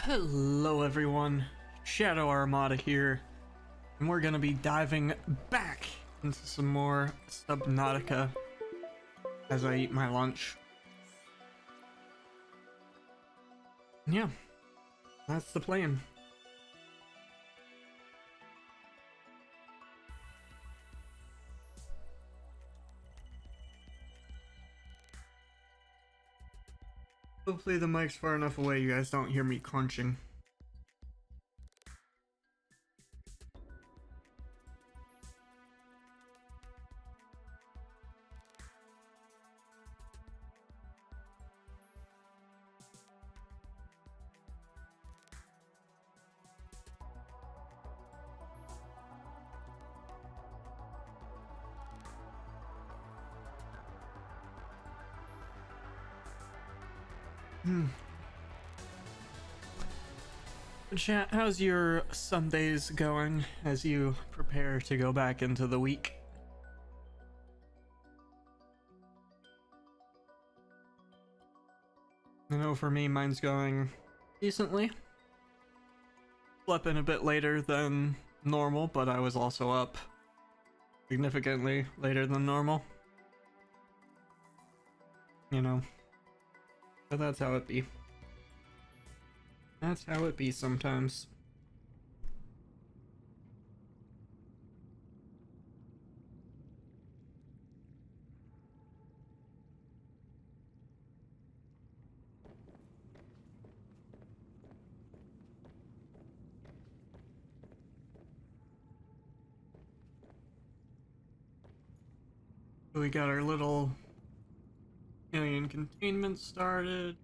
Hello everyone, Shadow Armada here, and we're gonna be diving back into some more Subnautica as I eat my lunch. Yeah, that's the plan. Hopefully the mic's far enough away you guys don't hear me crunching. Chat, how's your Sundays going as you prepare to go back into the week? I know for me, mine's going decently. Slept in a bit later than normal, but I was also up significantly later than normal. You know, but that's how it be. That's how it be sometimes. We got our little alien containment started.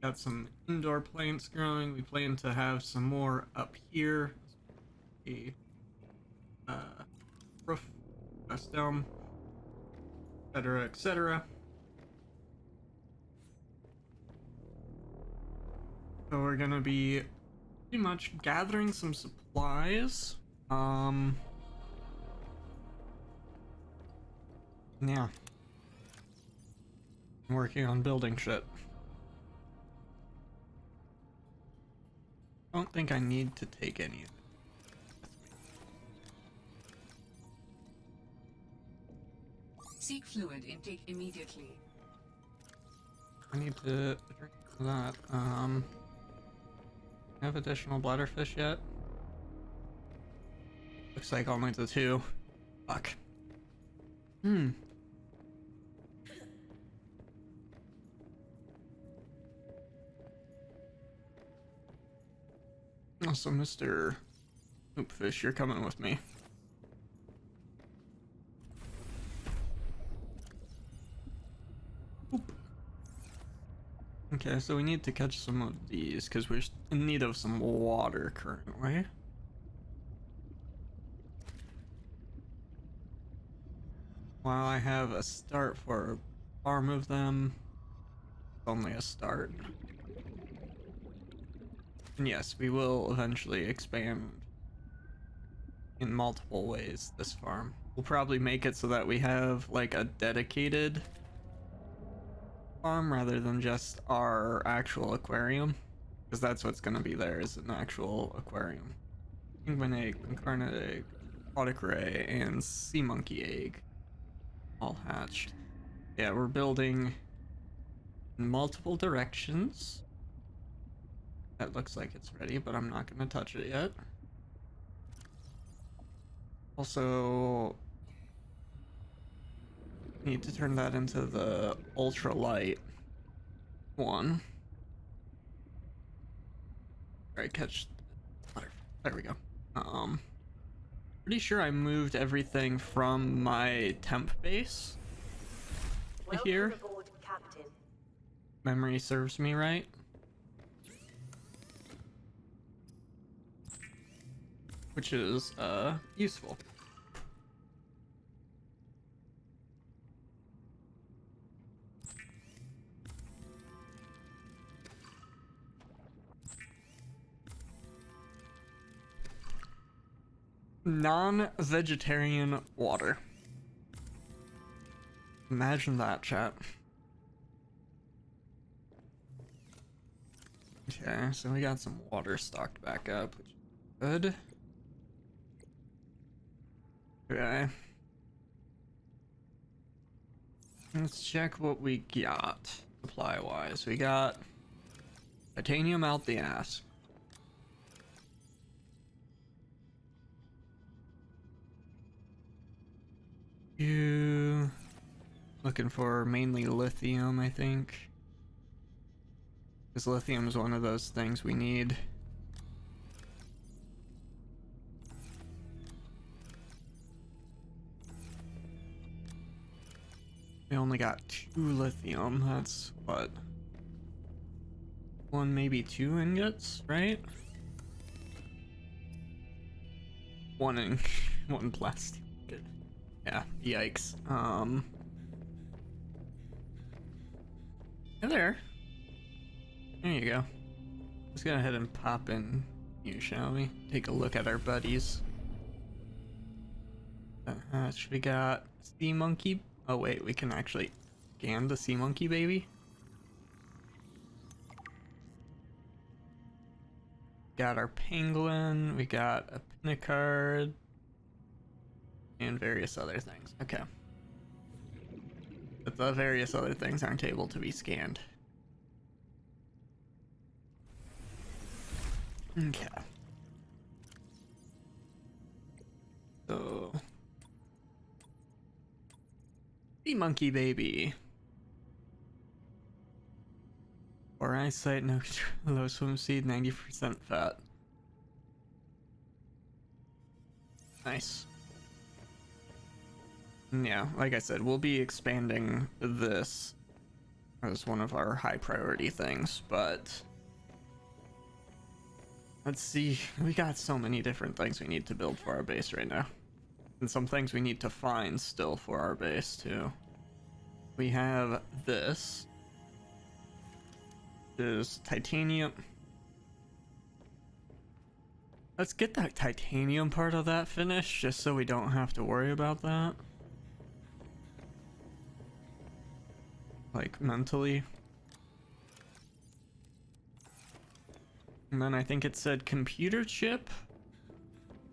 Got some indoor plants growing. We plan to have some more up here. A roof, west dome, etc., etc. So we're gonna be pretty much gathering some supplies. Yeah. Working on building shit. Don't think I need to take any of it. Seek fluid intake immediately. I need to drink that. Have additional bladderfish yet? Looks like only the two. Fuck. Also, Mr. Hoopfish, you're coming with me. Oop. Okay, so we need to catch some of these because we're in need of some water currently. While I have a start for a farm of them, it's only a start. And yes, we will eventually expand in multiple ways this farm. We'll probably make it so that we have like a dedicated farm rather than just our actual aquarium, because that's what's going to be there, is an actual aquarium. Penguin egg, incarnate egg, aquatic ray, and sea monkey egg all hatched. Yeah, we're building in multiple directions. That looks like it's ready, but I'm not going to touch it yet. Also, need to turn that into the ultralight one. Alright, catch. There we go. Pretty sure I moved everything from my temp base to here. Aboard, Captain. Memory serves me right. Which is useful. Non-vegetarian water. Imagine that, chat. Okay, so we got some water stocked back up, which is good. Okay. Let's check what we got supply-wise. We got titanium out the ass. You looking for mainly lithium, I think. Because lithium is one of those things we need. We only got 2 lithium. That's what? 1, maybe 2 ingots, right? 1 in 1 plastic. Good. Yeah, yikes. Hey there. There you go. Let's go ahead and pop in you, shall we? Take a look at our buddies. We got sea monkey. Oh wait, we can actually scan the sea monkey baby. Got our penguin. We got a pinnacard. And various other things. Okay. But the various other things aren't able to be scanned. Okay. So... sea monkey baby. Or eyesight, no low swim speed, 90% fat. Nice. Yeah, like I said, we'll be expanding this as one of our high priority things, but let's see. We got so many different things we need to build for our base right now. And some things we need to find still for our base too. We have this. Is titanium. Let's get that titanium part of that finished just so we don't have to worry about that. Like mentally. And then I think it said computer chip.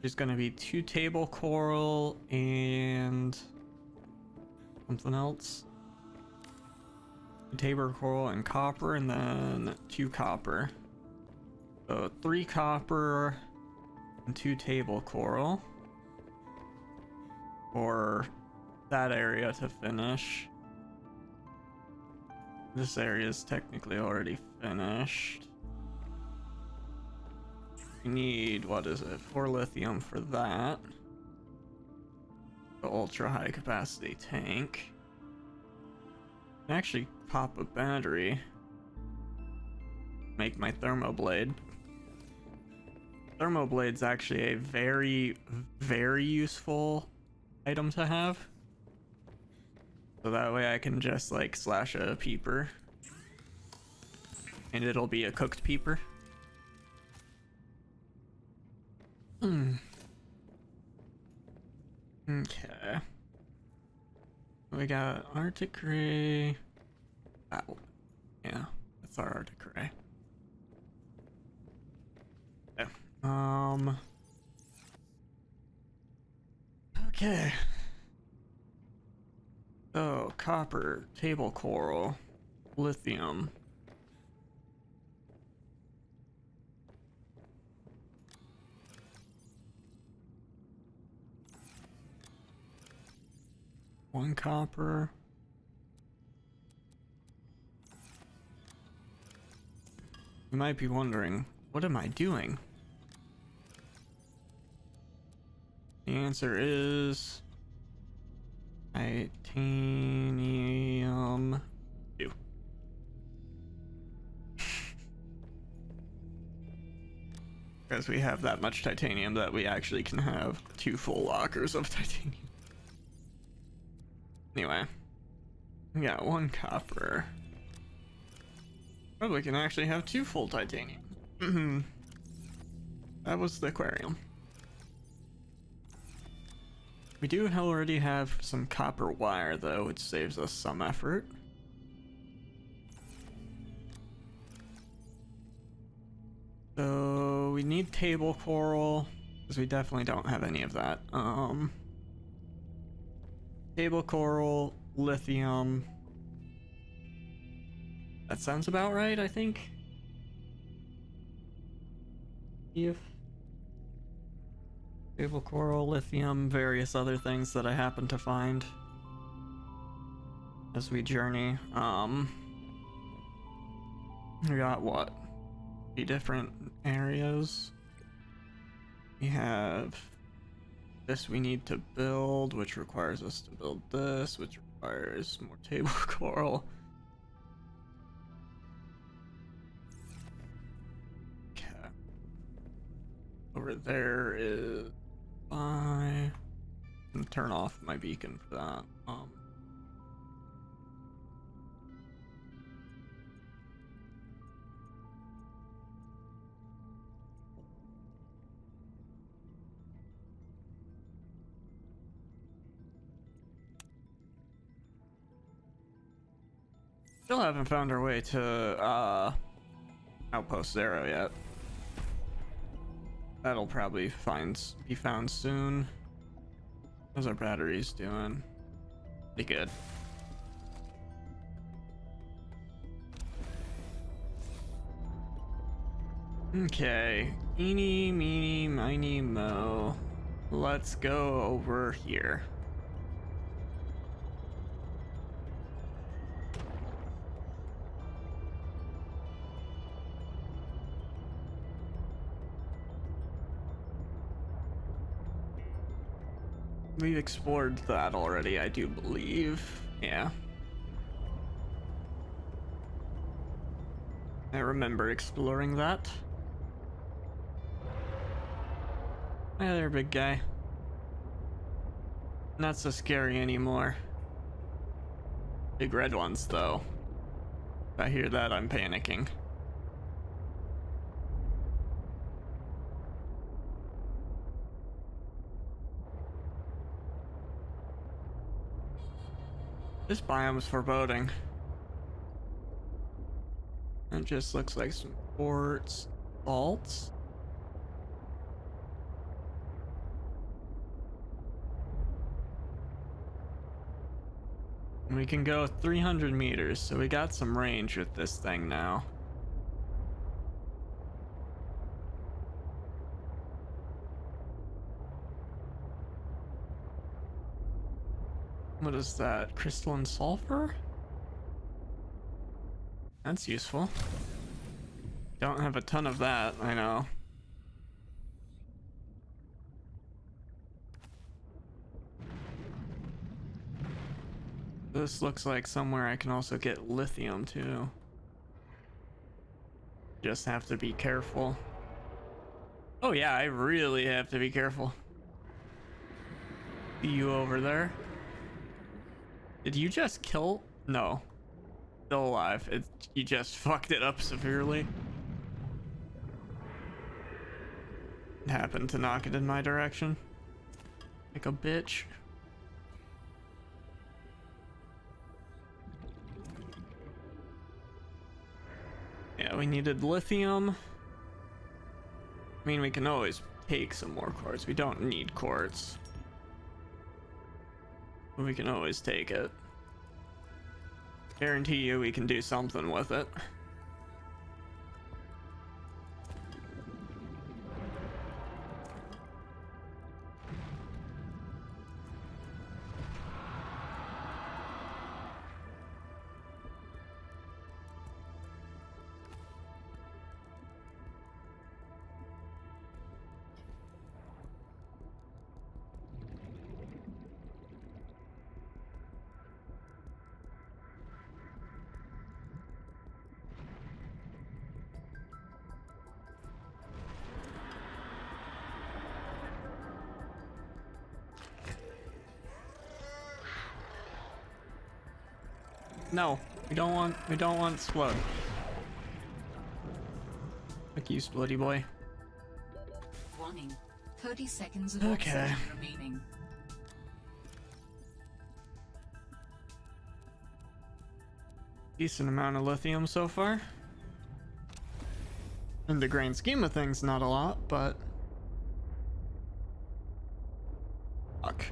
There's gonna be 2 table coral and something else. Table coral and copper, and then 2 copper. So 3 copper and 2 table coral for that area to finish. This area is technically already finished. We need, what is it, 4 lithium for that. The ultra high capacity tank. Actually pop a battery. Make my thermoblade. Thermoblade's actually a very, very useful item to have. So that way I can just like slash a peeper. And it'll be a cooked peeper. Okay. We got Arctic Ray. Oh, yeah, that's our Arctic Ray. Yeah. Okay. So, copper, table coral, lithium. One copper. You might be wondering, what am I doing? The answer is titanium 2. Because we have that much titanium that we actually can have 2 full lockers of titanium. Anyway, we got 1 copper. Oh, we can actually have 2 full titanium. That was the aquarium. We do already have some copper wire though, which saves us some effort. need table coral, because we definitely don't have any of that. Table coral, lithium. That sounds about right, I think. If table coral, lithium, various other things that I happen to find as we journey. We got what? 3 different areas. We have this we need to build, which requires us to build this, which requires more table coral. Okay. Over there is I'm gonna turn off my beacon for that. Still haven't found our way to Outpost Zero yet. That'll probably be found soon. How's our batteries doing? Pretty good. Okay, eeny, meeny, miny, mo. Let's go over here. We've explored that already, I do believe. Yeah. I remember exploring that. Hi there, big guy. Not so scary anymore. Big red ones, though. If I hear that, I'm panicking. This biome's foreboding. It just looks like some quartz faults. We can go 300 meters, so we got some range with this thing now. What is that? Crystalline sulfur? That's useful. Don't have a ton of that, I know. This looks like somewhere I can also get lithium too. Just have to be careful. Oh yeah, I really have to be careful. See you over there? Did you just kill? No. Still alive. You just fucked it up severely. Happened to knock it in my direction. Like a bitch. Yeah, we needed lithium. I mean, we can always take some more quartz. We don't need quartz. We can always take it. Guarantee you we can do something with it. No, we don't want explode. Fuck you, Splitty boy. Warning. 30 seconds of Okay. oxygen remaining. Decent amount of lithium so far. In the grand scheme of things, not a lot, but fuck.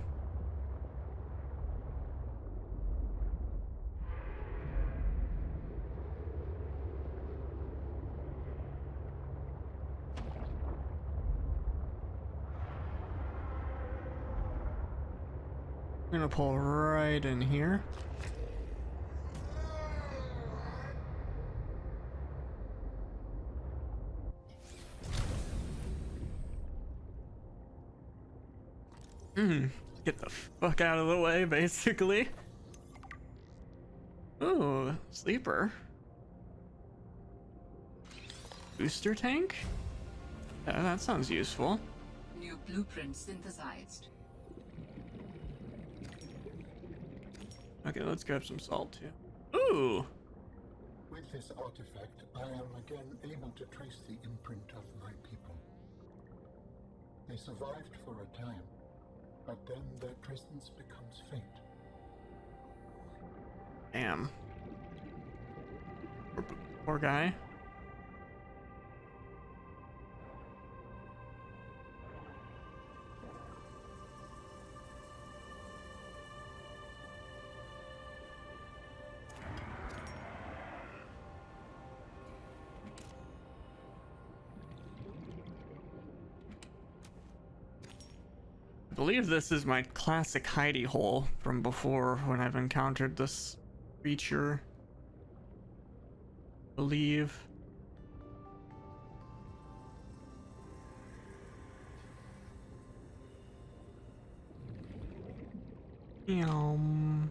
I'm gonna pull right in here. Get the fuck out of the way, basically. Ooh, sleeper. Booster tank? Yeah, that sounds useful. New blueprint synthesized. Okay, let's grab some salt too. Ooh! With this artifact, I am again able to trace the imprint of my people. They survived for a time, but then their presence becomes faint. Damn. Poor guy. I believe this is my classic hidey hole from before when I've encountered this creature. Believe. Yum.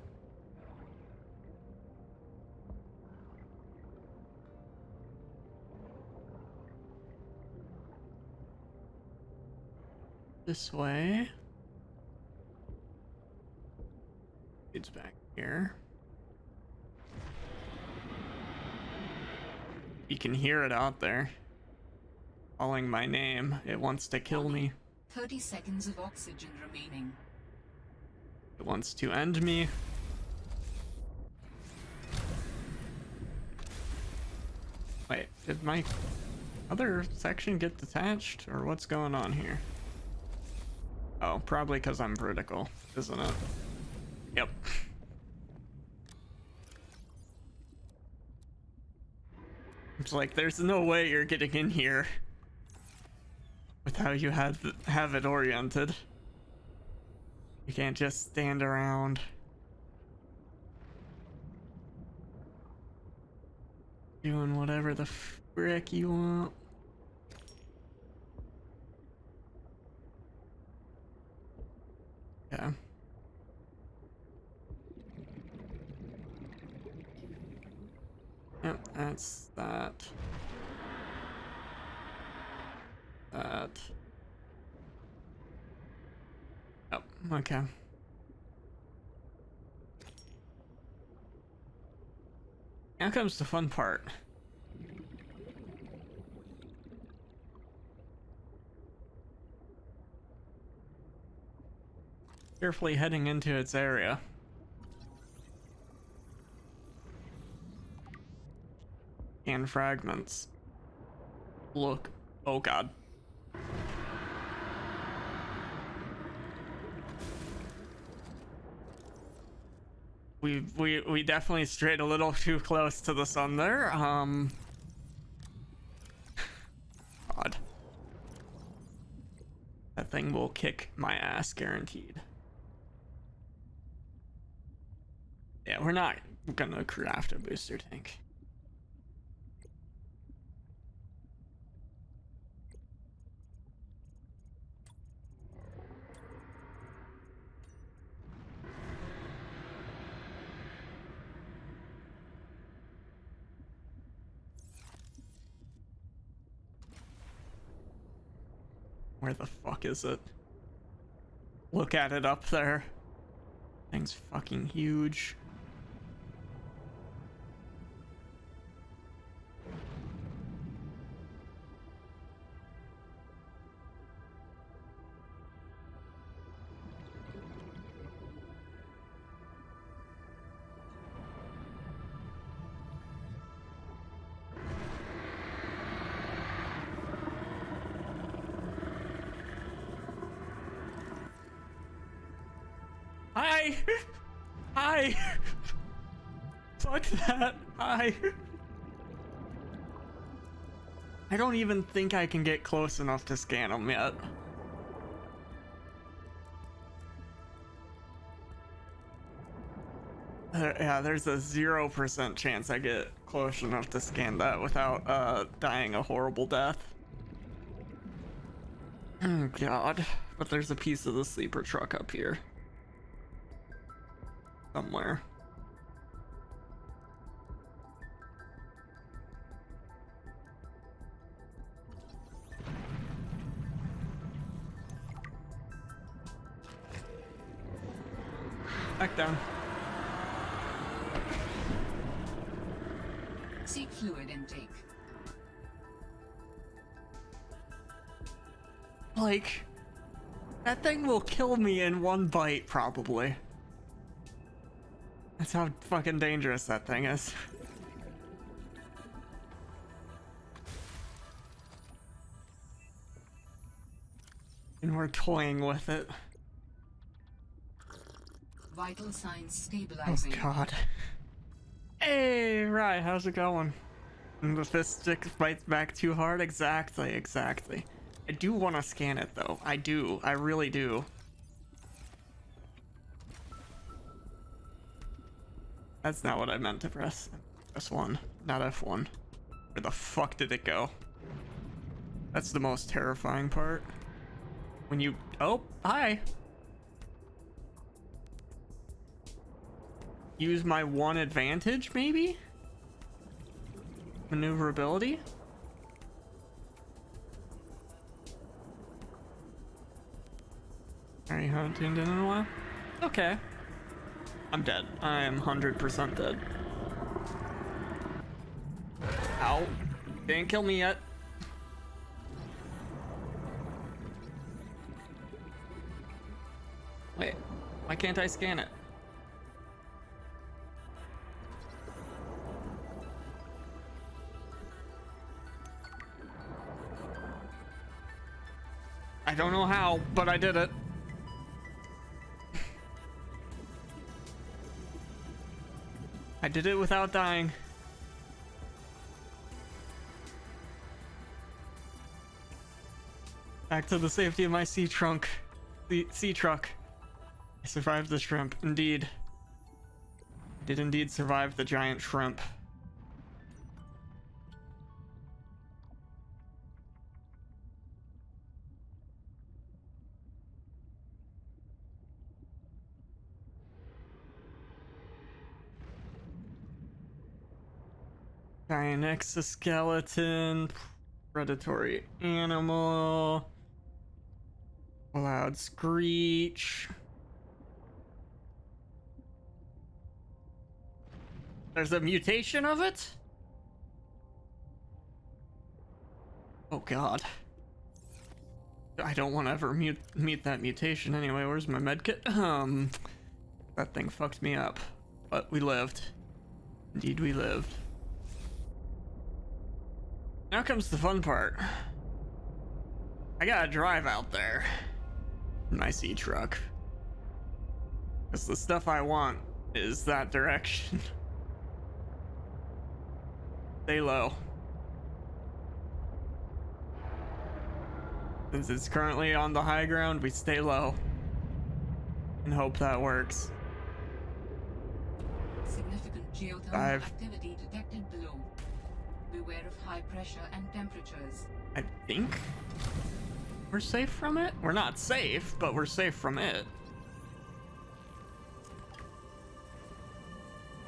This way. It's back here. You can hear it out there. Calling my name. It wants to kill me. 30 seconds of oxygen remaining. It wants to end me. Wait, did my other section get detached? Or what's going on here? Oh, probably because I'm vertical, isn't it? Yep. It's like, there's no way you're getting in here with how you have it oriented. You can't just stand around. Doing whatever the frick you want. Yeah. Yep, that's that. That. Yep, okay. Now comes the fun part. Carefully heading into its area. And fragments. Look. Oh god. We definitely strayed a little too close to the sun there. God. That thing will kick my ass, guaranteed. Yeah, we're not gonna craft a booster tank. Where the fuck is it? Look at it up there. Thing's fucking huge. Hi! Hi! Fuck that. Hi. I don't even think I can get close enough to scan them yet. Yeah, there's a 0% chance I get close enough to scan that without dying a horrible death. Oh god. But there's a piece of the sleeper truck up here. Somewhere. Back down. Seek fluid intake. Like, that thing will kill me in one bite, probably. That's how fucking dangerous that thing is. And we're toying with it. Vital signs Oh stabilizing. god. Hey, right, how's it going? And the fist stick bites back too hard? Exactly. I do want to scan it though. I do. I really do. That's not what I meant to press. Press 1, not F1. Where the fuck did it go? That's the most terrifying part. When you... Oh, hi! Use my one advantage, maybe? Maneuverability? Alright, haven't tuned in a while? Okay. I'm dead. I am 100% dead. Ow. Didn't kill me yet. Wait, why can't I scan it? I don't know how, but I did it. I did it without dying. Back to the safety of my sea trunk. The sea truck. I survived the shrimp, indeed. Did indeed survive the giant shrimp. Giant exoskeleton, predatory animal, loud screech. There's a mutation of it? Oh god. I don't want to ever meet that mutation anyway. Where's my medkit? That thing fucked me up. But we lived. Indeed we lived. Now comes the fun part. I gotta drive out there in my sea truck. Because the stuff I want is that direction. Stay low. Since it's currently on the high ground, we stay low. And hope that works. Significant geothermal activity detected below. Beware of high pressure and temperatures. I think we're safe from it? We're not safe, but we're safe from it.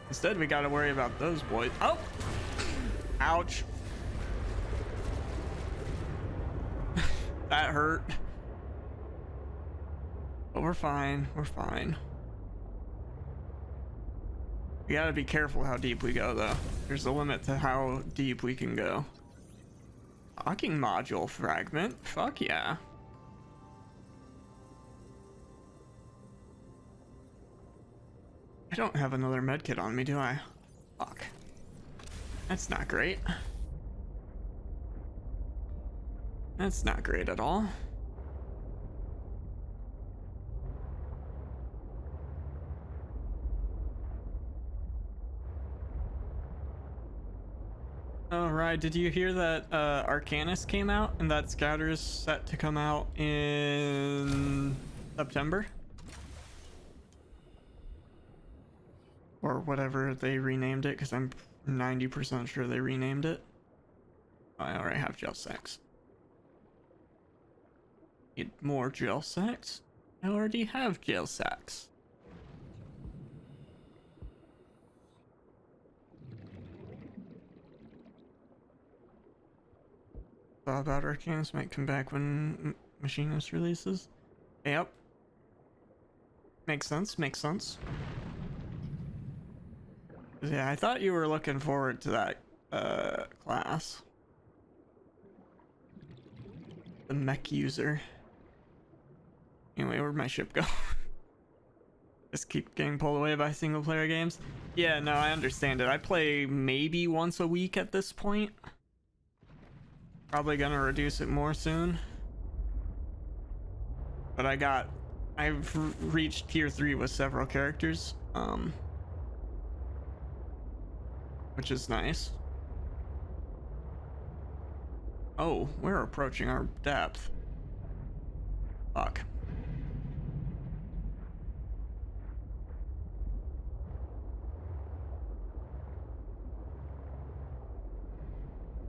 Instead, we gotta worry about those boys. Oh! Ouch. That hurt. But we're fine. We're fine. We gotta be careful how deep we go, though. There's a limit to how deep we can go. Docking module fragment? Fuck yeah. I don't have another medkit on me, do I? Fuck. That's not great. That's not great at all. Oh, right. Did you hear that Arcanus came out and that Scatter's set to come out in September? Or whatever they renamed it, because I'm 90% sure they renamed it. I already have gel sacks. Need more gel sacks? I already have gel sacks. Thought about Arcanus might come back when Machinist releases. Yep. Makes sense, makes sense. Yeah, I thought you were looking forward to that class. The mech user. Anyway, where'd my ship go? Just keep getting pulled away by single player games. Yeah, no, I understand it. I play maybe once a week at this point. Probably gonna reduce it more soon. But I've reached tier 3 with several characters. Which is nice. Oh, we're approaching our depth. Fuck.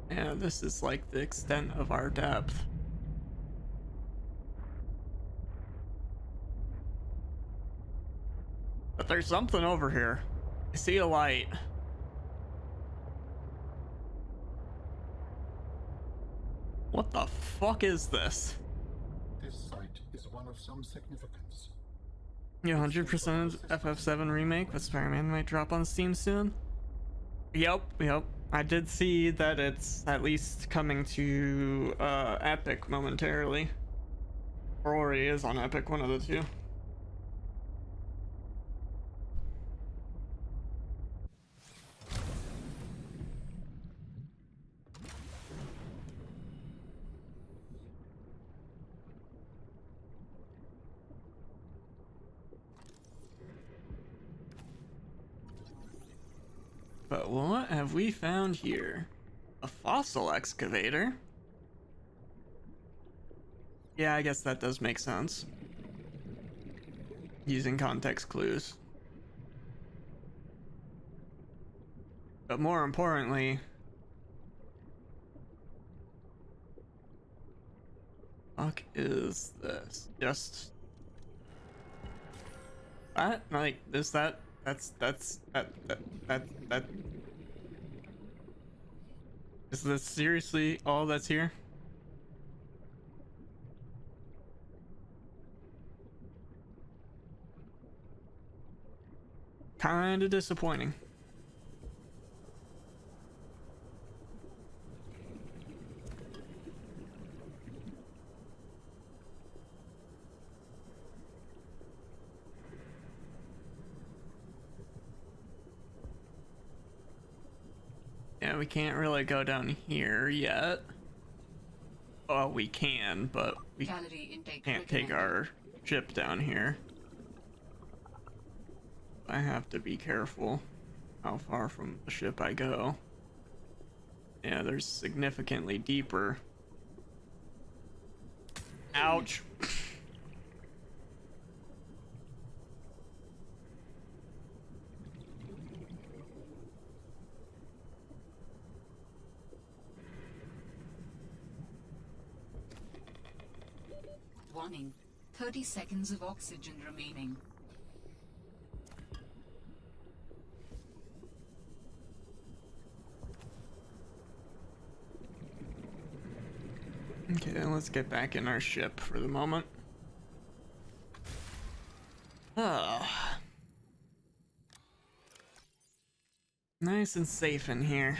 Yeah, this is like the extent of our depth. But there's something over here. I see a light. What the fuck is this? This site is one of some significance. You 100% FF7 remake with Spider-Man might drop on Steam soon? Yep. I did see that it's at least coming to Epic momentarily. Or already is on Epic, one of the two. But what have we found here? A fossil excavator? Yeah, I guess that does make sense. Using context clues. But more importantly, fuck is this? Just that? Like, is that? That. Is this seriously all that's here? Kinda disappointing. Yeah, we can't really go down here yet. Well, we can, but we can't take our ship down here. I have to be careful how far from the ship I go. Yeah, there's significantly deeper. Ouch. Warning. 30 seconds of oxygen remaining. Okay, let's get back in our ship for the moment. Nice and safe in here.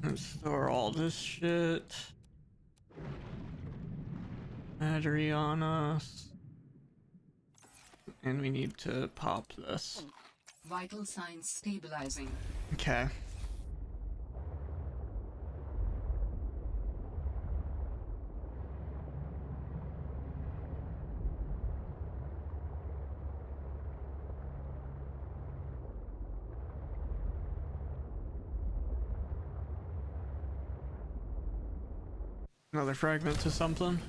Let's store all this shit. Battery on us. And we need to pop this. Vital signs stabilizing. Okay. Another fragment to something.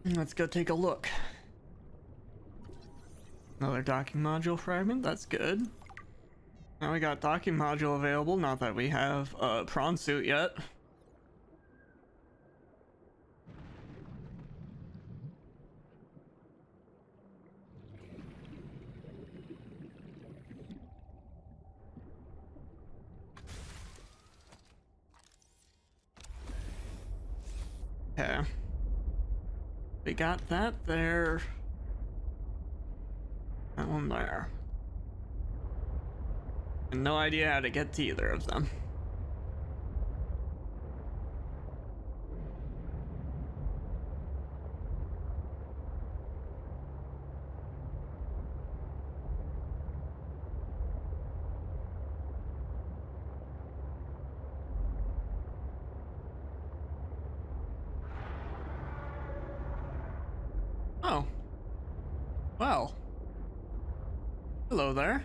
Let's go take a look. Another docking module fragment, that's good. Now we got docking module available, not that we have a prawn suit yet. Okay. We got that there. That one there. And no idea how to get to either of them. Oh. Well. Hello there.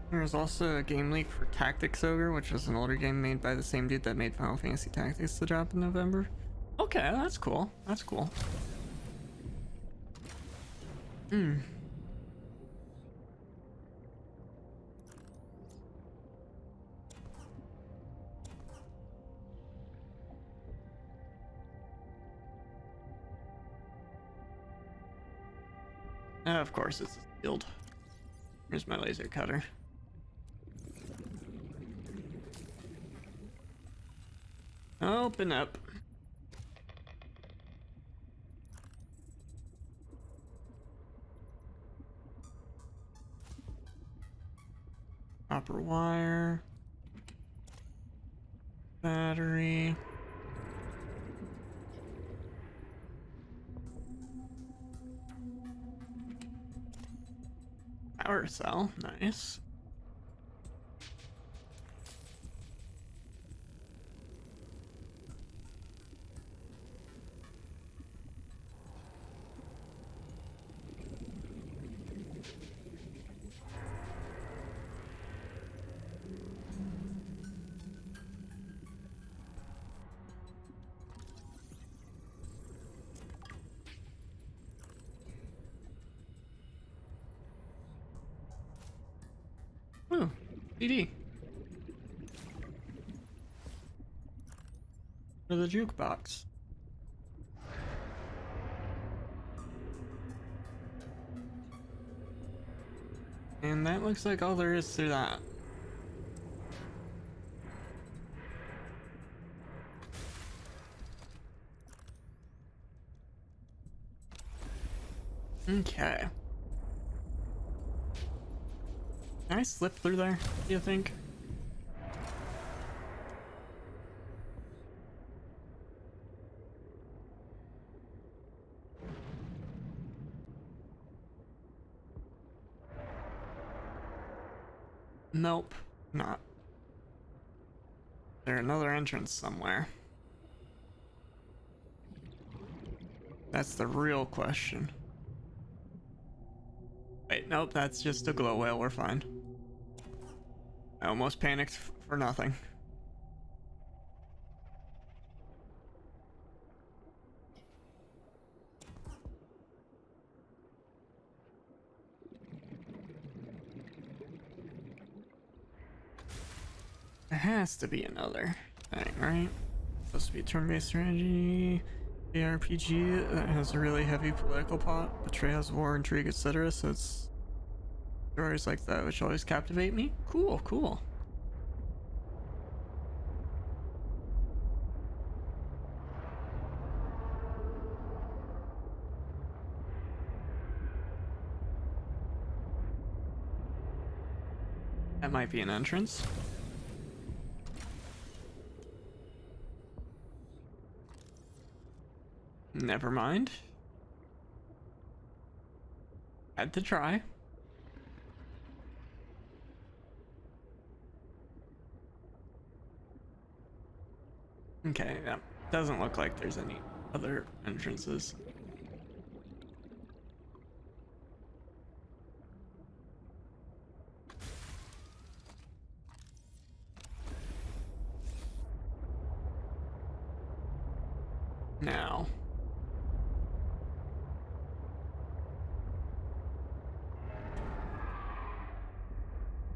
There's also a game leak for Tactics Ogre, which was an older game made by the same dude that made Final Fantasy Tactics to drop in November. Okay, that's cool. That's cool. Hmm. Of course, it's a shield. Here's my laser cutter. Open up. Copper wire. Battery. Power cell, nice. Ooh, CD. For the jukebox. And that looks like all there is to that. Okay. Can I slip through there, do you think? Nope, not. There's another entrance somewhere. That's the real question. Wait, nope, that's just a glow whale, we're fine. I almost panicked for nothing. There has to be another thing, right? Supposed to be turn-based strategy, ARPG that has a really heavy political plot, betrayals, war, intrigue, etc. So it's stories like that which always captivate me. Cool, cool. That might be an entrance. Never mind. Had to try. Okay, yeah. Doesn't look like there's any other entrances. now.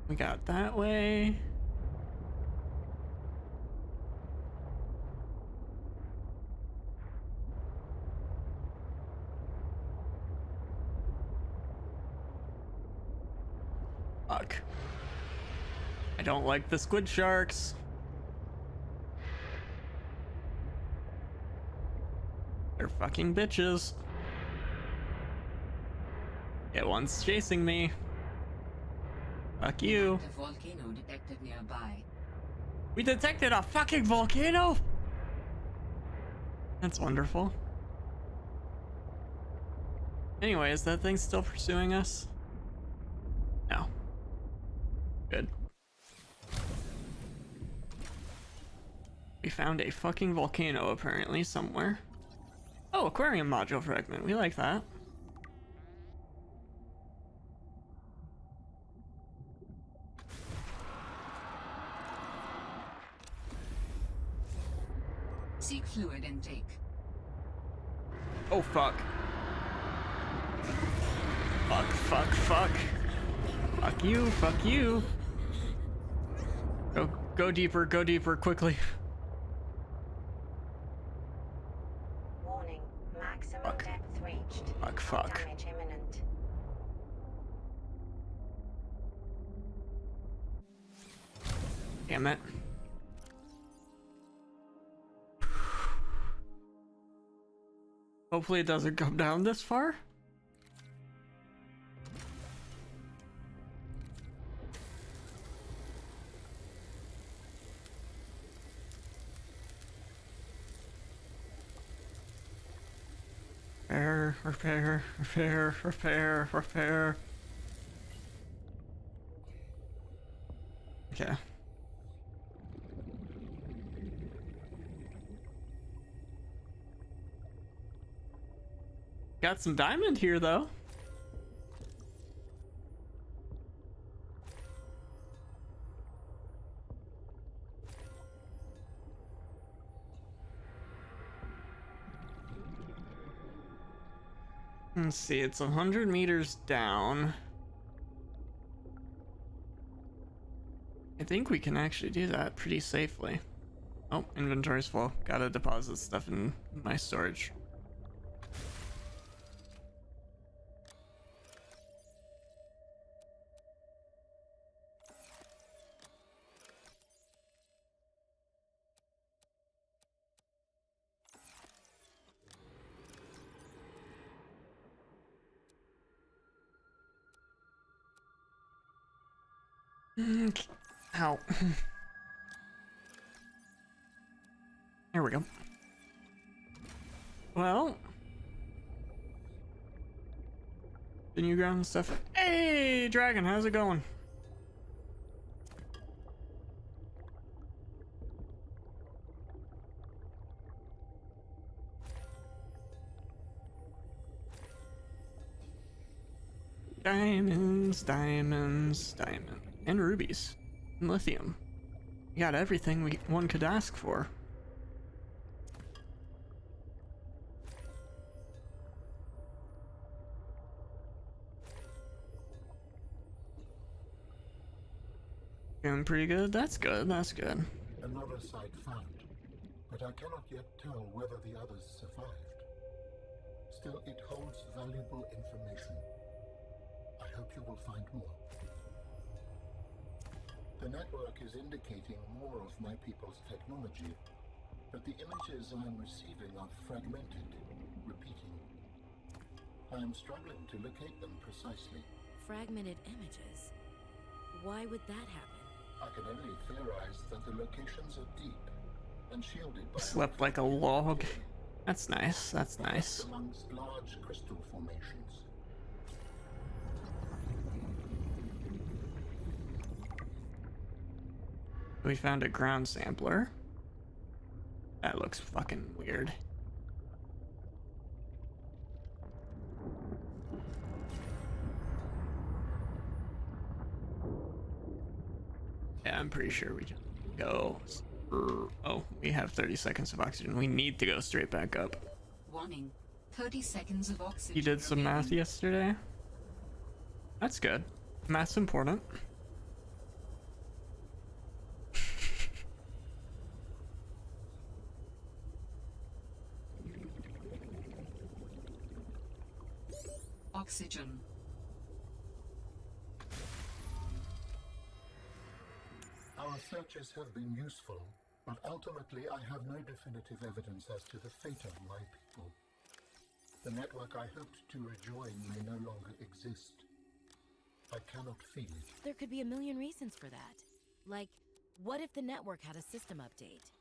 We got that way. Fuck. I don't like the squid sharks. They're fucking bitches. Yeah, one's chasing me. Fuck you. A volcano detected nearby. We detected a fucking volcano? That's wonderful. Anyway, is that thing still pursuing us? No. Good. We found a fucking volcano apparently somewhere. Oh, aquarium module fragment. We like that. Seek fluid intake. Oh, fuck. Fuck, fuck, fuck. Fuck you, fuck you. Go deeper, quickly. Warning, maximum Fuck. depth reached. Fuck. Damage imminent. Damn it. Hopefully it doesn't come down this far. Repair. Okay. Got some diamond here, though. Let's see, it's 100 meters down. I think we can actually do that pretty safely. Oh, inventory's full. Gotta deposit stuff in my storage. Ow. There we go. Well, the new ground stuff. Hey, Dragon, how's it going? Diamonds, and rubies, and lithium. We got everything one could ask for. Doing pretty good. That's good. Another site found, but I cannot yet tell whether the others survived. Still, it holds valuable information. I hope you will find more. The network is indicating more of my people's technology, but the images I am receiving are fragmented, repeating. I am struggling to locate them precisely. Fragmented images? Why would that happen? I can only theorize that the locations are deep and shielded by... Slept like a log. That's nice. Amongst large crystal formations. We found a ground sampler. That looks fucking weird. Yeah, I'm pretty sure we can go Oh, we have 30 seconds of oxygen. We need to go straight back up. Warning. 30 seconds of oxygen. You did some math remaining. yesterday? That's good. Math's important. Oxygen. Our searches have been useful, but ultimately I have no definitive evidence as to the fate of my people. The network I hoped to rejoin may no longer exist. I cannot feel it. There could be a million reasons for that. Like, what if the network had a system update?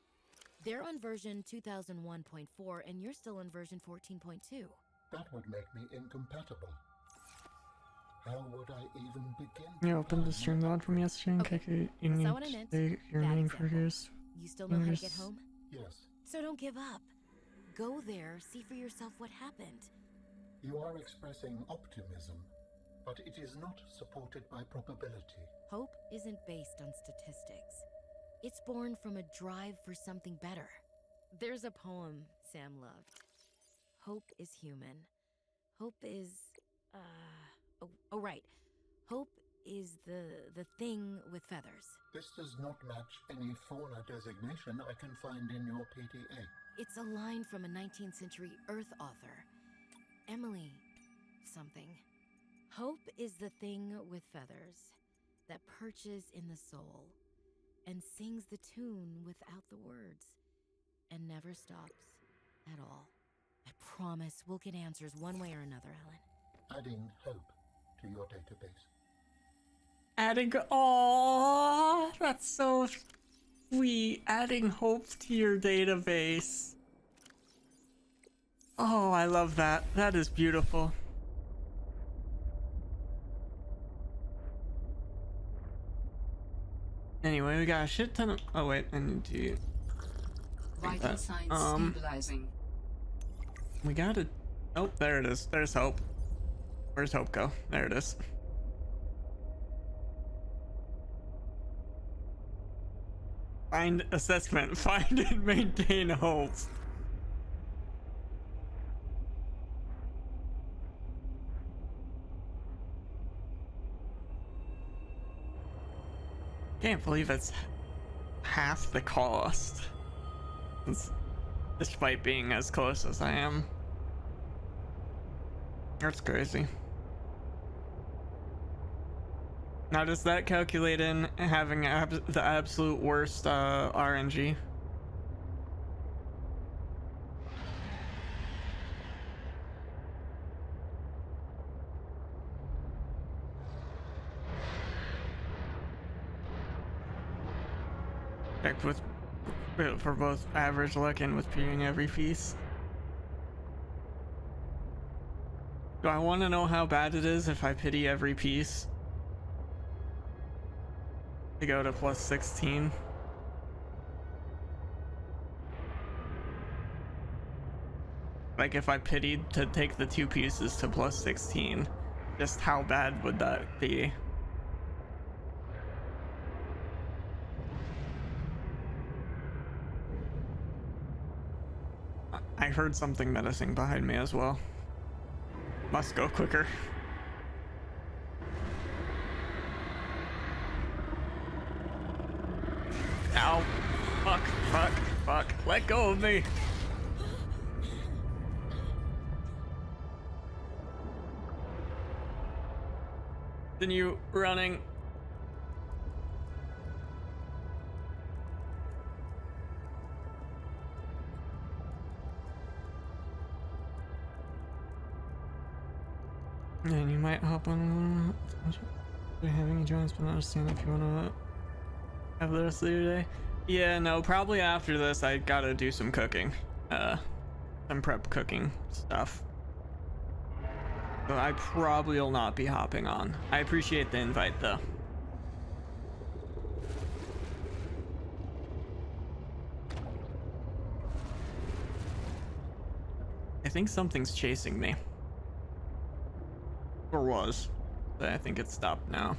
They're on version 2001.4 and you're still on version 14.2. That would make me incompatible. How would I even begin? You opened the stream log from yesterday and Okay, click it. You that's need not what I to meant. take your Bad main example. triggers. You still know how to get Fingers. home? Yes, So don't give up. Go there, see for yourself what happened. you are expressing optimism, but it is not supported by probability. Hope isn't based on statistics. It's born from a drive for something better. There's a poem Sam loved. Hope is human. Hope is, oh right. Hope is the thing with feathers. This does not match any fauna designation I can find in your PDA. It's a line from a 19th century Earth author. Emily something. Hope is the thing with feathers that perches in the soul and sings the tune without the words and never stops at all. I promise we'll get answers one way or another, Ellen. Adding hope to your database. Adding. Aww, that's so sweet. Adding hope to your database. Oh, I love that. That is beautiful. Anyway, we got a shit ton of. Oh, wait, I need to. Vital signs stabilizing. We gotta. Oh, there it is. There's Hope. Where's Hope go? There it is. Find assessment. Find and maintain Hope. Can't believe it's half the cost. Despite being as close as I am. That's crazy. Now does that calculate in having the absolute worst RNG? Check with for both average luck and with pitying every piece. Do I want to know how bad it is if I pity every piece to go to plus 16? Like if I pitied to take the 2 pieces to plus 16, just how bad would that be? I heard something menacing behind me as well. Must go quicker. Ow. Fuck, fuck, fuck. Let go of me. Continue running. And you might hop on having joints, but not understand if you want to have the rest of your day. Yeah, no, probably after this I gotta do some cooking. Some prep cooking stuff. So I probably will not be hopping on. I appreciate the invite though. I think something's chasing me. Or was. But I think it's stopped now.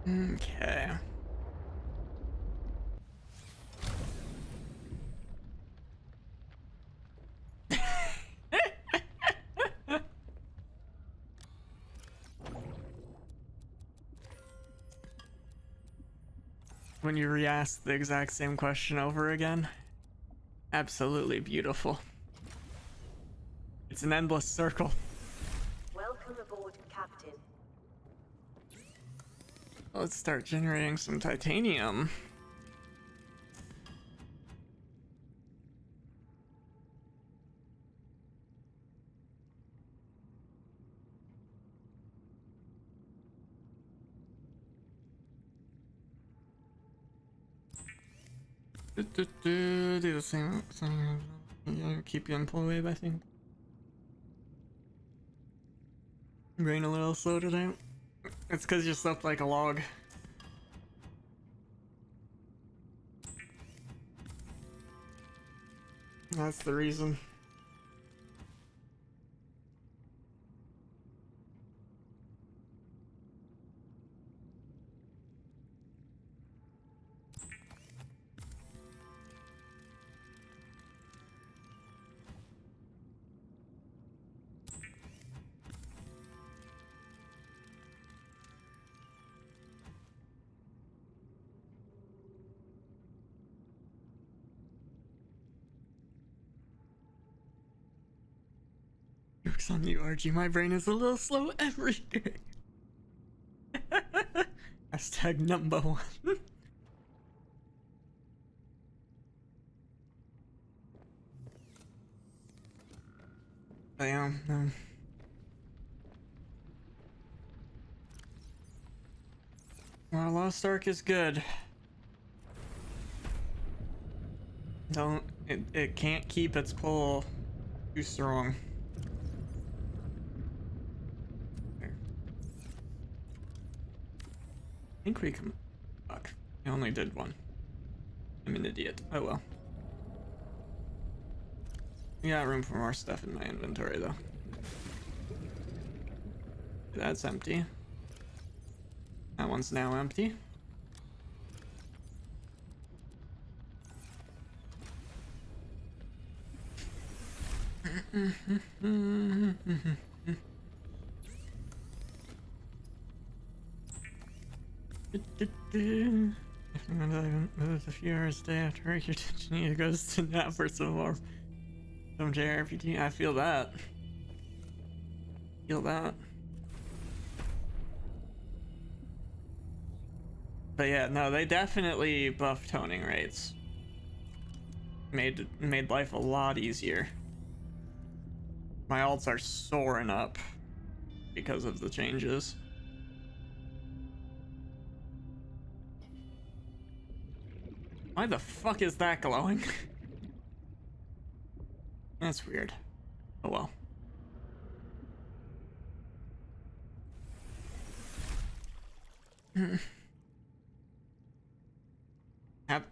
Okay. When you re-ask the exact same question over again, absolutely beautiful. It's an endless circle. Welcome aboard, Captain. Let's start generating some titanium. Do the same thing. Keep you employed, I think. Brain a little slow today. It's because you slept like a log. That's the reason. Joke's on you, RG. My brain is a little slow every day. Hashtag number one. Damn. Well, Lost Ark is good. It can't keep its pull too strong. There. I think we can. Fuck. I only did one. I'm an idiot. Oh well. We got room for more stuff in my inventory though. That's empty. That one's now empty. A few hours a day after your attention goes to nap for some more. Some JRPG. I feel that. Feel that. But yeah, no, they definitely buffed toning rates. Made life a lot easier. My alts are soaring up because of the changes. Why the fuck is that glowing? That's weird. Oh well.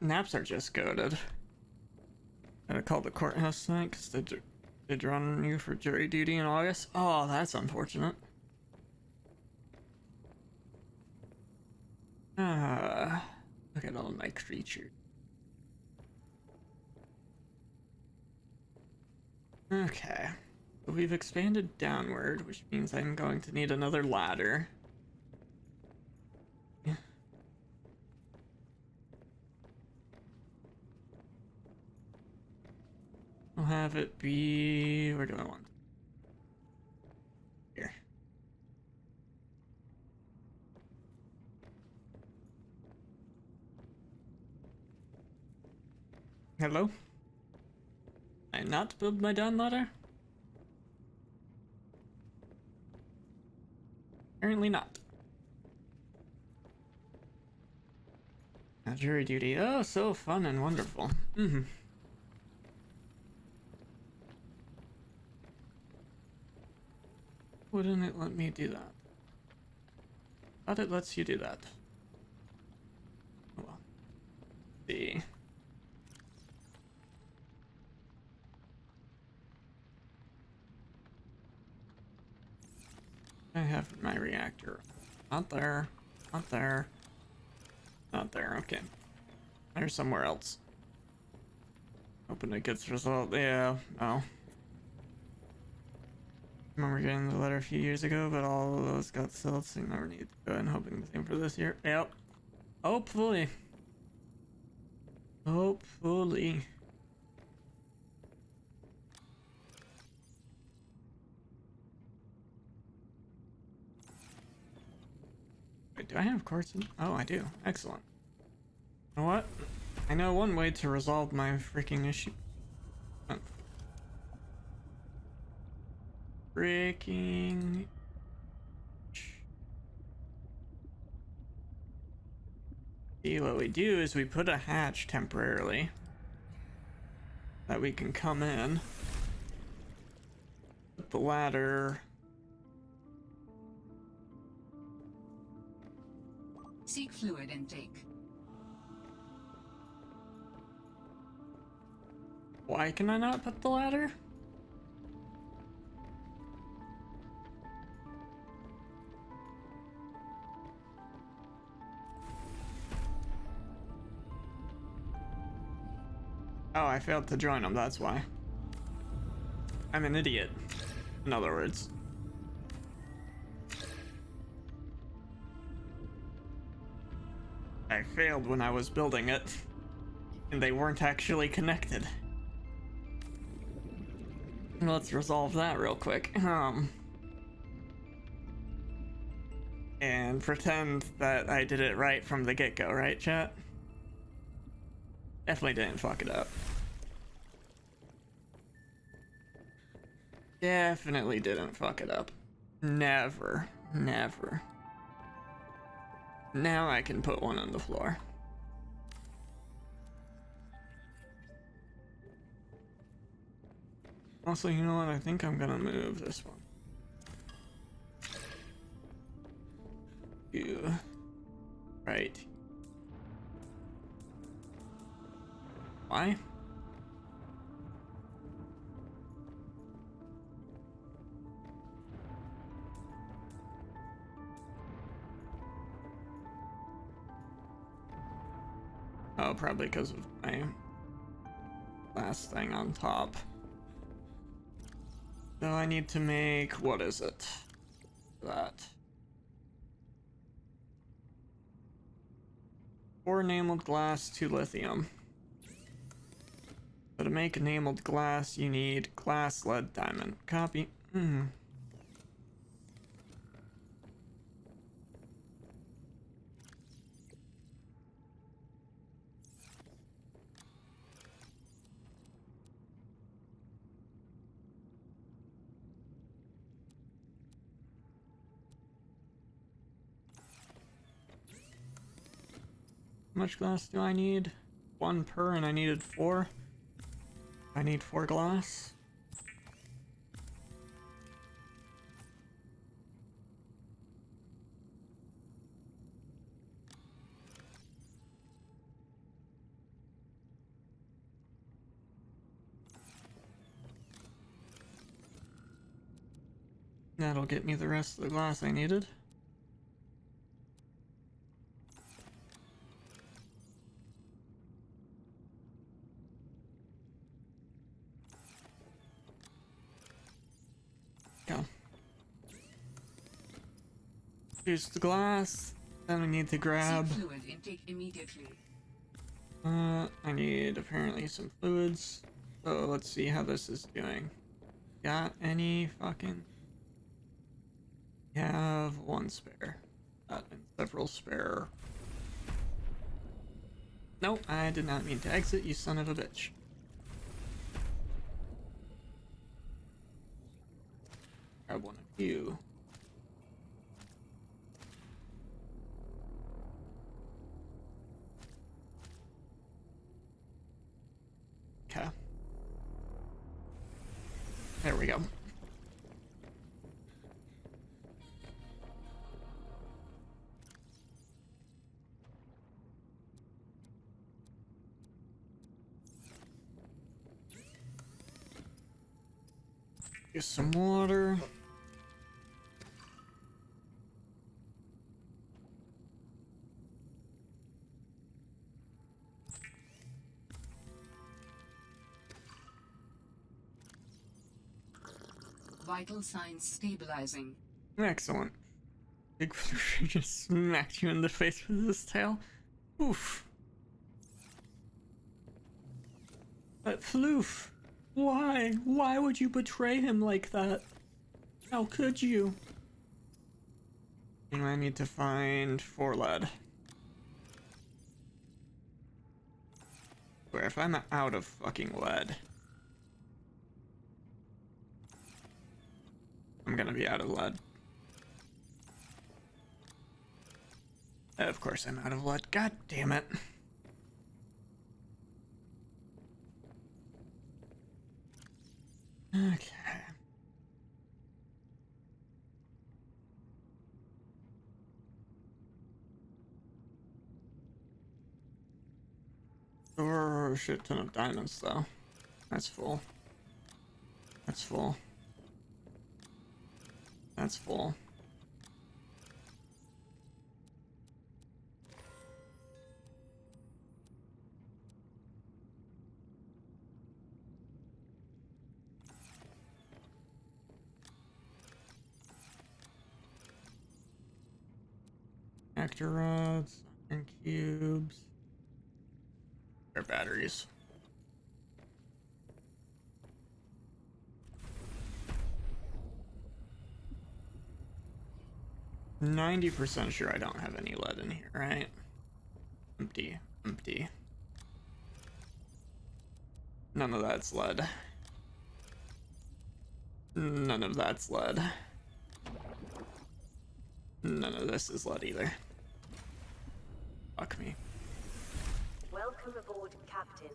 Naps are just goated. Gotta call the courthouse tonight because they drawn you for jury duty in August. Oh, that's unfortunate. Look at all my creatures. Okay. So we've expanded downward, which means I'm going to need another ladder. I'll have it be... Where do I want it? Here. Hello? I not build my down ladder? Apparently not. Jury duty. Oh, so fun and wonderful. Mm-hmm. Wouldn't it let me do that? Thought it lets you do that. Oh well. See. I have my reactor. Not there. Not there. Not there, okay. There's somewhere else. Hoping it gets resolved. Yeah, no. Remember getting the letter a few years ago, but all of those got sealed, so you never need to go and hoping the same for this year. Yep. Hopefully. Hopefully. Wait, do I have quartz in? Oh, I do. Excellent. You know what? I know one way to resolve my freaking issue. Oh. Freaking. See, what we do is we put a hatch temporarily that we can come in. Put the ladder. Seek fluid intake. Why can I not put the ladder? Oh, I failed to join them, that's why. I'm an idiot, in other words. I failed when I was building it, and they weren't actually connected. Let's resolve that real quick. And pretend that I did it right from the get-go, right, chat? Definitely didn't fuck it up. Definitely didn't fuck it up. Never. Never. Now I can put one on the floor. Also, you know what? I think I'm gonna move this one. You. Right. Why? Oh, probably because of my last thing on top. So I need to make, what is it? That. 4 enameled glass, 2 lithium. So to make enameled glass, you need glass, lead, diamond. Copy. How much glass do I need? 1 per, and I needed 4. I need 4 glass. That'll get me the rest of the glass I needed. Go. Here's the glass. Then we need to grab. Seek fluid intake immediately. I need apparently some fluids. So let's see how this is doing. Got any fucking? Have 1 spare. And several spare. Nope, I did not mean to exit, you son of a bitch. Grab one of you. Okay. There we go. Get some water. Vital signs stabilizing. Excellent. Bigfoot just smacked you in the face with his tail. Oof. But Floof, why? Why would you betray him like that? How could you? And I need to find 4 lead. Where if I'm out of fucking lead, I'm gonna be out of lead. Of course I'm out of lead. God damn it. Okay. Or a shit ton of diamonds though. That's full. That's full. That's full. Actor rods and cubes. Or batteries. %90 sure I don't have any lead in here, right? Empty, empty. None of that's lead. None of that's lead. None of this is lead either. Fuck me. Welcome aboard, Captain.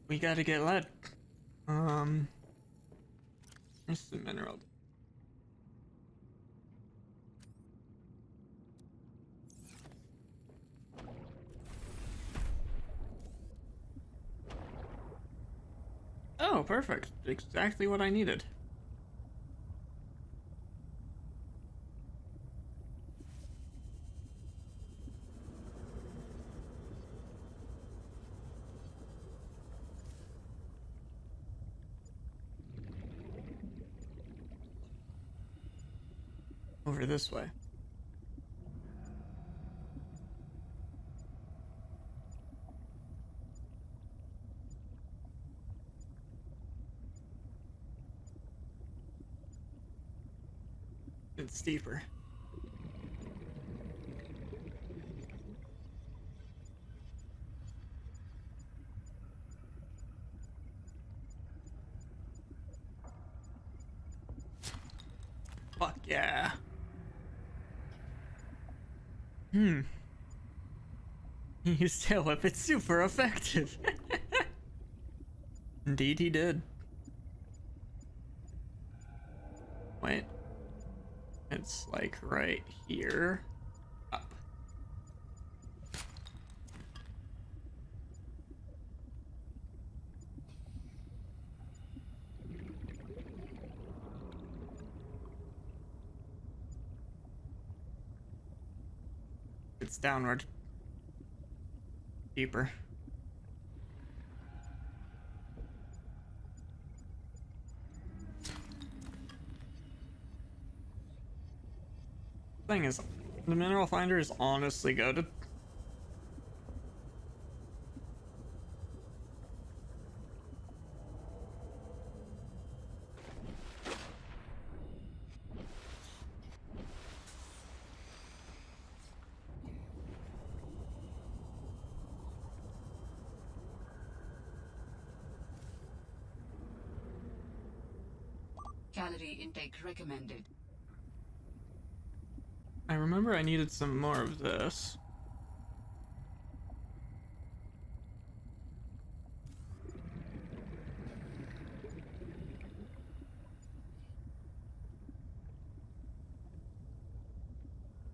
We gotta get lead. Where's the mineral? Oh, perfect. Exactly what I needed. Over this way. It's steeper. Fuck yeah. He used tail whip, it's super effective. Indeed he did. Wait. It's like right here. Up. It's downward. Deeper. Thing is, the mineral finder is honestly good. Calorie intake recommended. I remember I needed some more of this.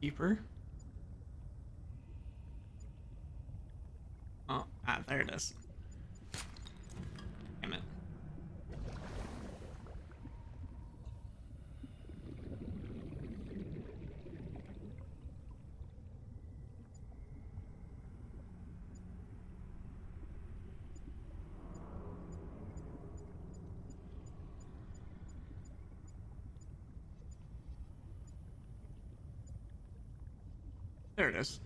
Deeper. Oh, there it is. Damn it. There it is.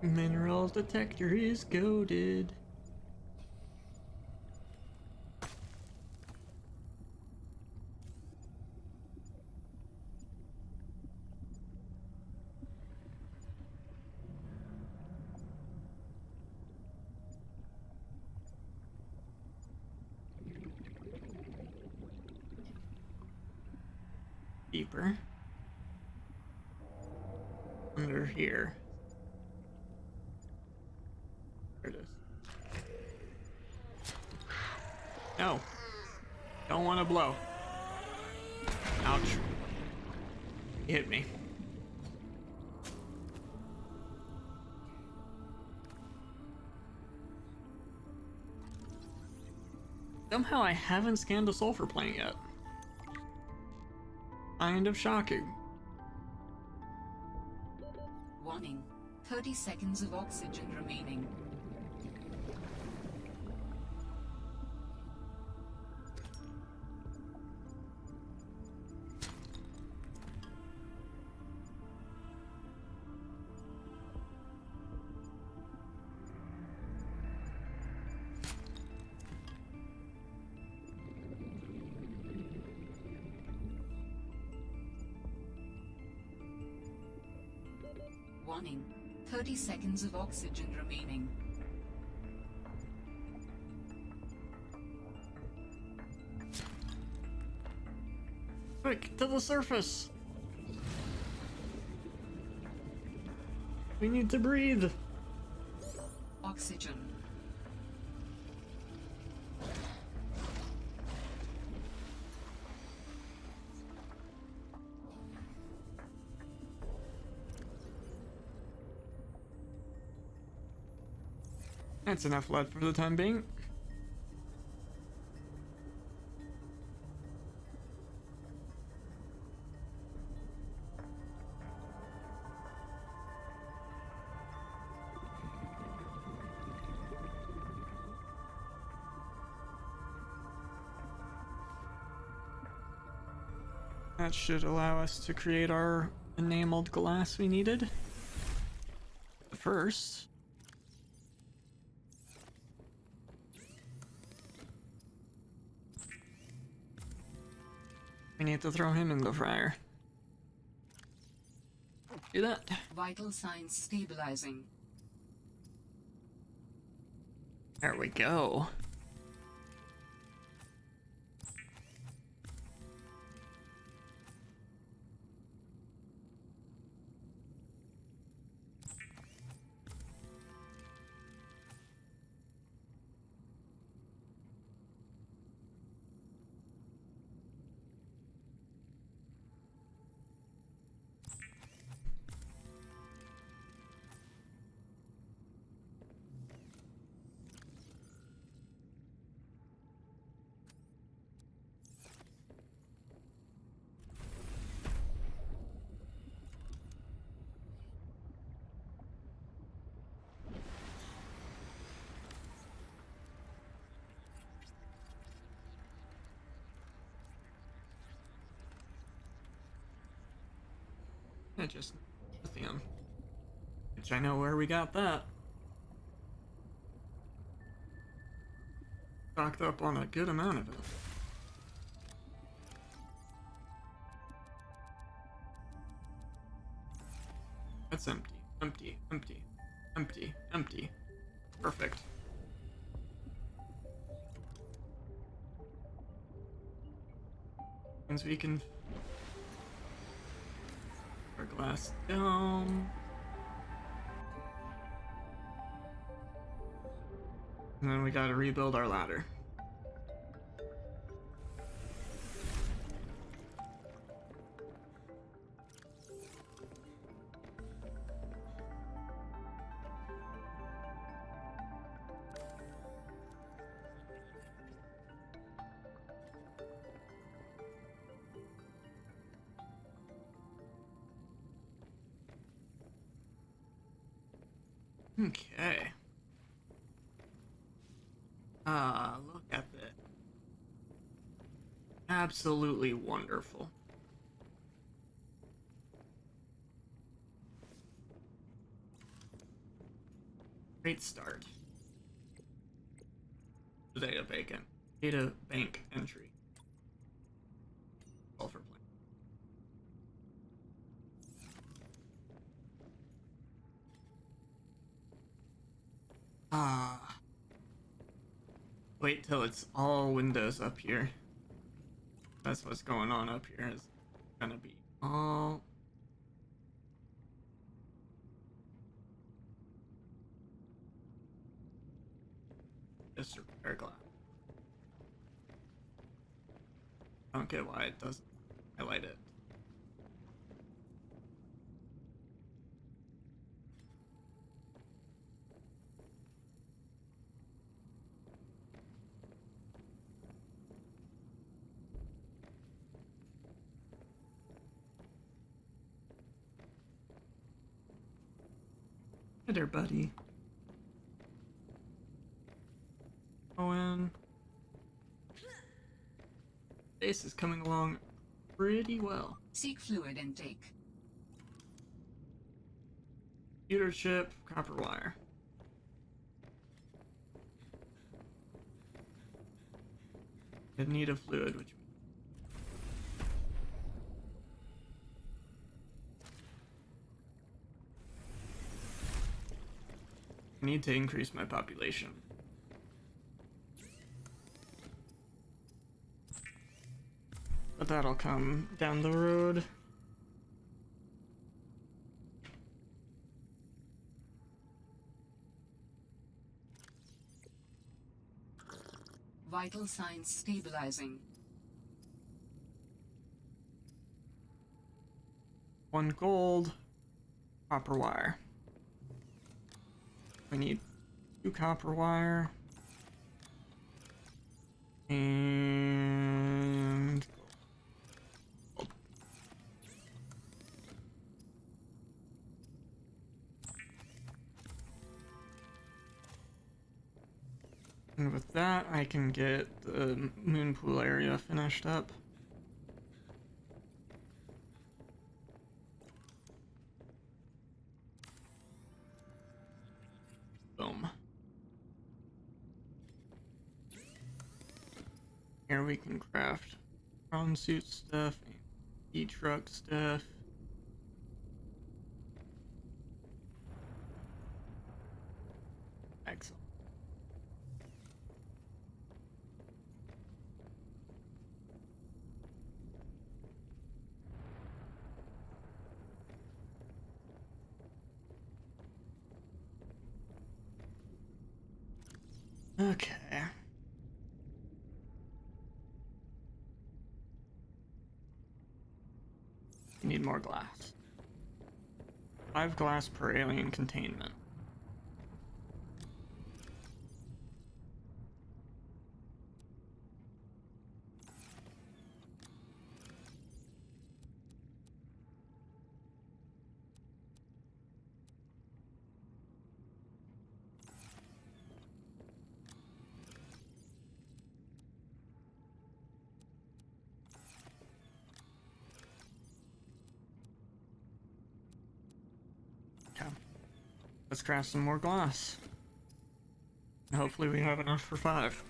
Mineral detector is goated. Deeper. Under here. There it is. No. Don't want to blow. Ouch. He hit me. Somehow I haven't scanned a sulfur plant yet. Kind of shocking. Warning. 30 seconds of oxygen remaining. Warning. 30 seconds of oxygen remaining. Quick, to the surface! We need to breathe! Oxygen. That's enough lead for the time being. That should allow us to create our enameled glass we needed. First, we need to throw him in the fryer. Do that. Vital signs stabilizing. There we go. I just lithium, which I know where we got that. stocked up on a good amount of it. That's empty, empty, empty, empty, empty. Perfect. Means we can our glass down. And then we gotta rebuild our ladder. Okay. Look at that. Absolutely wonderful. Great start. Data bacon. Data bank entry. Sulfur plant. Wait till it's all windows up here. That's what's going on up here. It's gonna be all just repair glass. I don't get why it doesn't highlight it. Hey there, buddy. Owen. Base is coming along pretty well. Seek fluid intake. Computer chip, copper wire. In need of fluid, which I need to increase my population. But that'll come down the road. Vital signs stabilizing. 1 gold, copper wire. We need 2 copper wire. And gold. And with that, I can get the moon pool area finished up. Boom. Here we can craft ground suit stuff, and E-truck stuff. Excellent. Okay. We need more glass. 5 glass per alien containment. Let's craft some more glass. And hopefully we have enough for 5.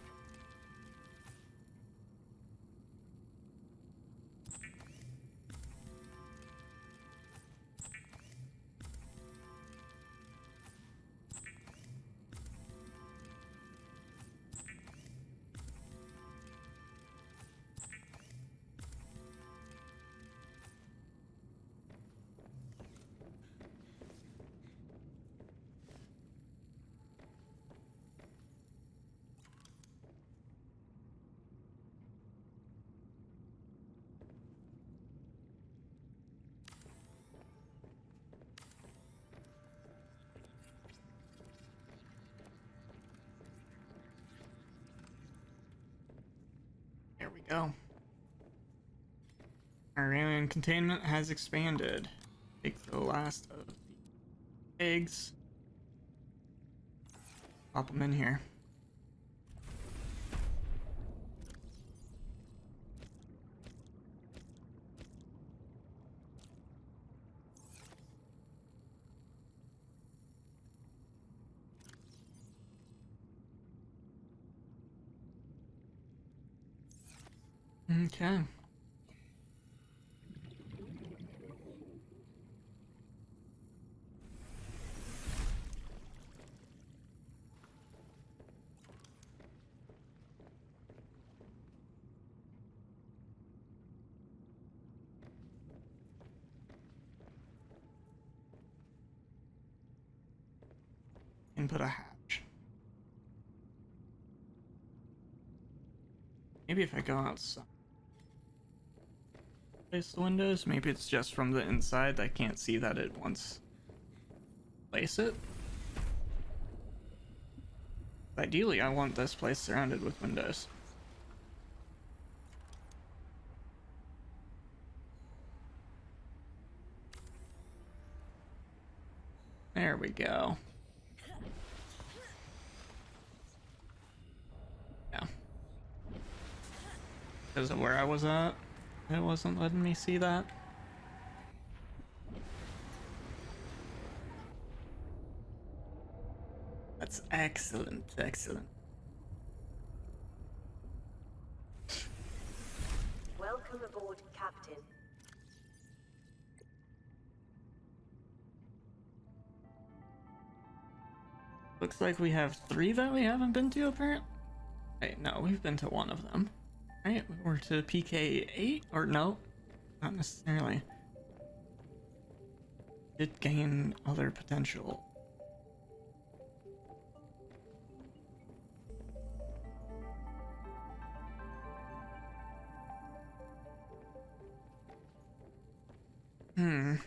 There we go. Our alien containment has expanded. Take the last of the eggs. Pop them in here. Okay. And put a hatch. Maybe if I go outside. Place the windows. Maybe it's just from the inside. I can't see that it wants place it. Ideally, I want this place surrounded with windows. There we go. Yeah. Because of where I was at, it wasn't letting me see that. That's excellent, excellent. Welcome aboard, Captain. Looks like we have 3 that we haven't been to, apparently. Wait, no, we've been to 1 of them. Right, we're to PK8, or no, not necessarily. Did gain other potential. Okay.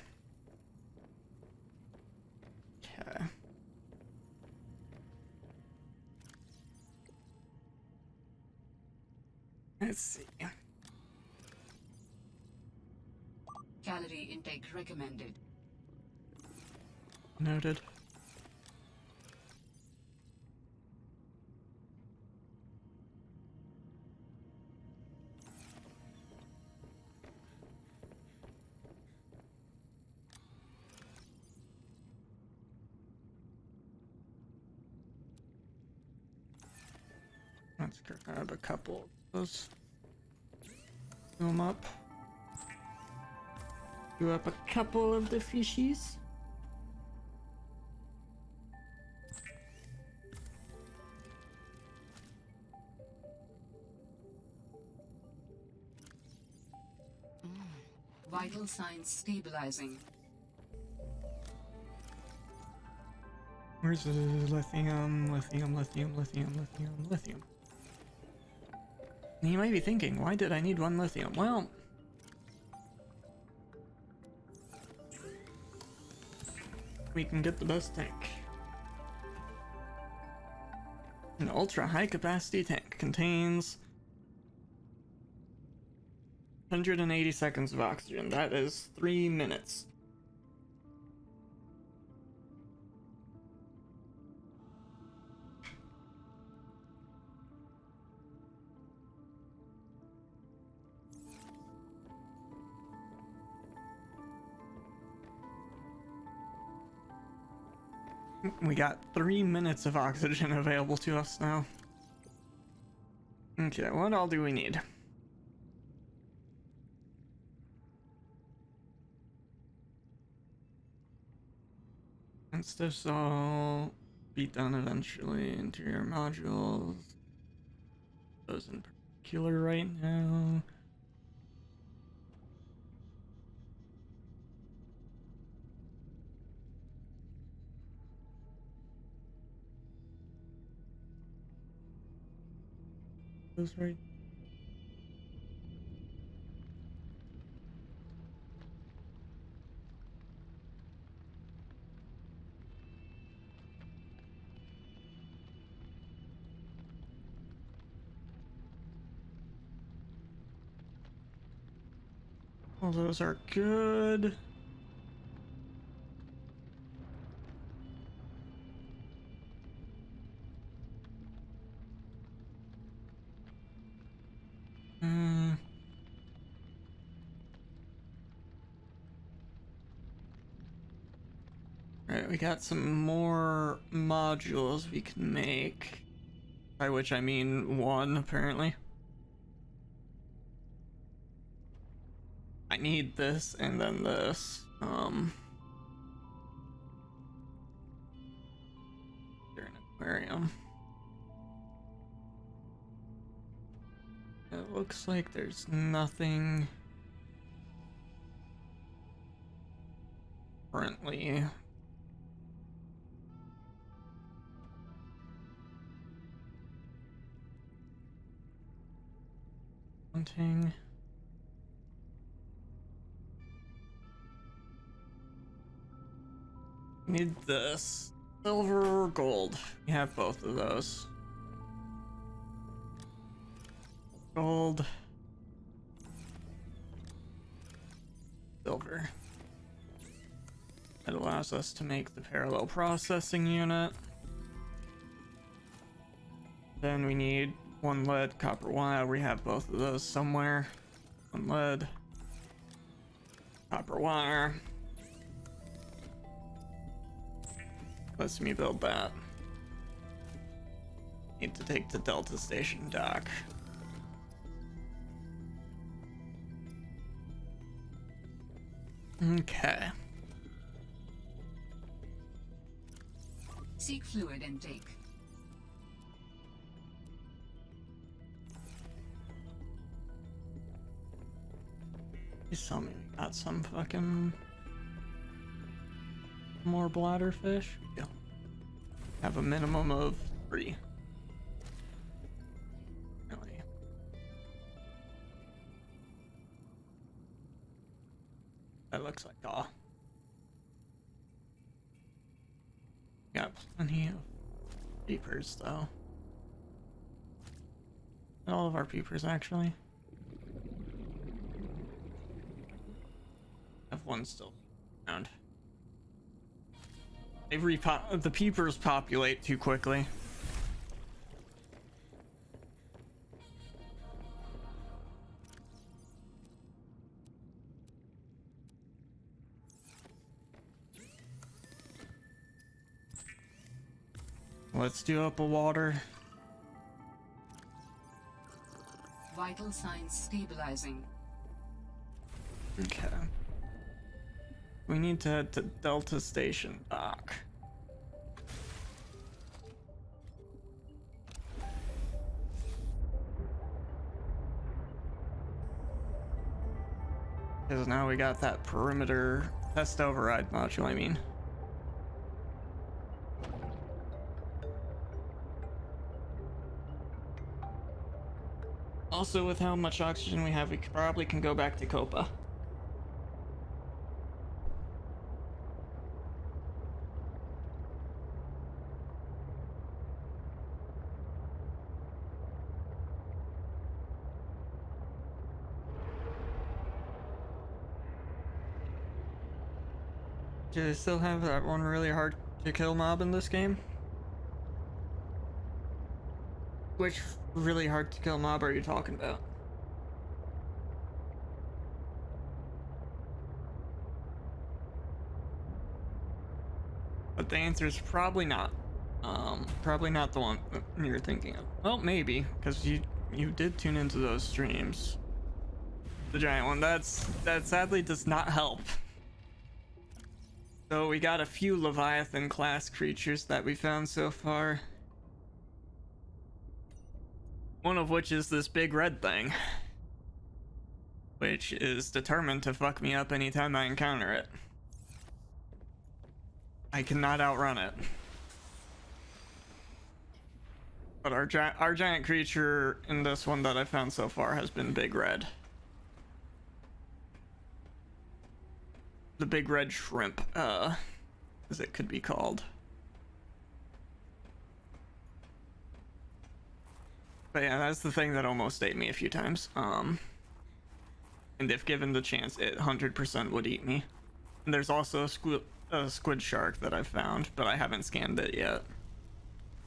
Let's see. Calorie intake recommended. Noted. Let's grab a couple of those. Do them up. Do up a couple of the fishies. Vital signs stabilizing. Where's the lithium, lithium, lithium, lithium, lithium, lithium? You might be thinking, why did I need 1 lithium? Well, we can get the best tank. An ultra high capacity tank contains 180 seconds of oxygen. That is 3 minutes. We got 3 minutes of oxygen available to us now. Okay, what all do we need? And stuff's all beat down eventually. Interior modules. Those in particular right now. Those right. All those are good. Alright, we got some more modules we can make. By which I mean one, apparently. I need this and then this. They're an aquarium. It looks like there's nothing currently. Hunting. Need this. Silver or gold. We have both of those. Gold. Silver. That allows us to make the parallel processing unit. Then we need one lead, copper wire. We have both of those somewhere. One lead, copper wire. Lets me build that. Need to take the Delta Station dock. Okay. Seek fluid intake. Please tell me we got some fucking more bladder fish. Yeah. Have a minimum of 3. Really. That looks like all. Got plenty of peepers though. All of our peepers actually. Have one still around. The peepers populate too quickly. Let's do up a water. Vital signs stabilizing. Okay. We need to head to Delta Station dock. Because now we got that perimeter test override module, I mean. Also, with how much oxygen we have, we probably can go back to Copa. Do they still have that one really hard to kill mob in this game? Which really hard to kill mob are you talking about? But the answer is probably not. Probably not the one that you're thinking of. Well, maybe, because you did tune into those streams. The giant one, that sadly does not help. So we got a few Leviathan class creatures that we found so far. One of which is this big red thing, which is determined to fuck me up anytime I encounter it. I cannot outrun it. But our giant creature in this one that I found so far has been big red. The big red shrimp, as it could be called. But yeah, that's the thing that almost ate me a few times. and if given the chance, it 100% would eat me. And there's also a squid shark that I've found, but I haven't scanned it yet,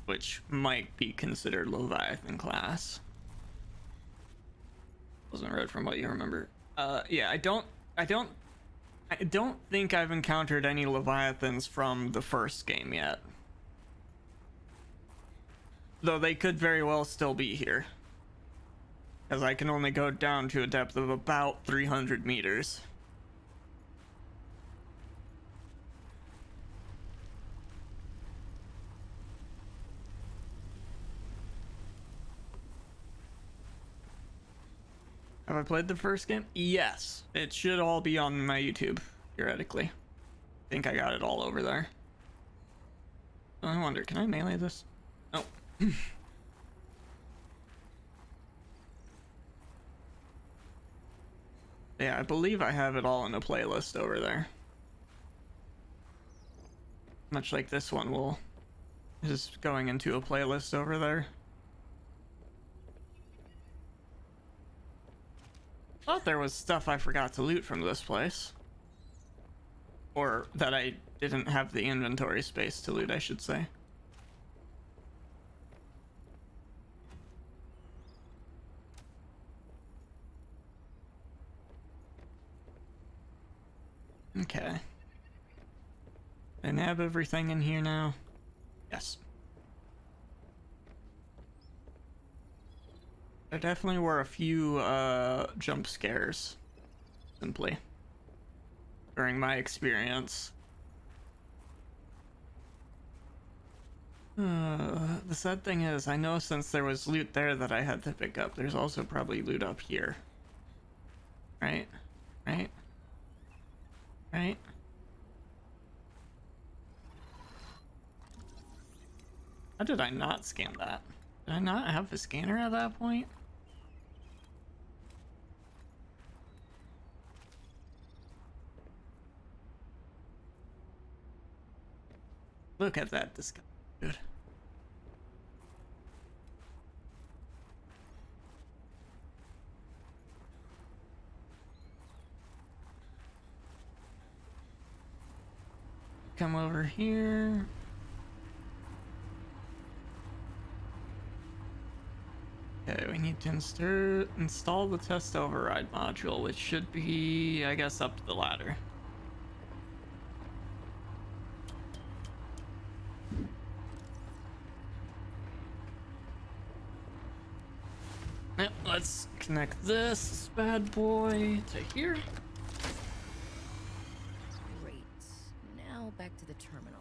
which might be considered Leviathan class. Wasn't read from what you remember. Yeah, I don't think I've encountered any Leviathans from the first game yet. Though they could very well still be here, as I can only go down to a depth of about 300 meters. Have I played the first game? Yes. It should all be on my YouTube, theoretically. I think I got it all over there. I wonder, can I melee this? Oh. Yeah, I believe I have it all in a playlist over there. Much like this one is going into a playlist over there. Thought there was stuff I forgot to loot from this place. Or that I didn't have the inventory space to loot, I should say. Okay. Did I nab everything in here now? Yes. There definitely were a few jump scares, simply, during my experience. The sad thing is, I know since there was loot there that I had to pick up, there's also probably loot up here. Right? Right? Right? How did I not scan that? Did I not have a scanner at that point? Look at that disgust, dude. Come over here. Okay, we need to install the test override module, which should be, I guess, up the ladder. Yep, let's connect this bad boy to here. Great. Now back to the terminal.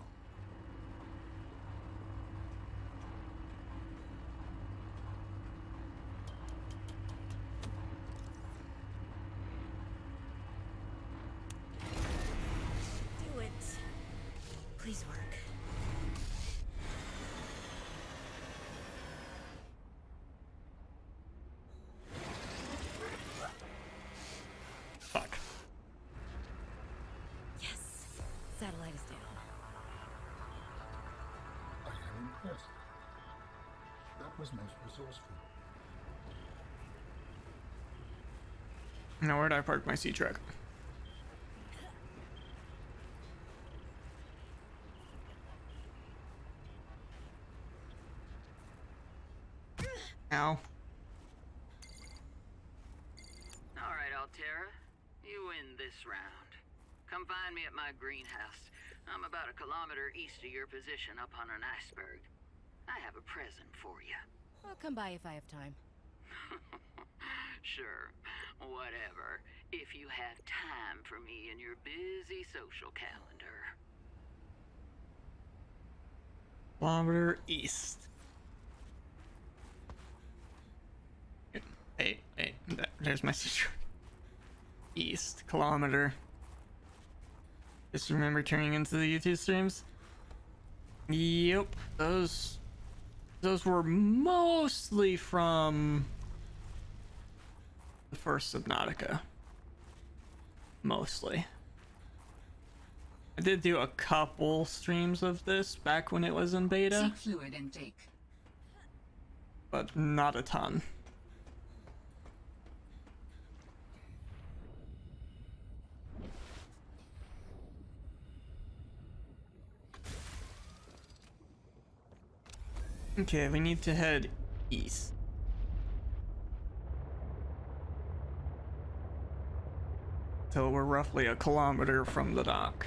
Do it. Please work. Fuck. Yes. Satellite is down. I am impressed. That was most resourceful. Now where'd I park my sea truck? Ow. All right, Altera. You win this round. Come find me at my greenhouse. I'm about a kilometer east of your position up on an iceberg. I have a present for you. I'll come by if I have time. Sure, whatever. If you have time for me in your busy social calendar. Kilometer east. Hey, there's my sea truck. East kilometer. Just remember turning into the YouTube streams? Yep, those were mostly from the first Subnautica. Mostly. I did do a couple streams of this back when it was in beta, Seek fluid intake. but not a ton. Okay, we need to head east. So we're roughly a kilometer from the dock.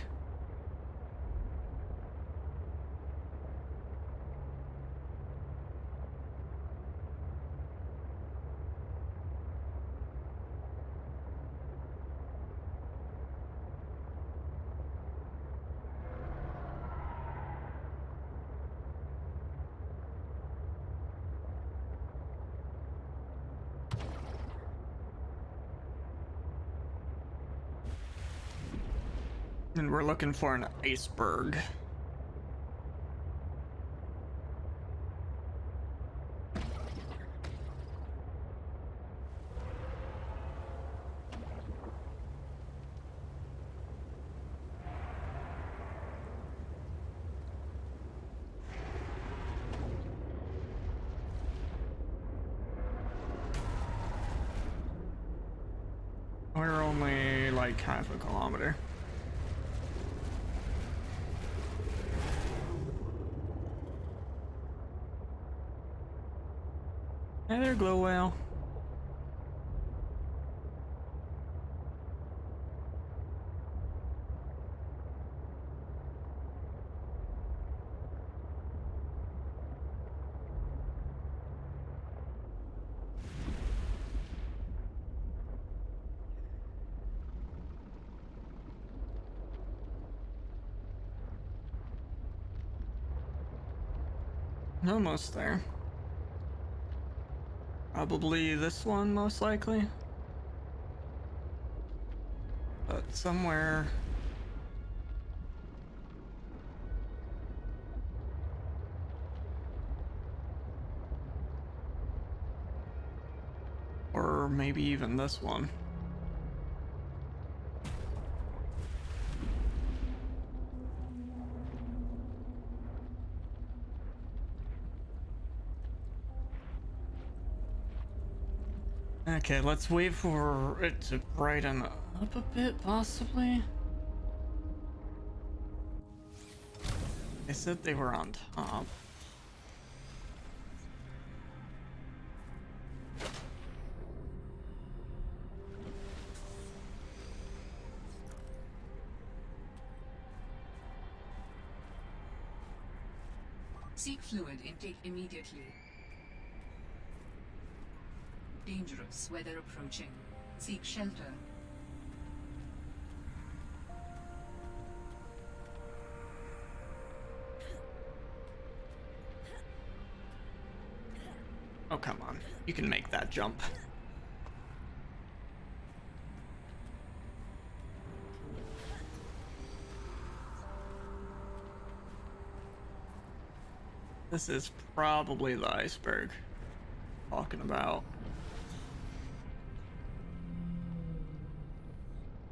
And we're looking for an iceberg. We're only like half a kilometer. Hey there, glow whale. Almost there. Probably this one, most likely. But somewhere... Or maybe even this one. Okay, let's wait for it to brighten up a bit, possibly. They said they were on top. Seek fluid intake immediately. Dangerous weather approaching. Seek shelter. Oh, come on. You can make that jump. This is probably the iceberg talking about.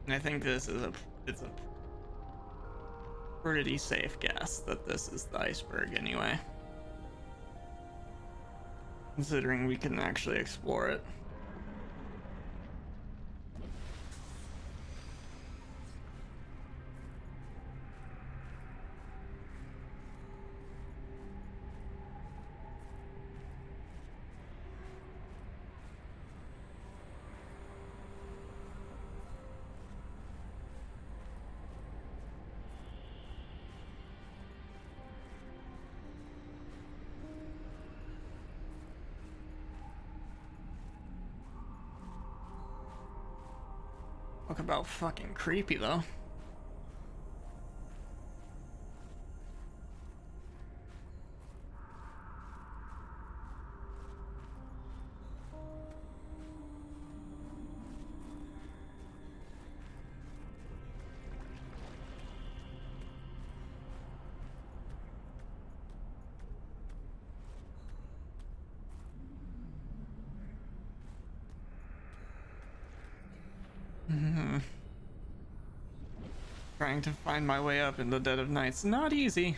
And I think it's a pretty safe guess that this is the iceberg anyway. Considering we can actually explore it. Talk about fucking creepy though. Trying to find my way up in the dead of night's not easy.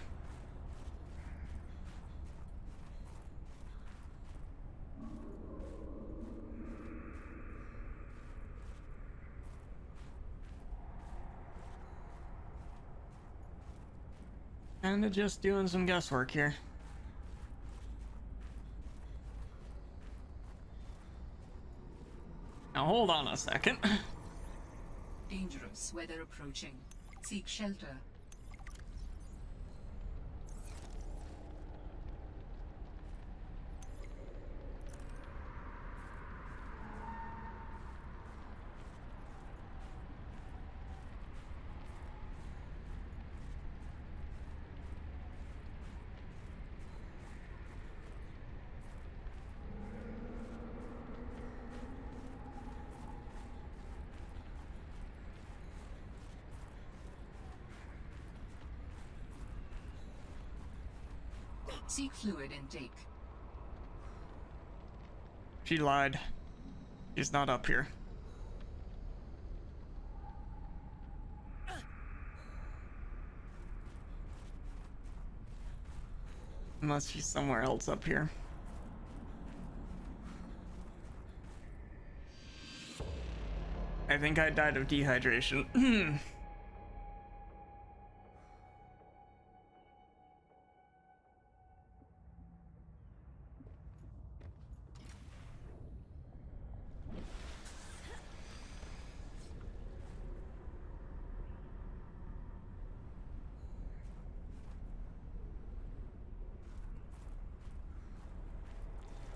Kinda just doing some guesswork here. Now hold on a second. Dangerous weather approaching. Seek shelter. Seek fluid intake. She lied. She's not up here. Unless she's somewhere else up here. I think I died of dehydration.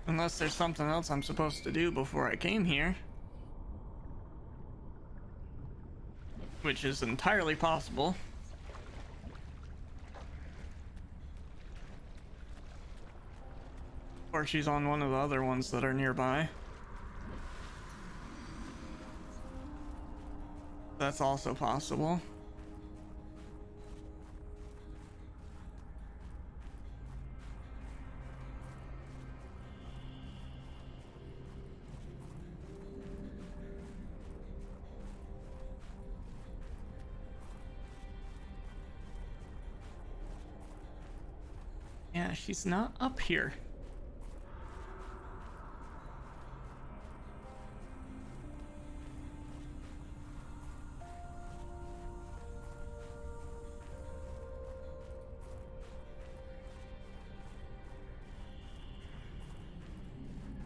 Unless there's something else I'm supposed to do before I came here. Which is entirely possible. Or she's on one of the other ones that are nearby. That's also possible. Yeah, she's not up here.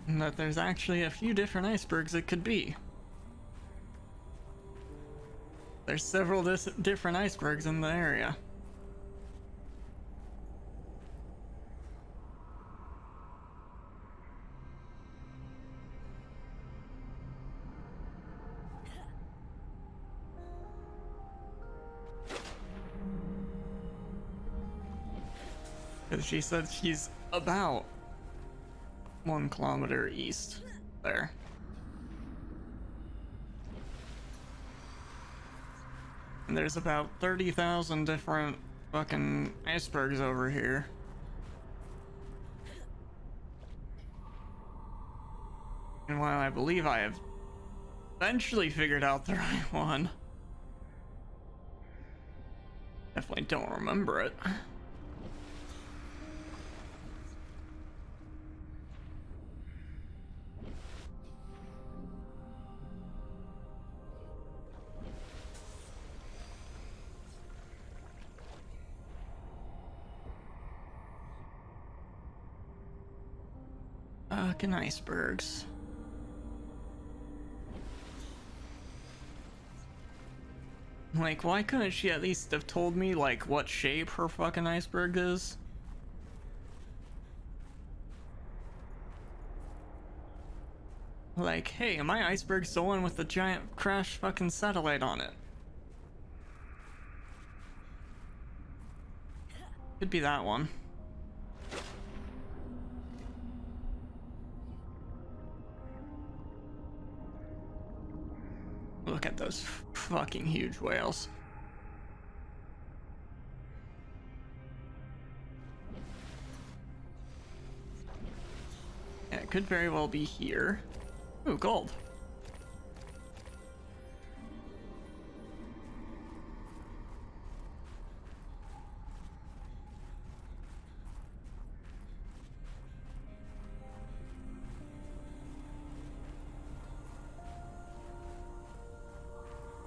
And that there's actually a few different icebergs it could be. There's several different icebergs in the area. Because she said she's about 1 kilometer east there. And there's about 30,000 different fucking icebergs over here. And while I believe I have eventually figured out the right one, definitely don't remember it. Fucking icebergs. Like, why couldn't she at least have told me, like, what shape her fucking iceberg is? Like, hey, my iceberg's the one with the giant crashed fucking satellite on it. Could be that one. Look at those fucking huge whales. Yeah, it could very well be here. Ooh, gold.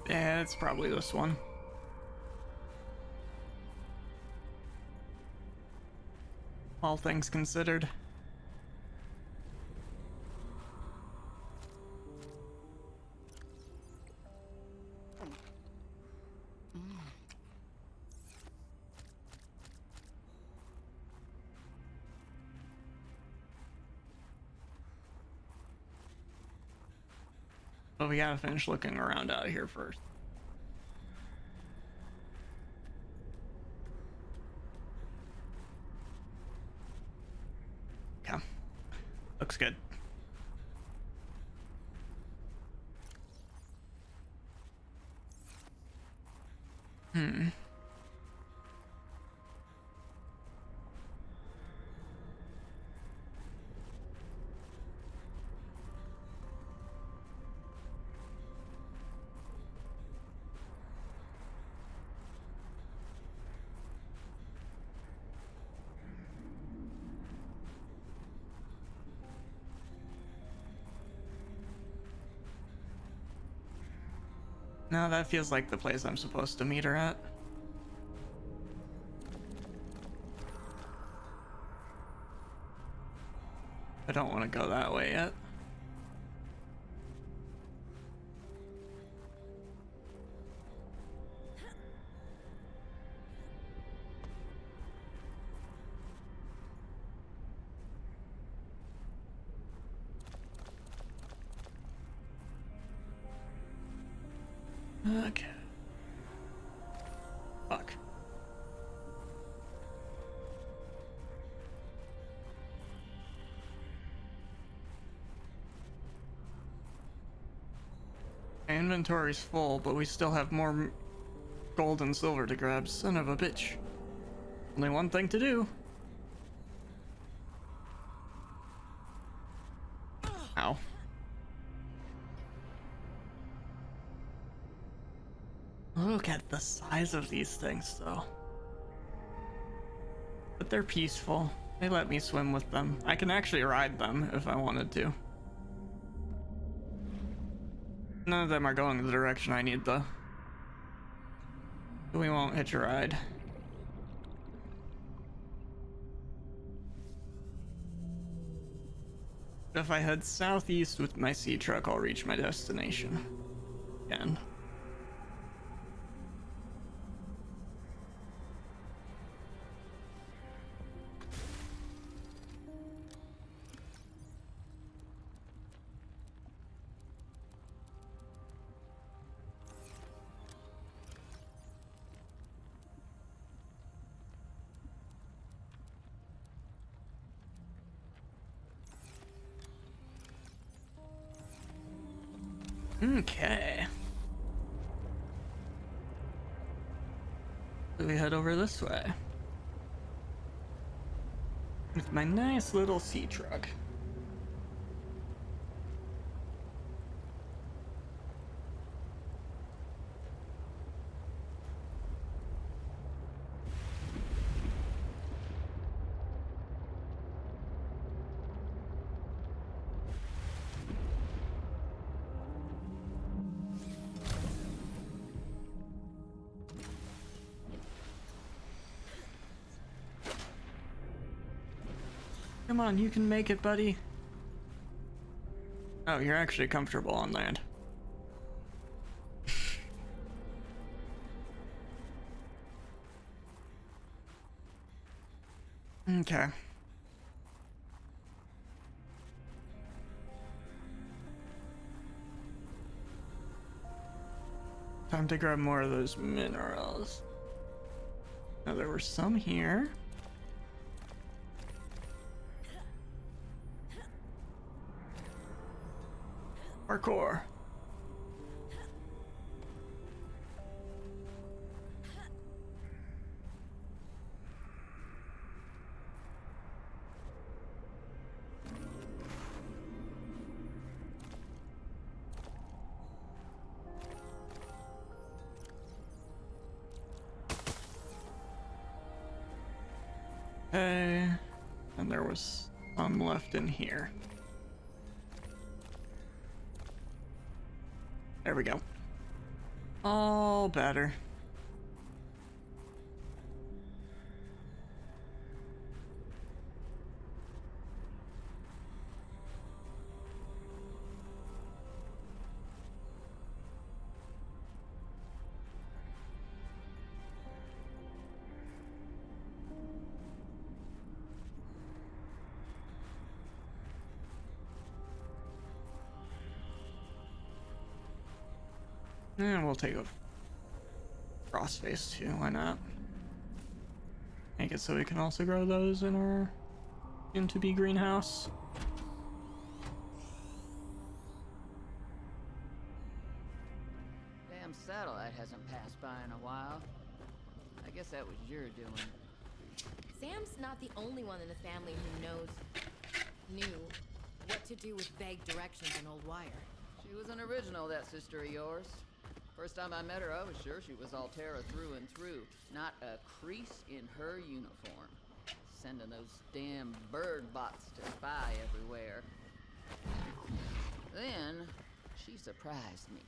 Yeah, it's probably this one. All things considered. But we gotta finish looking around out here first. Okay. Looks good. No, that feels like the place I'm supposed to meet her at. I don't want to go that way yet. Okay. Fuck. My inventory's full, but we still have more gold and silver to grab. Son of a bitch. Only one thing to do. Ow. Look at the size of these things, though. But they're peaceful. They let me swim with them. I can actually ride them if I wanted to. None of them are going the direction I need, though. We won't hitch a ride. But if I head southeast with my sea truck, I'll reach my destination. Again. Okay. So we head over this way. With my nice little sea truck. Come on, you can make it, buddy. Oh, you're actually comfortable on land. Okay. Time to grab more of those minerals. Now there were some here. Parkour. Okay, and there was some left in here. There we go. All better. And we'll take a crossface too, why not? Make it so we can also grow those in our soon-to-be greenhouse. Damn satellite hasn't passed by in a while. I guess that was your doing. Sam's not the only one in the family who knew what to do with vague directions in old wire. She was an original, that sister of yours. First time I met her, I was sure she was Altera through and through. Not a crease in her uniform. Sending those damn bird bots to spy everywhere. Then, she surprised me.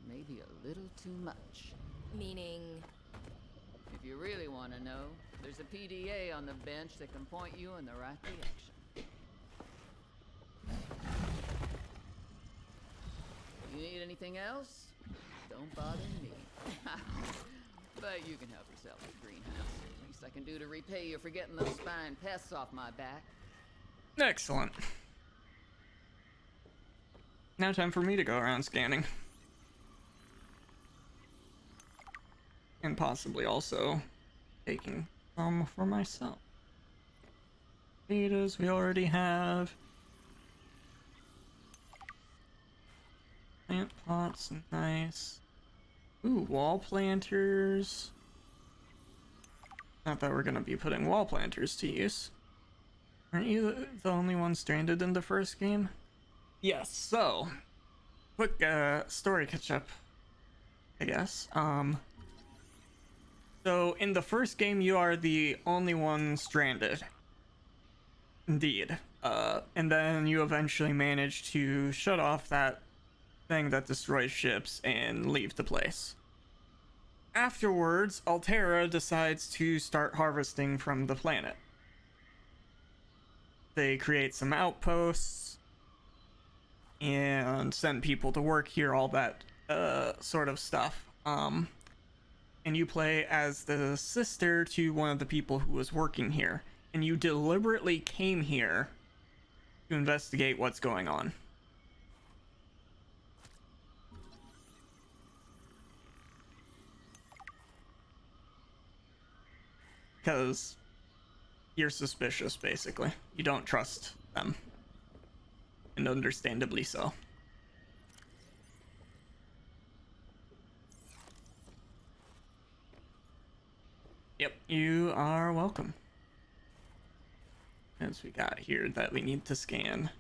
Maybe a little too much. Meaning... If you really want to know, there's a PDA on the bench that can point you in the right direction. You need anything else? Don't bother me. But you can help yourself with greenhouse. Least I can do to repay you for getting those spine pests off my back. Excellent. Now time for me to go around scanning. And possibly also taking some for myself. Betas we already have. Plant pots, nice. Ooh, wall planters. Not that we're gonna be putting wall planters to use. Aren't you the only one stranded in the first game? Yes, so quick story catch up, I guess. So in the first game you are the only one stranded. Indeed. And then you eventually manage to shut off that thing that destroys ships and leave the place. Afterwards, Altera decides to start harvesting from the planet. They create some outposts and send people to work here, all that sort of stuff. And you play as the sister to one of the people who was working here. And you deliberately came here to investigate what's going on. Because you're suspicious, basically. You don't trust them. And understandably so. Yep, you are welcome. As we got here that we need to scan.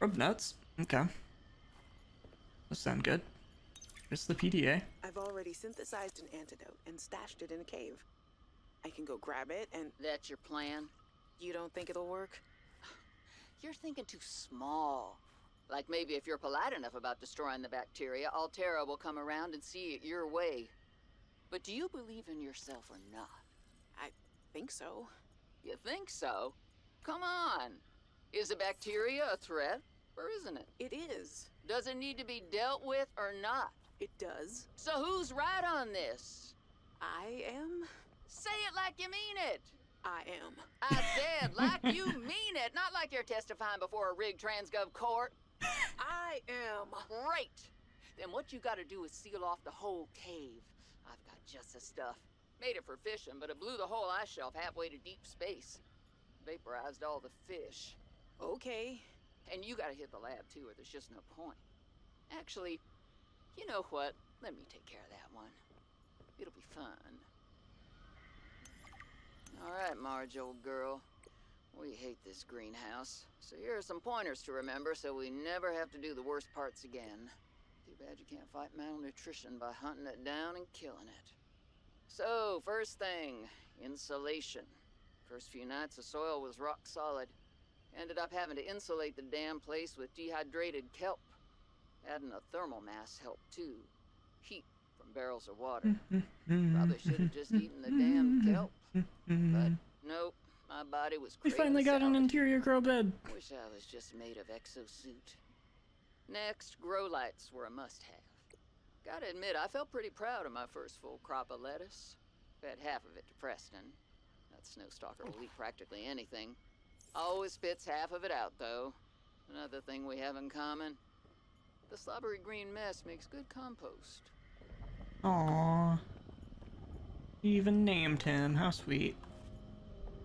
Rub nuts. Okay. Those sound good. Here's the PDA. I've already synthesized an antidote and stashed it in a cave. I can go grab it and... That's your plan? You don't think it'll work? You're thinking too small. Like maybe if you're polite enough about destroying the bacteria, Altera will come around and see it your way. But do you believe in yourself or not? I think so. You think so? Come on. Is the bacteria a threat, or isn't it? It is. Does it need to be dealt with or not? It does. So who's right on this? I am. Say it like you mean it. I am. I said like you mean it, not like you're testifying before a rigged transgov court. I am. Great. Then what you gotta do is seal off the whole cave. I've got just the stuff. Made it for fishing, but it blew the whole ice shelf halfway to deep space. Vaporized all the fish. Okay. And you gotta hit the lab too, or there's just no point. Actually, you know what? Let me take care of that one. It'll be fun. Alright, Marge, old girl. We hate this greenhouse. So here are some pointers to remember so we never have to do the worst parts again. Too bad you can't fight malnutrition by hunting it down and killing it. So, first thing, insulation. First few nights the soil was rock solid. Ended up having to insulate the damn place with dehydrated kelp. Adding a thermal mass helped too. Heat from barrels of water. Probably should have just eaten the damn kelp. But nope, my body was We craving finally got an salad. interior grow bed. Wish I was just made of exosuit. Next, grow lights were a must-have. Gotta admit, I felt pretty proud of my first full crop of lettuce. Fed half of it to Preston. That snowstalker will eat practically anything. Always spits half of it out, though. another thing we have in common. The slobbery green mess makes good compost. Aww. You even named him. How sweet.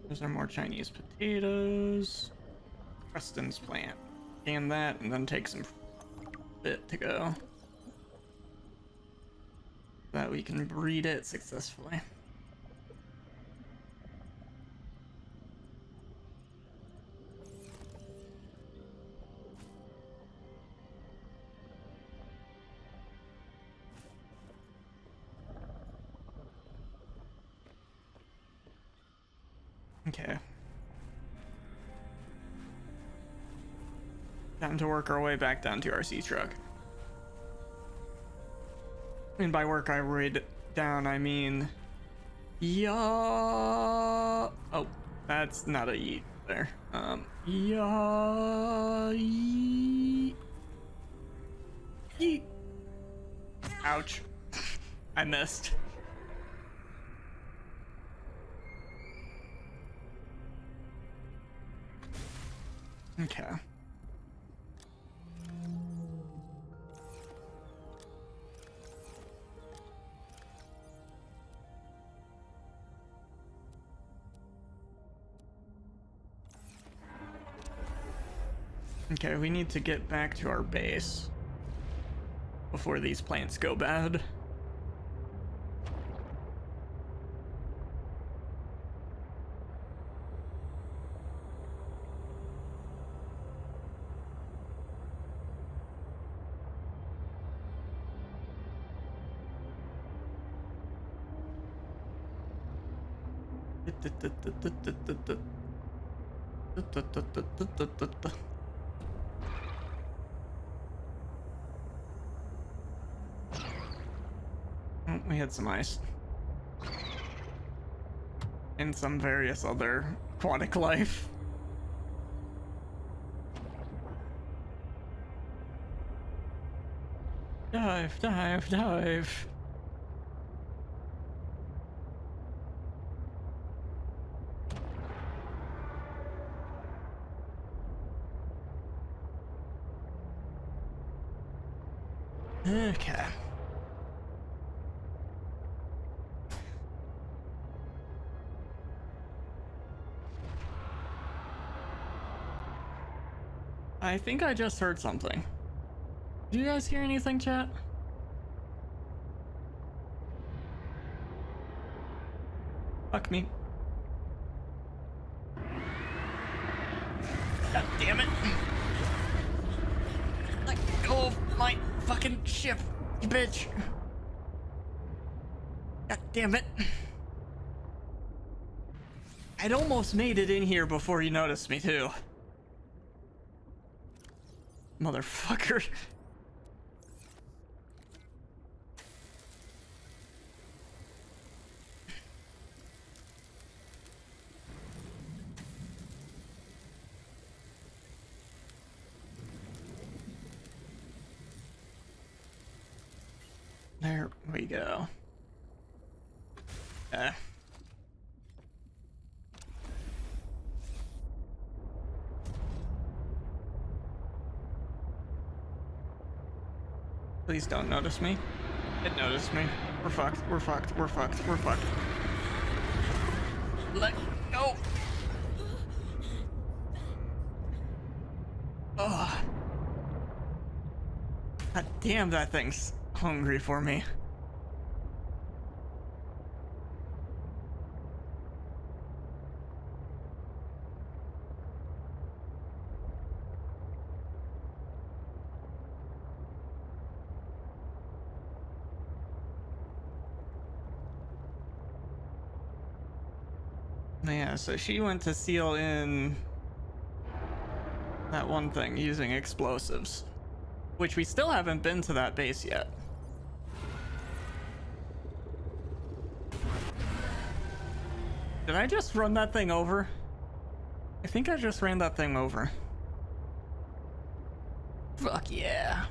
Those are more Chinese potatoes. Preston's plant. Scan that and then take some bit to go. That we can breed it successfully. Okay. Time to work our way back down to our sea truck. And by work I read down, I mean... Yeah. Oh, that's not a yeet there. Yeah. Yeet. Ouch. I missed. Okay. Okay, we need to get back to our base before these plants go bad. Oh, we had some ice. And some various other aquatic life. Dive, dive, dive. Okay. I think I just heard something. Did you guys hear anything, chat? Fuck me. God damn it. Let go of my fucking ship, you bitch. God damn it. I'd almost made it in here before you noticed me, too. Motherfucker. There we go. Please don't notice me. It noticed me. We're fucked. We're fucked. We're fucked. We're fucked. Let go. Ugh. God damn, that thing's hungry for me. Yeah, so she went to seal in that one thing using explosives, which we still haven't been to that base yet. Did I just run that thing over? I think I just ran that thing over. Fuck yeah.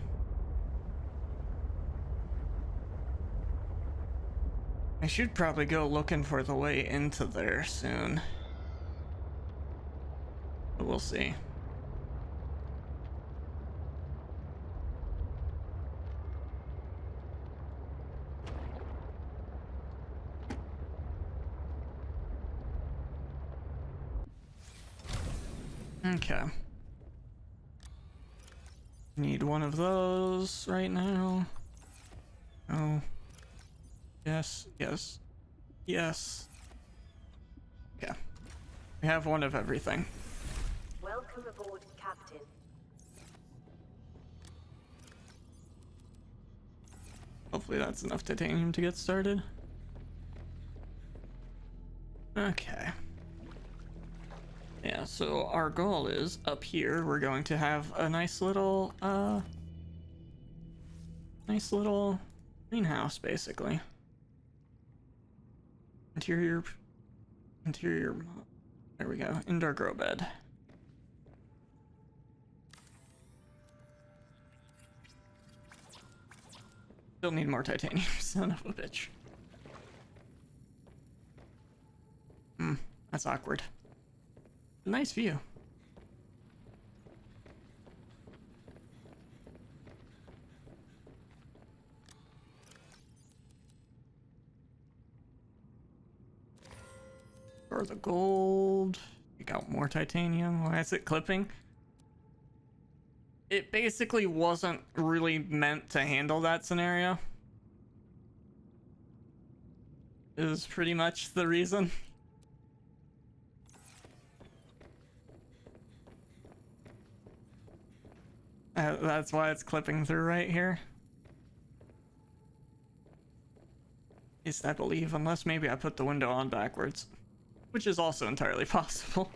I should probably go looking for the way into there soon. But we'll see. Okay. Need one of those right now. Oh. Yes, yes, yes. Okay. We have one of everything. Welcome aboard, Captain. Hopefully that's enough titanium to get started. Okay. Yeah, so our goal is up here we're going to have a nice little greenhouse basically. Interior, there we go, indoor grow bed. Still need more titanium, son of a bitch. That's awkward. Nice view. For the gold, we got more titanium. Why is it clipping? It basically wasn't really meant to handle that scenario. Is pretty much the reason. That's why it's clipping through right here. At least I believe, unless maybe I put the window on backwards, which is also entirely possible.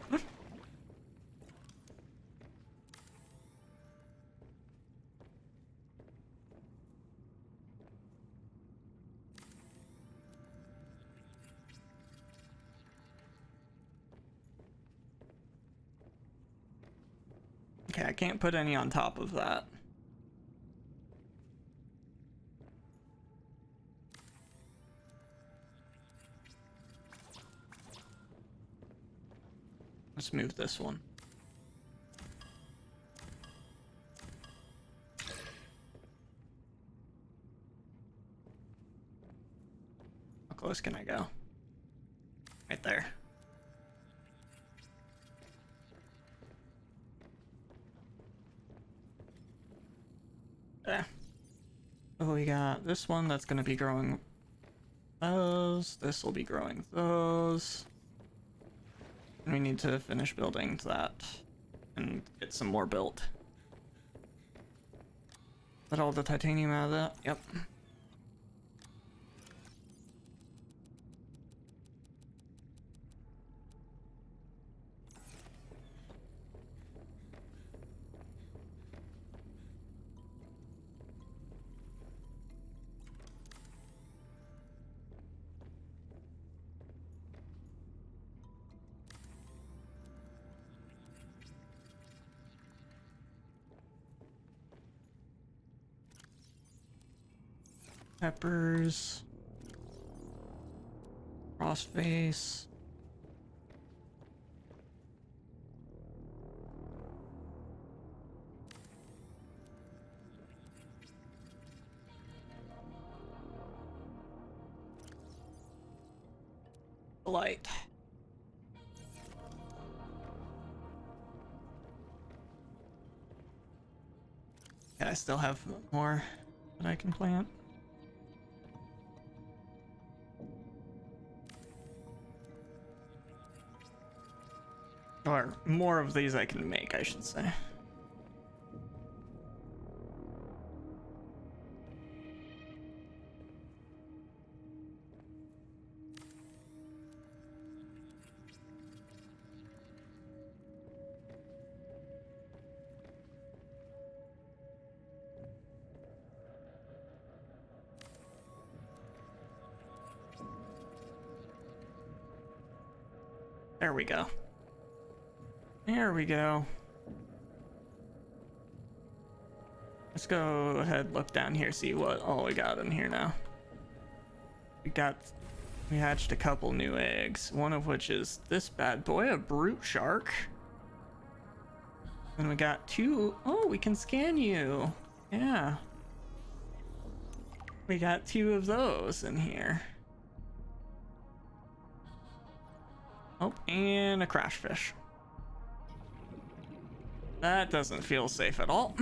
Okay, I can't put any on top of that. Let's move this one. How close can I go? Right there. Oh, we got this one that's gonna be growing those. This will be growing those. And we need to finish building that and get some more built. Let all the titanium out of that. Yep. Peppers. Crossface. Light. Yeah, I still have more that I can plant. Or more of these I can make, I should say. There we go. There we go. Let's go ahead, look down here, see what all we got in here now. We hatched a couple new eggs, one of which is this bad boy, a brute shark. And we got two. Oh, we can scan you. Yeah. We got two of those in here. Oh, and a crash fish. That doesn't feel safe at all.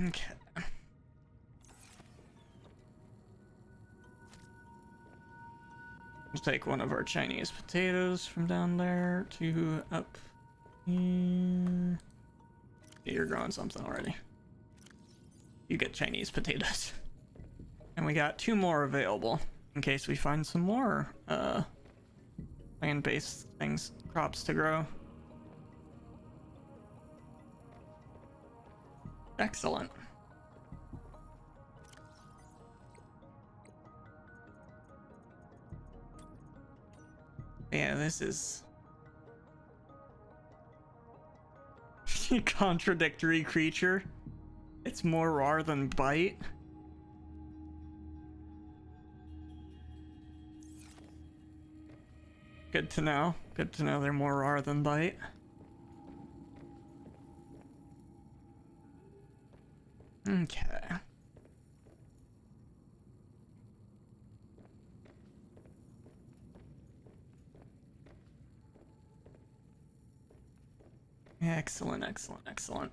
Okay. Let's take one of our Chinese potatoes from down there to up here. You're growing something already. You get Chinese potatoes. And we got 2 more available in case we find some more land-based things, crops to grow. Excellent. Yeah, this is contradictory creature. It's more raw than bite. Good to know. Good to know they're more raw than bite. Okay. Excellent, excellent, excellent.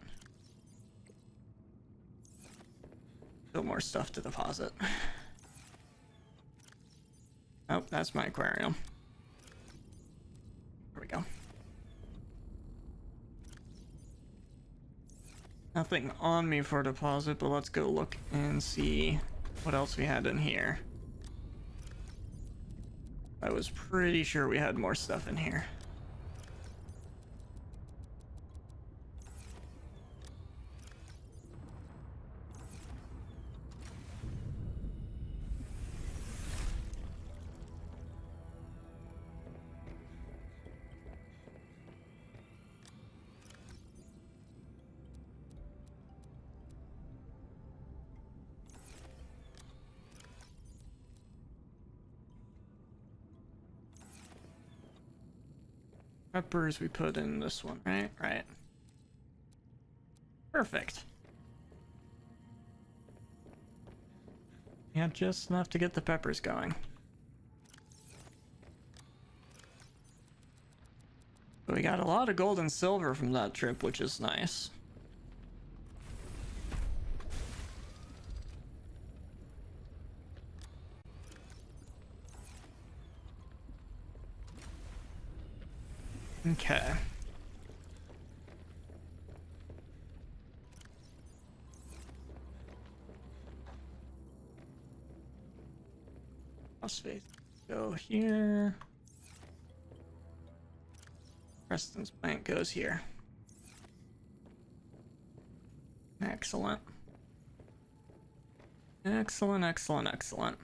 Still more stuff to deposit. Oh, that's my aquarium. There we go. Nothing on me for deposit, but let's go look and see what else we had in here. I was pretty sure we had more stuff in here. Peppers we put in this one, right? Right. Perfect. Yeah, just enough to get the peppers going. But we got a lot of gold and silver from that trip, which is nice. Okay. Phosphate. Go here. Preston's plant goes here. Excellent. Excellent, excellent, excellent.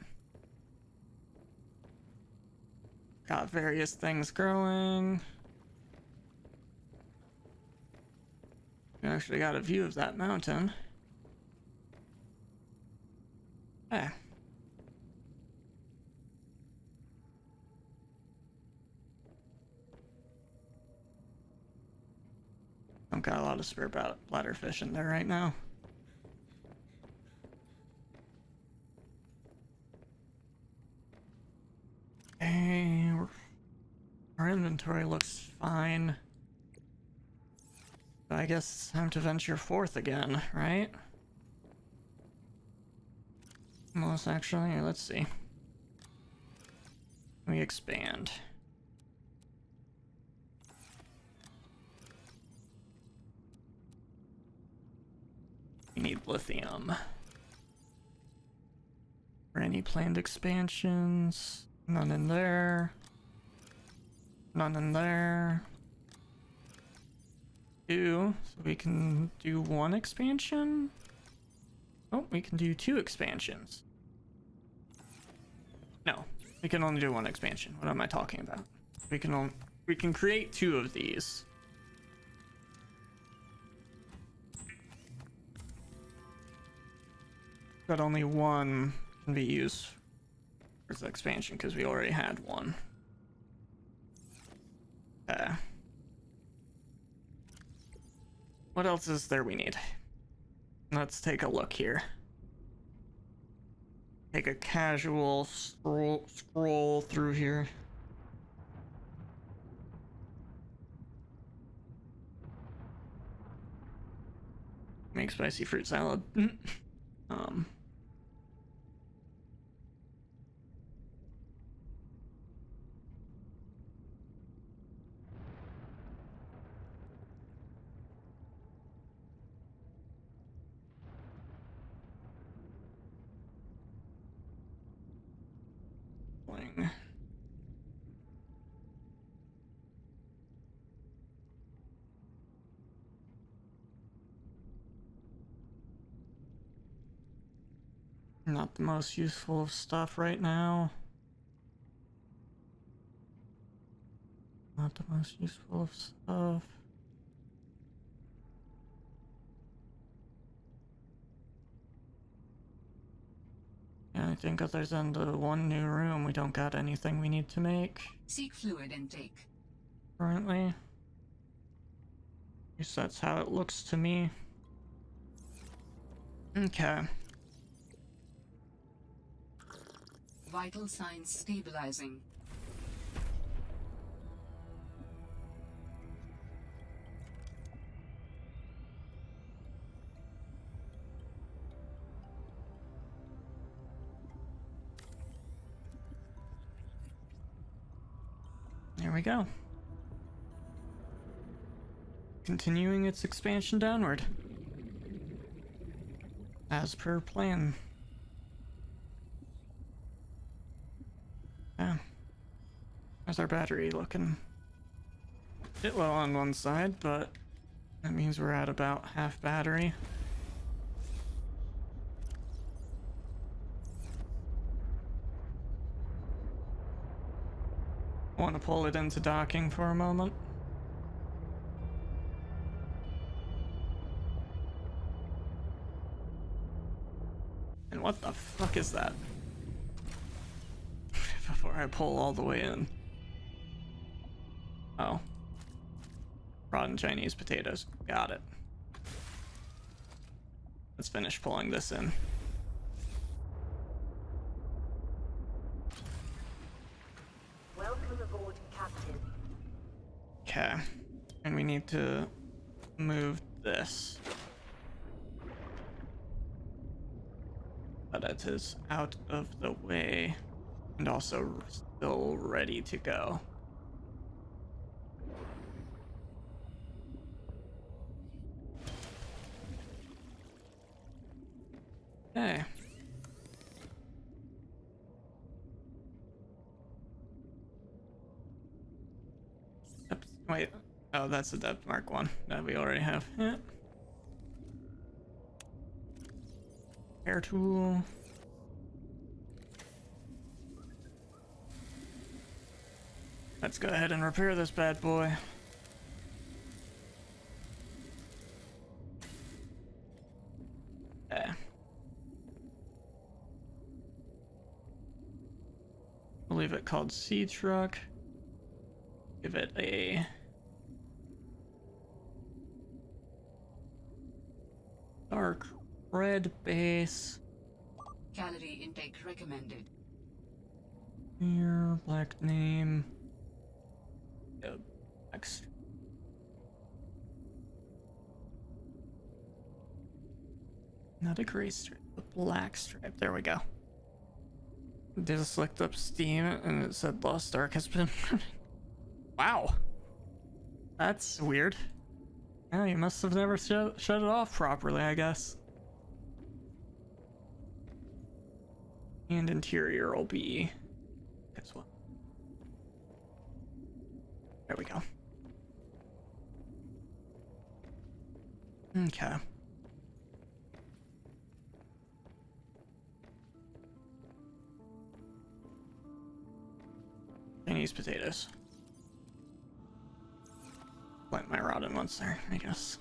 Got various things growing. We actually got a view of that mountain. Ah. Don't got a lot of spare bladderfish in there right now. Okay, our inventory looks fine. I guess it's time to venture forth again, right? Most actually, let's see. Let me expand. We need lithium. For any planned expansions? None in there. None in there. So we can do 1 expansion. Oh, we can do 2 expansions. No, we can only do 1 expansion. What am I talking about? We can create 2 of these. But only 1 can be used for the expansion because we already had 1. What else is there we need? Let's take a look here. take a casual scroll through here. Make spicy fruit salad. um Bling. Not the most useful of stuff right now. Not the most useful of stuff. Yeah, I think other than the one new room, we don't got anything we need to make Seek fluid intake. currently. At least that's how it looks to me. Okay. Vital signs stabilizing. There we go. Continuing its expansion downward. As per plan. Yeah. How's our battery looking? Bit low on one side, but that means we're at about half battery. I want to pull it into docking for a moment. And what the fuck is that? Before I pull all the way in. Oh. Rotten Chinese potatoes. Got it. Let's finish pulling this in. Welcome aboard, Captain. Okay. And we need to move this. But it is out of the way and also still ready to go. Okay. Wait. Oh, that's the depth mark one that we already have. Yeah. Air tool. Let's go ahead and repair this bad boy. Yeah. We'll leave it called Sea Truck. Give it a dark red base. Calorie intake recommended. Here, black name. Next. Not a gray stripe, a black stripe. There we go. Just looked up Steam and it said Lost Ark has been. Wow. That's weird. Yeah, you must have never shut it off properly, I guess. And interior will be as well. There we go. Okay. Chinese potatoes. Plant my rod in once there, I guess.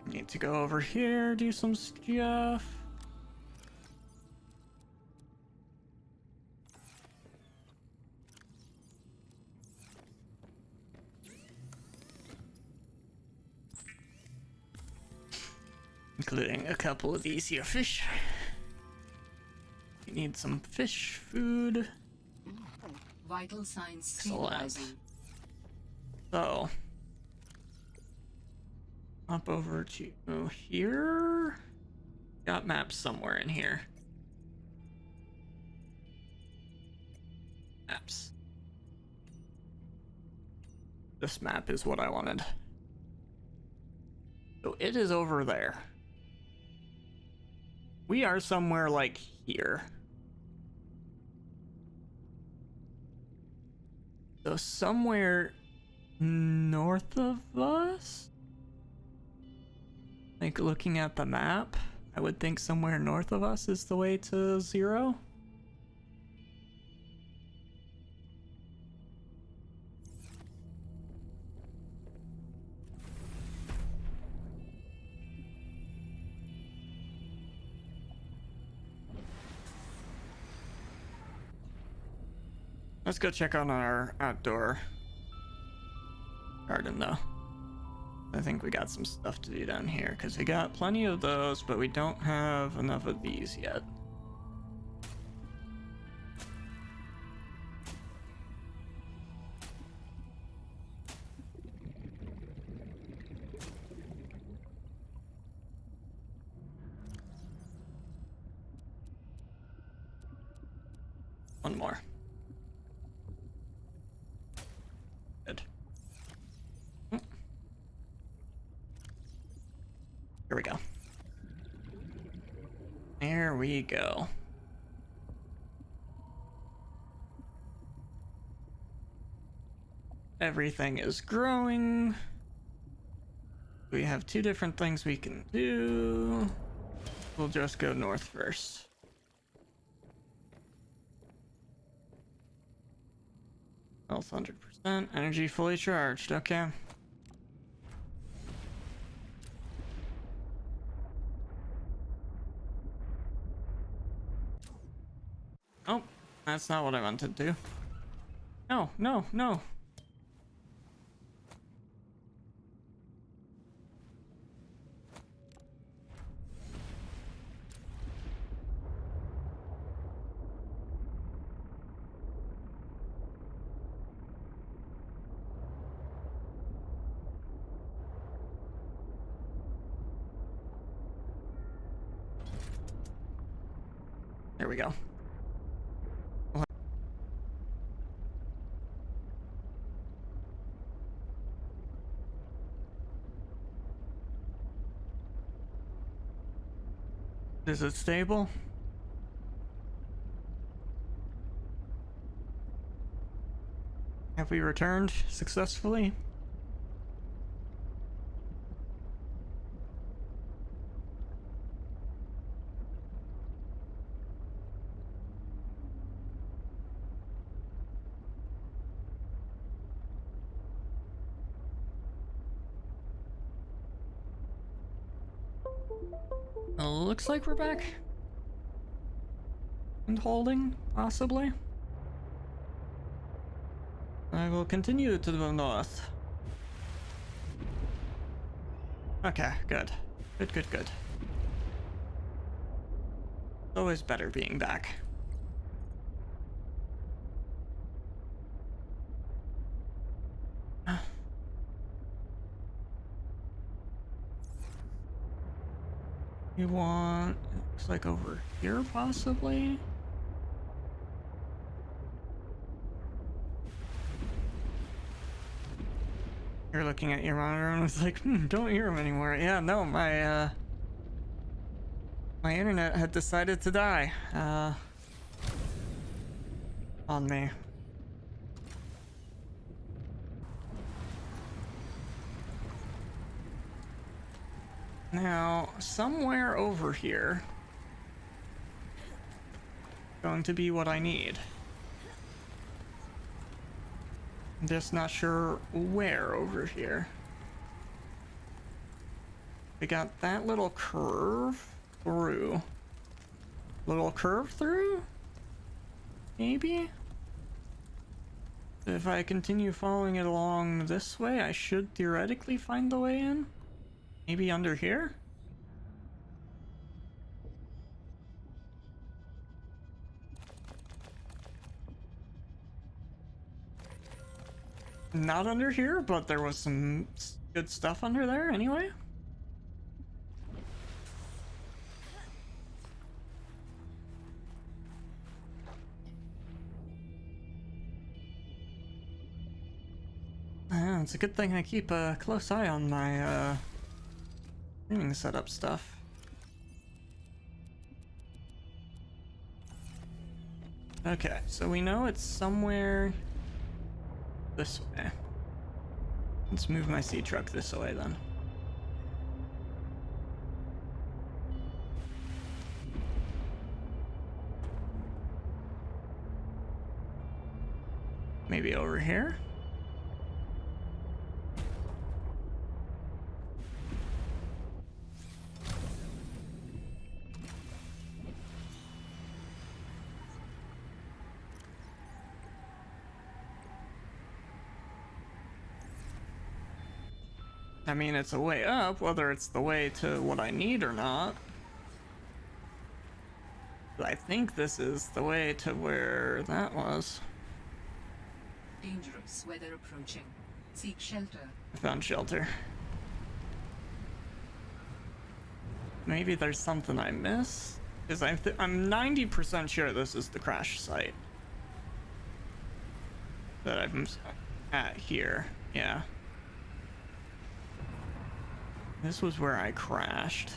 Need to go over here, do some stuff. including a couple of these here fish. We need some fish food. Vital signs Excellent. stabilizing. So, up over to here. Got maps somewhere in here. Maps. This map is what I wanted. So it is over there. We are somewhere like here. So somewhere north of us? Like looking at the map, I would think somewhere north of us is the way to 0. Let's go check on our outdoor garden though. I think we got some stuff to do down here because we got plenty of those, but we don't have enough of these yet. One more. Good. Here we go. There we go. Everything is growing. We have 2 different things we can do. We'll just go north first. Health 100%. Energy fully charged. Okay. Oh, that's not what I wanted to do. No, no, no. There we go. Is it stable? Have we returned successfully? Looks like we're back. And holding, possibly. I will continue to the north. Okay, good. Good, good, good. Always better being back. You want, it looks like over here possibly? You're looking at your monitor and was like, don't hear him anymore. Yeah, no, my internet had decided to die, on me. Now, somewhere over here, going to be what I need. I'm just not sure where over here. We got that little curve through. Little curve through? Maybe? If I continue following it along this way, I should theoretically find the way in. Maybe under here? not under here, but there was some good stuff under there anyway. It's a good thing I keep a close eye on my streaming setup stuff. Okay, so we know it's somewhere this way. Let's move my sea truck this way then. Maybe over here? I mean, it's a way up, whether it's the way to what I need or not. But I think this is the way to where that was. Dangerous weather approaching. Seek shelter. I found shelter. Maybe there's something I missed? Because I'm 90% sure this is the crash site. That I'm at here. Yeah. This was where I crashed.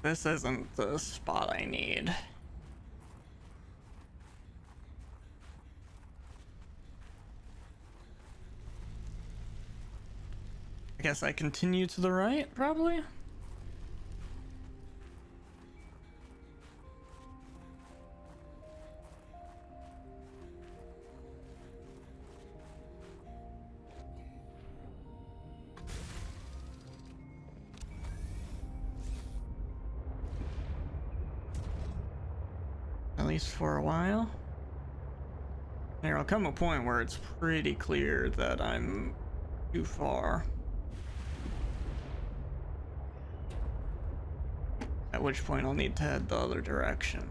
This isn't the spot I need. I guess I continue to the right, probably? At least for a while. There'll come a point where it's pretty clear that I'm too far. At which point I'll need to head the other direction.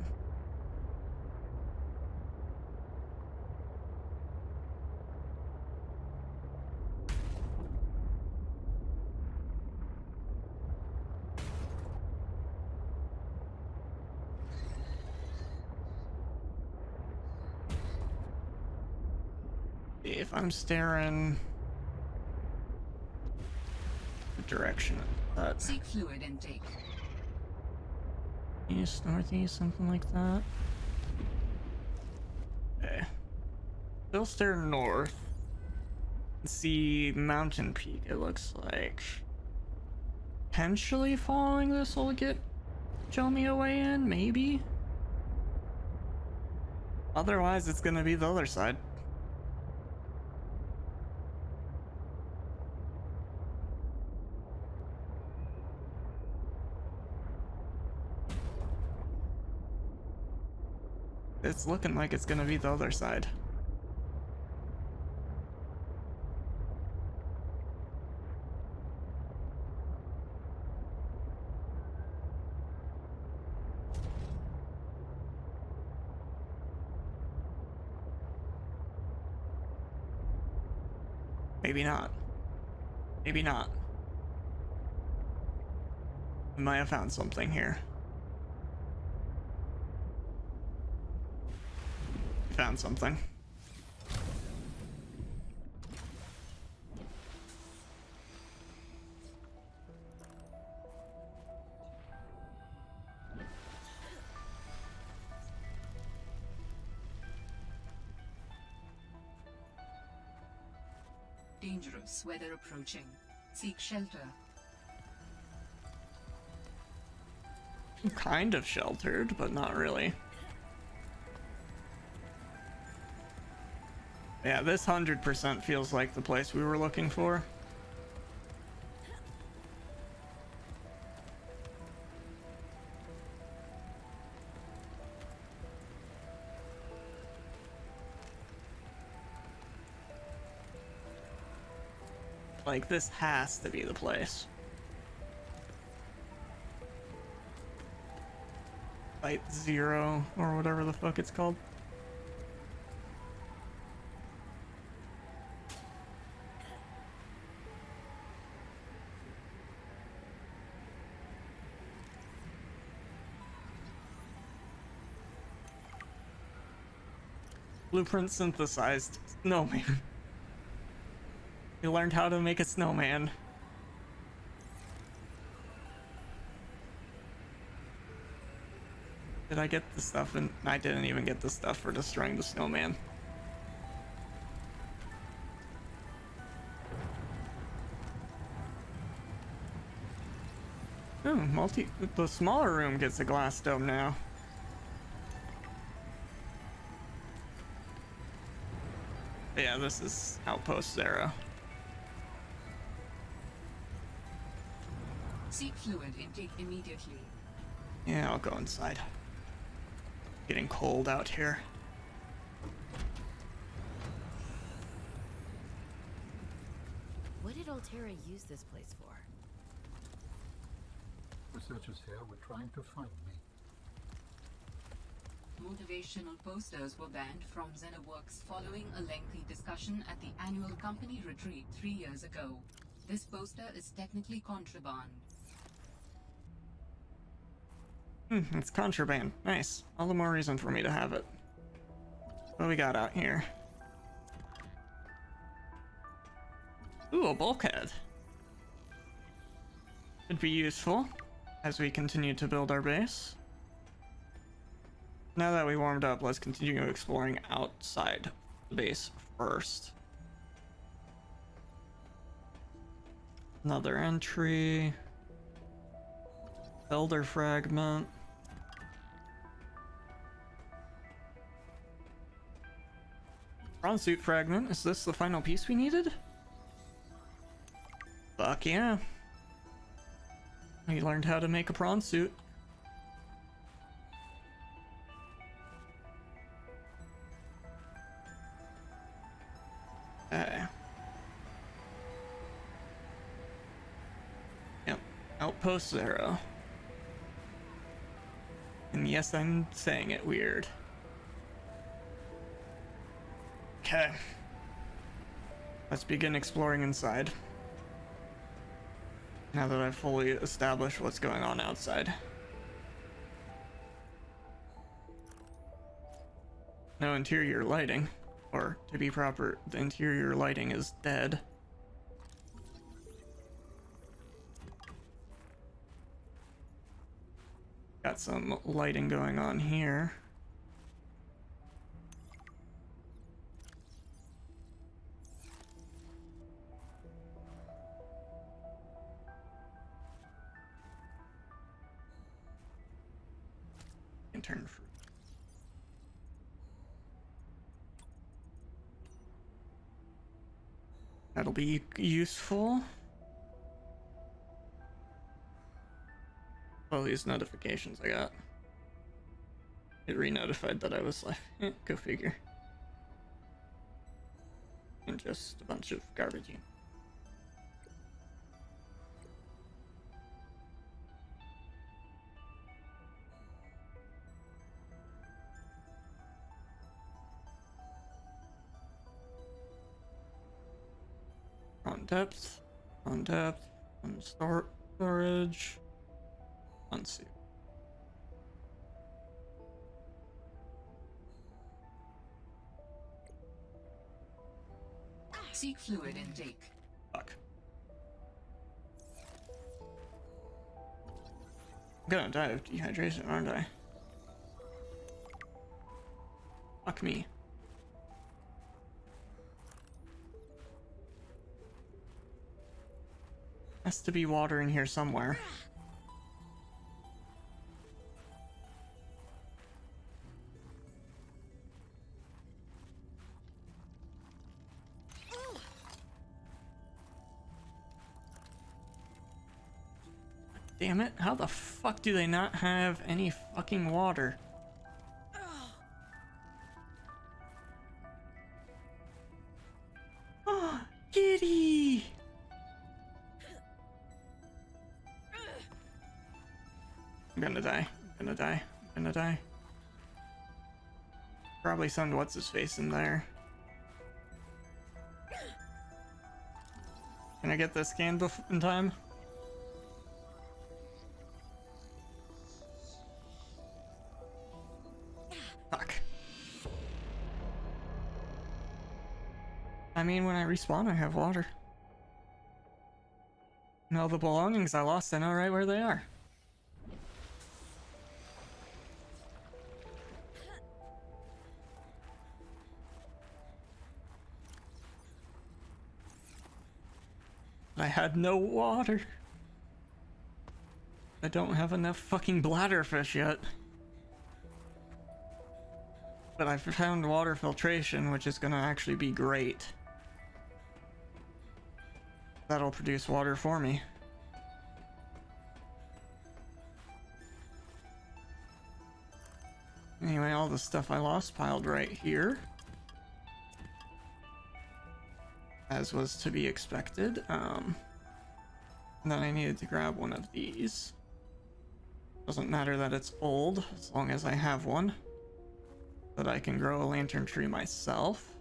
If I'm staring the direction of that. Seek fluid intake. East, northeast, something like that. Okay. Still stare north. See mountain peak, it looks like. Potentially following this will show me a way in, maybe? Otherwise, it's gonna be the other side. It's looking like it's gonna be the other side. Maybe not. Maybe not. I might have found something here. Found something. Dangerous weather approaching. Seek shelter. I'm kind of sheltered, but not really. Yeah, this 100% feels like the place we were looking for. Like, this has to be the place. Site 0, or whatever the fuck it's called. Blueprint synthesized snowman. You learned how to make a snowman. Did I get the stuff? And I didn't even get the stuff for destroying the snowman. Oh, the smaller room gets a glass dome now. Yeah, this is Outpost 0. Seek fluid intake immediately. Yeah, I'll go inside. Getting cold out here. What did Altera use this place for? Researchers here were trying to find me. Motivational posters were banned from Xenoworks following a lengthy discussion at the annual company retreat 3 years ago. This poster is technically contraband. It's contraband. Nice. All the more reason for me to have it. What we got out here? Ooh, a bulkhead. Could be useful as we continue to build our base. Now that we warmed up, let's continue exploring outside the base first. Another entry. Elder fragment. Prawn suit fragment. Is this the final piece we needed? Fuck yeah. We learned how to make a prawn suit. Yep. Outpost 0. And yes, I'm saying it weird. Okay. Let's begin exploring inside. Now that I've fully established what's going on outside. No interior lighting. Or, to be proper, the interior lighting is dead. Got some lighting going on here. Turn fruit. That'll be useful. All these notifications I got. It re-notified that I was live. Go figure. And just a bunch of garbage. On depth, on storage, on suit. Seek fluid intake. Fuck. I'm gonna die of dehydration, aren't I? Fuck me. Has to be water in here somewhere. Damn it, how the fuck do they not have any fucking water? Oh, kitty! I'm gonna die. I'm gonna die. I'm gonna die. Probably send what's his face in there. Can I get this scanned in time? Fuck. I mean, when I respawn, I have water. And all the belongings I lost, I know right where they are. I had no water. I don't have enough fucking bladderfish yet. But I found water filtration, which is gonna actually be great. That'll produce water for me. Anyway, all the stuff I lost piled right here. As was to be expected. And then I needed to grab one of these. Doesn't matter that it's old, as long as I have one. That I can grow a lantern tree myself.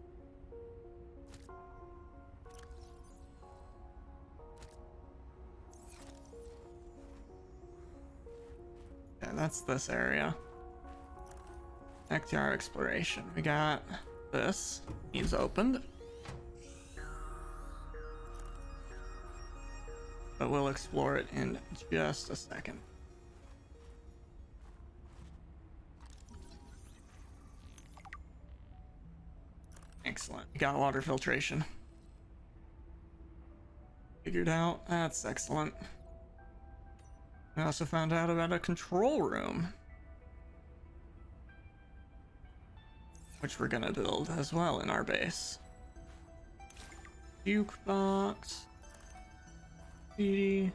Yeah, that's this area. Back to our exploration. We got this. He's opened. But we'll explore it in just a second. Excellent. We got water filtration. Figured out. That's excellent. We also found out about a control room, which we're gonna build as well in our base. Jukebox. CD.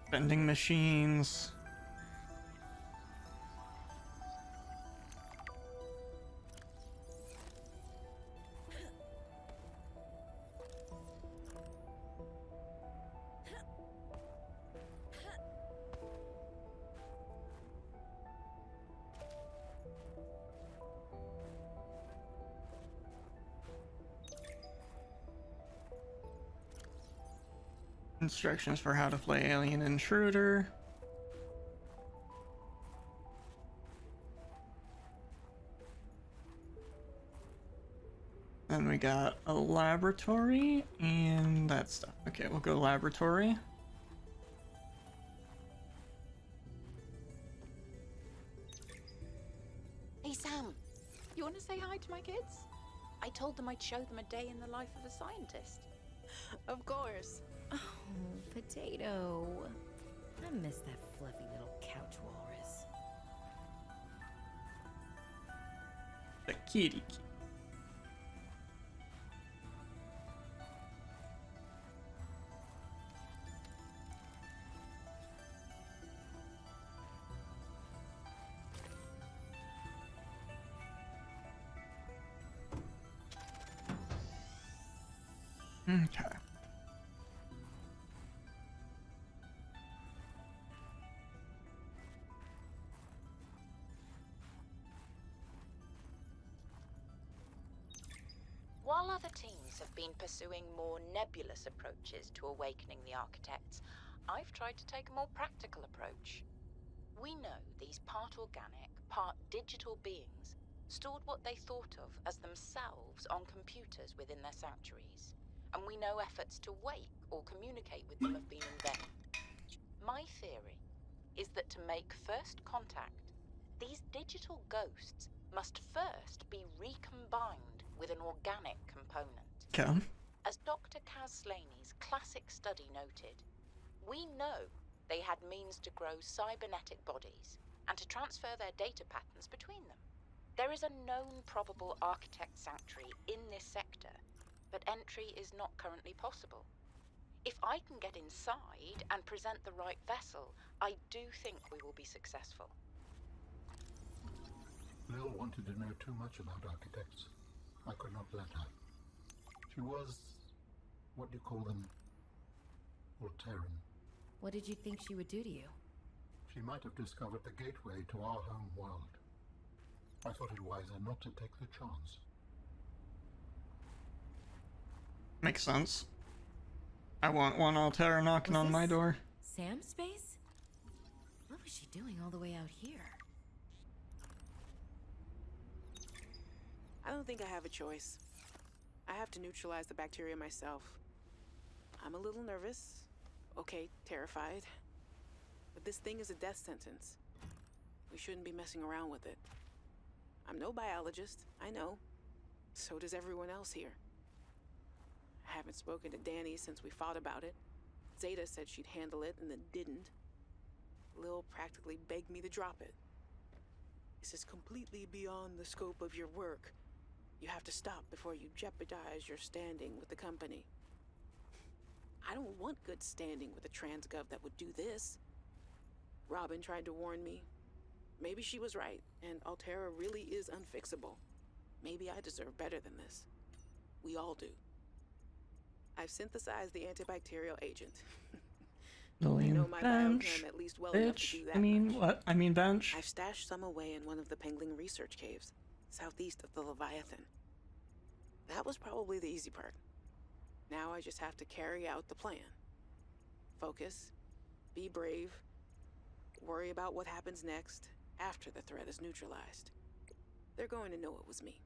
Vending machines. Instructions for how to play Alien Intruder. Then we got a laboratory and that stuff. Okay, we'll go laboratory. Hey Sam, you want to say hi to my kids? I told them I'd show them a day in the life of a scientist. Of course. Oh, Potato. I miss that fluffy little couch walrus. The kitty. Okay. While other teams have been pursuing more nebulous approaches to awakening the architects, I've tried to take a more practical approach. We know these part organic, part digital beings stored what they thought of as themselves on computers within their sanctuaries, and we know efforts to wake or communicate with them have been in vain. My theory is that to make first contact, these digital ghosts must first be recombined with an organic component. Okay. As Dr. Kaz Slaney's classic study noted, we know they had means to grow cybernetic bodies and to transfer their data patterns between them. There is a known probable architect sanctuary in this sector, but entry is not currently possible. If I can get inside and present the right vessel, I do think we will be successful. Lil wanted to know too much about architects. I could not let her. She was, what do you call them? or Terran. What did you think she would do to you? She might have discovered the gateway to our home world. I thought it wiser not to take the chance. Makes sense. I want one Altera knocking on my door. Sam's space? What was she doing all the way out here? I don't think I have a choice. I have to neutralize the bacteria myself. I'm a little nervous. Okay, terrified. But this thing is a death sentence. We shouldn't be messing around with it. I'm no biologist, I know. So does everyone else here. I haven't spoken to Danny since we fought about it. Zeta said she'd handle it and then didn't. Lil practically begged me to drop it. This is completely beyond the scope of your work. You have to stop before you jeopardize your standing with the company. I don't want good standing with a transgov that would do this. Robin tried to warn me. Maybe she was right, and Altera really is unfixable. Maybe I deserve better than this. We all do. I've synthesized the antibacterial agent. I know my biochem at least well enough to do that much. What? I mean bench. I've stashed some away in one of the Pengling research caves, southeast of the Leviathan. That was probably the easy part. Now I just have to carry out the plan. Focus, be brave, worry about what happens next after the threat is neutralized. They're going to know it was me.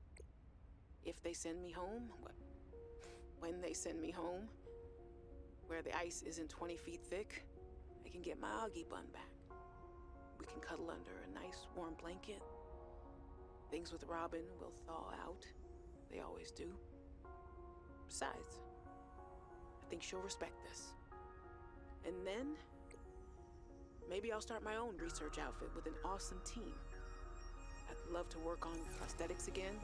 If they send me home, when they send me home, where the ice isn't 20 feet thick, I can get my Augie bun back. We can cuddle under a nice warm blanket. Things with Robin will thaw out. They always do. Besides, I think she'll respect this. And then, maybe I'll start my own research outfit with an awesome team. I'd love to work on prosthetics again.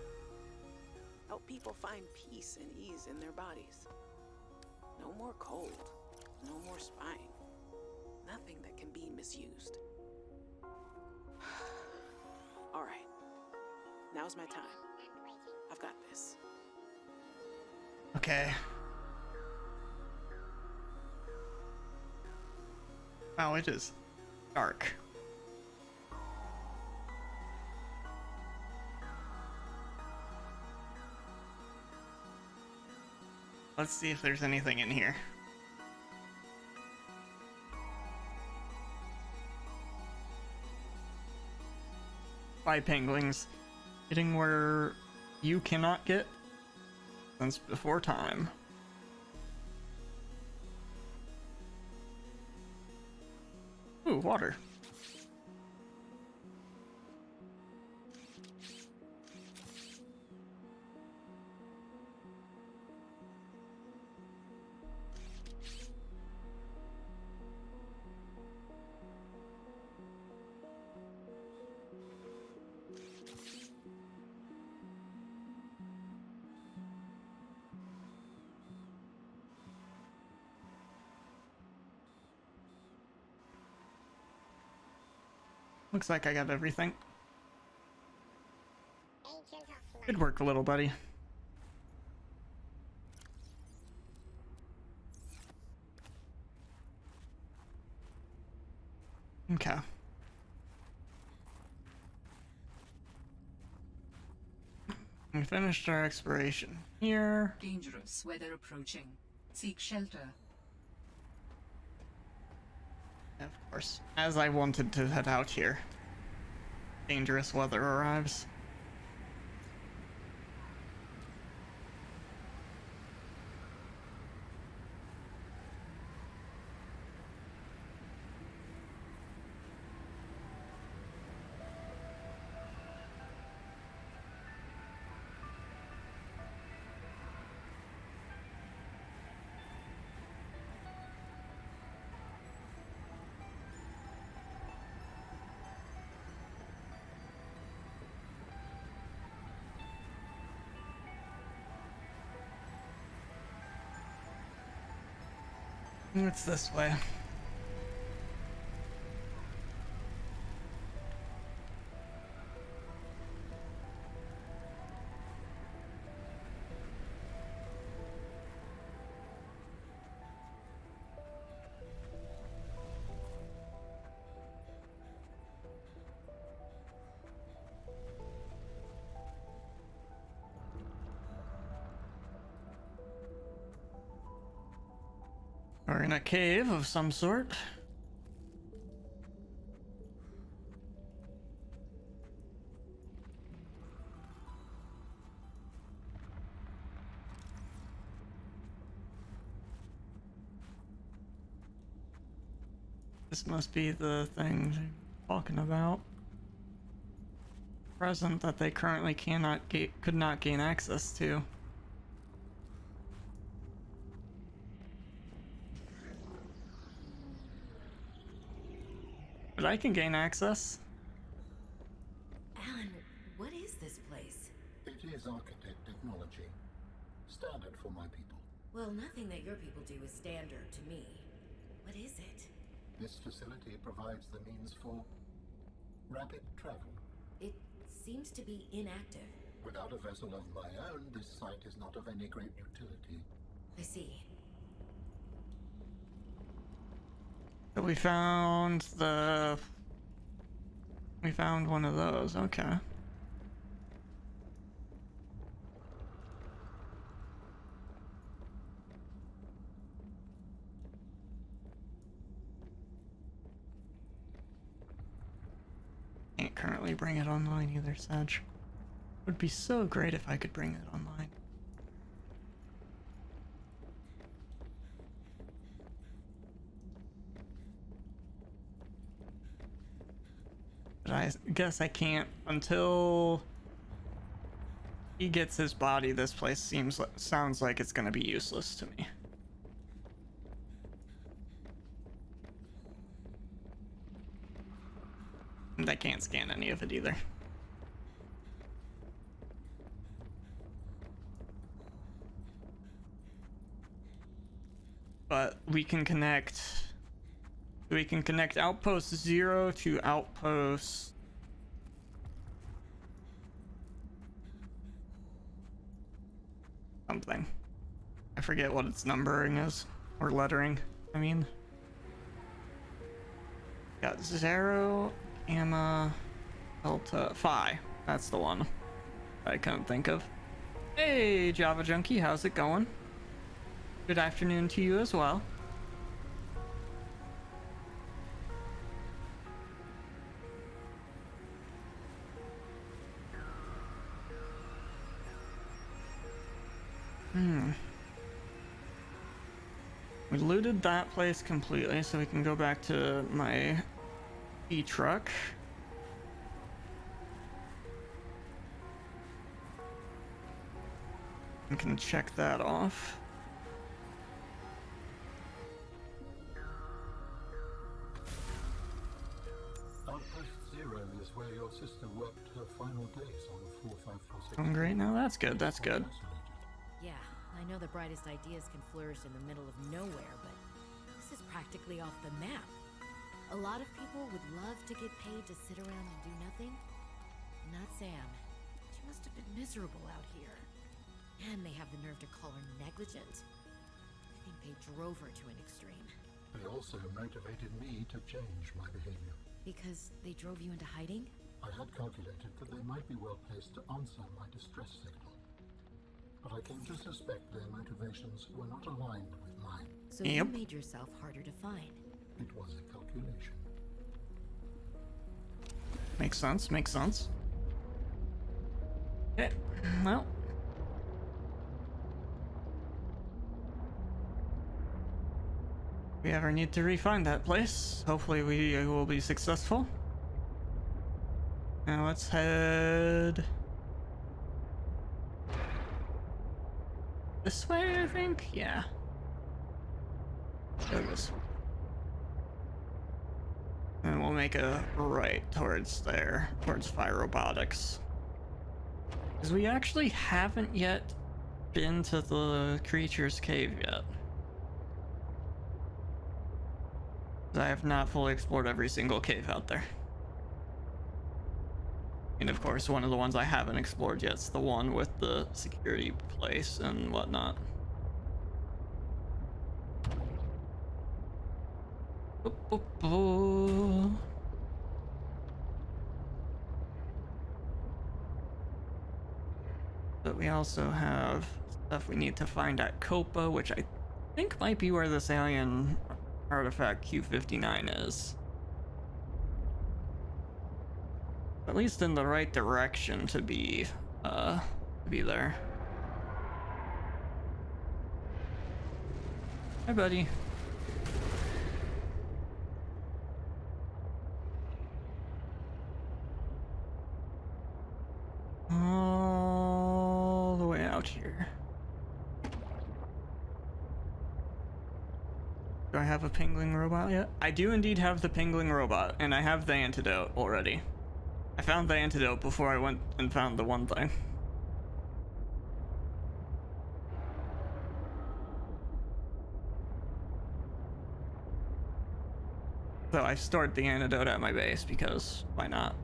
Help people find peace and ease in their bodies. No more cold. No more spying. Nothing that can be misused. All right. Now's my time. I've got this. Okay. Wow, it is dark. Let's see if there's anything in here. By penguins, getting where you cannot get since before time. Ooh, water. Looks like I got everything. Good work, little buddy. Okay. We finished our exploration here. Dangerous weather approaching. Seek shelter. Of course, as I wanted to head out here. Dangerous weather arrives. It's this way. We're in a cave of some sort. This must be the thing they're talking about. Present that they currently could not gain access to. But I can gain access. Alan, what is this place? It is architect technology. Standard for my people. Well, nothing that your people do is standard to me. What is it? This facility provides the means for rapid travel. It seems to be inactive. Without a vessel of my own, this site is not of any great utility. I see. So we found one of those, okay. Can't currently bring it online either, Sag. Would be so great if I could bring it online. But I guess I can't until he gets his body. This place sounds like it's gonna be useless to me. And I can't scan any of it either. But we can connect outpost 0 to outpost something. I forget what its numbering is, or lettering, I mean. Got 0, Gamma, Delta, Phi. That's the one I couldn't think of. Hey, Java Junkie, how's it going? Good afternoon to you as well. We looted that place completely, so we can go back to my E-truck. I can check that off. Outpost 0 is where your sister worked her final days on 4546. Oh, great. Now that's good. That's good. Yeah, I know the brightest ideas can flourish in the middle of nowhere, but this is practically off the map. A lot of people would love to get paid to sit around and do nothing. Not Sam. She must have been miserable out here. And they have the nerve to call her negligent. I think they drove her to an extreme. They also motivated me to change my behavior. Because they drove you into hiding? I had calculated that they might be well placed to answer my distress signal. But I came to suspect their motivations were not aligned with mine. So you made yourself harder to find. It was a calculation. Makes sense. Makes sense. Okay. Well. If we ever need to refine that place, hopefully we will be successful. Now let's head this way, I think. Yeah. Go this way. And we'll make a right towards there, towards Phi Robotics. Because we actually haven't yet been to the creature's cave yet. I have not fully explored every single cave out there. And of course, one of the ones I haven't explored yet is the one with the security place and whatnot. But we also have stuff we need to find at Copa, which I think might be where this alien artifact Q59 is. At least in the right direction to be there. Hi, buddy. All the way out here. Do I have a pingling robot yet? I do indeed have the pingling robot, and I have the antidote already. I found the antidote before I went and found the one thing. So I stored the antidote at my base because why not?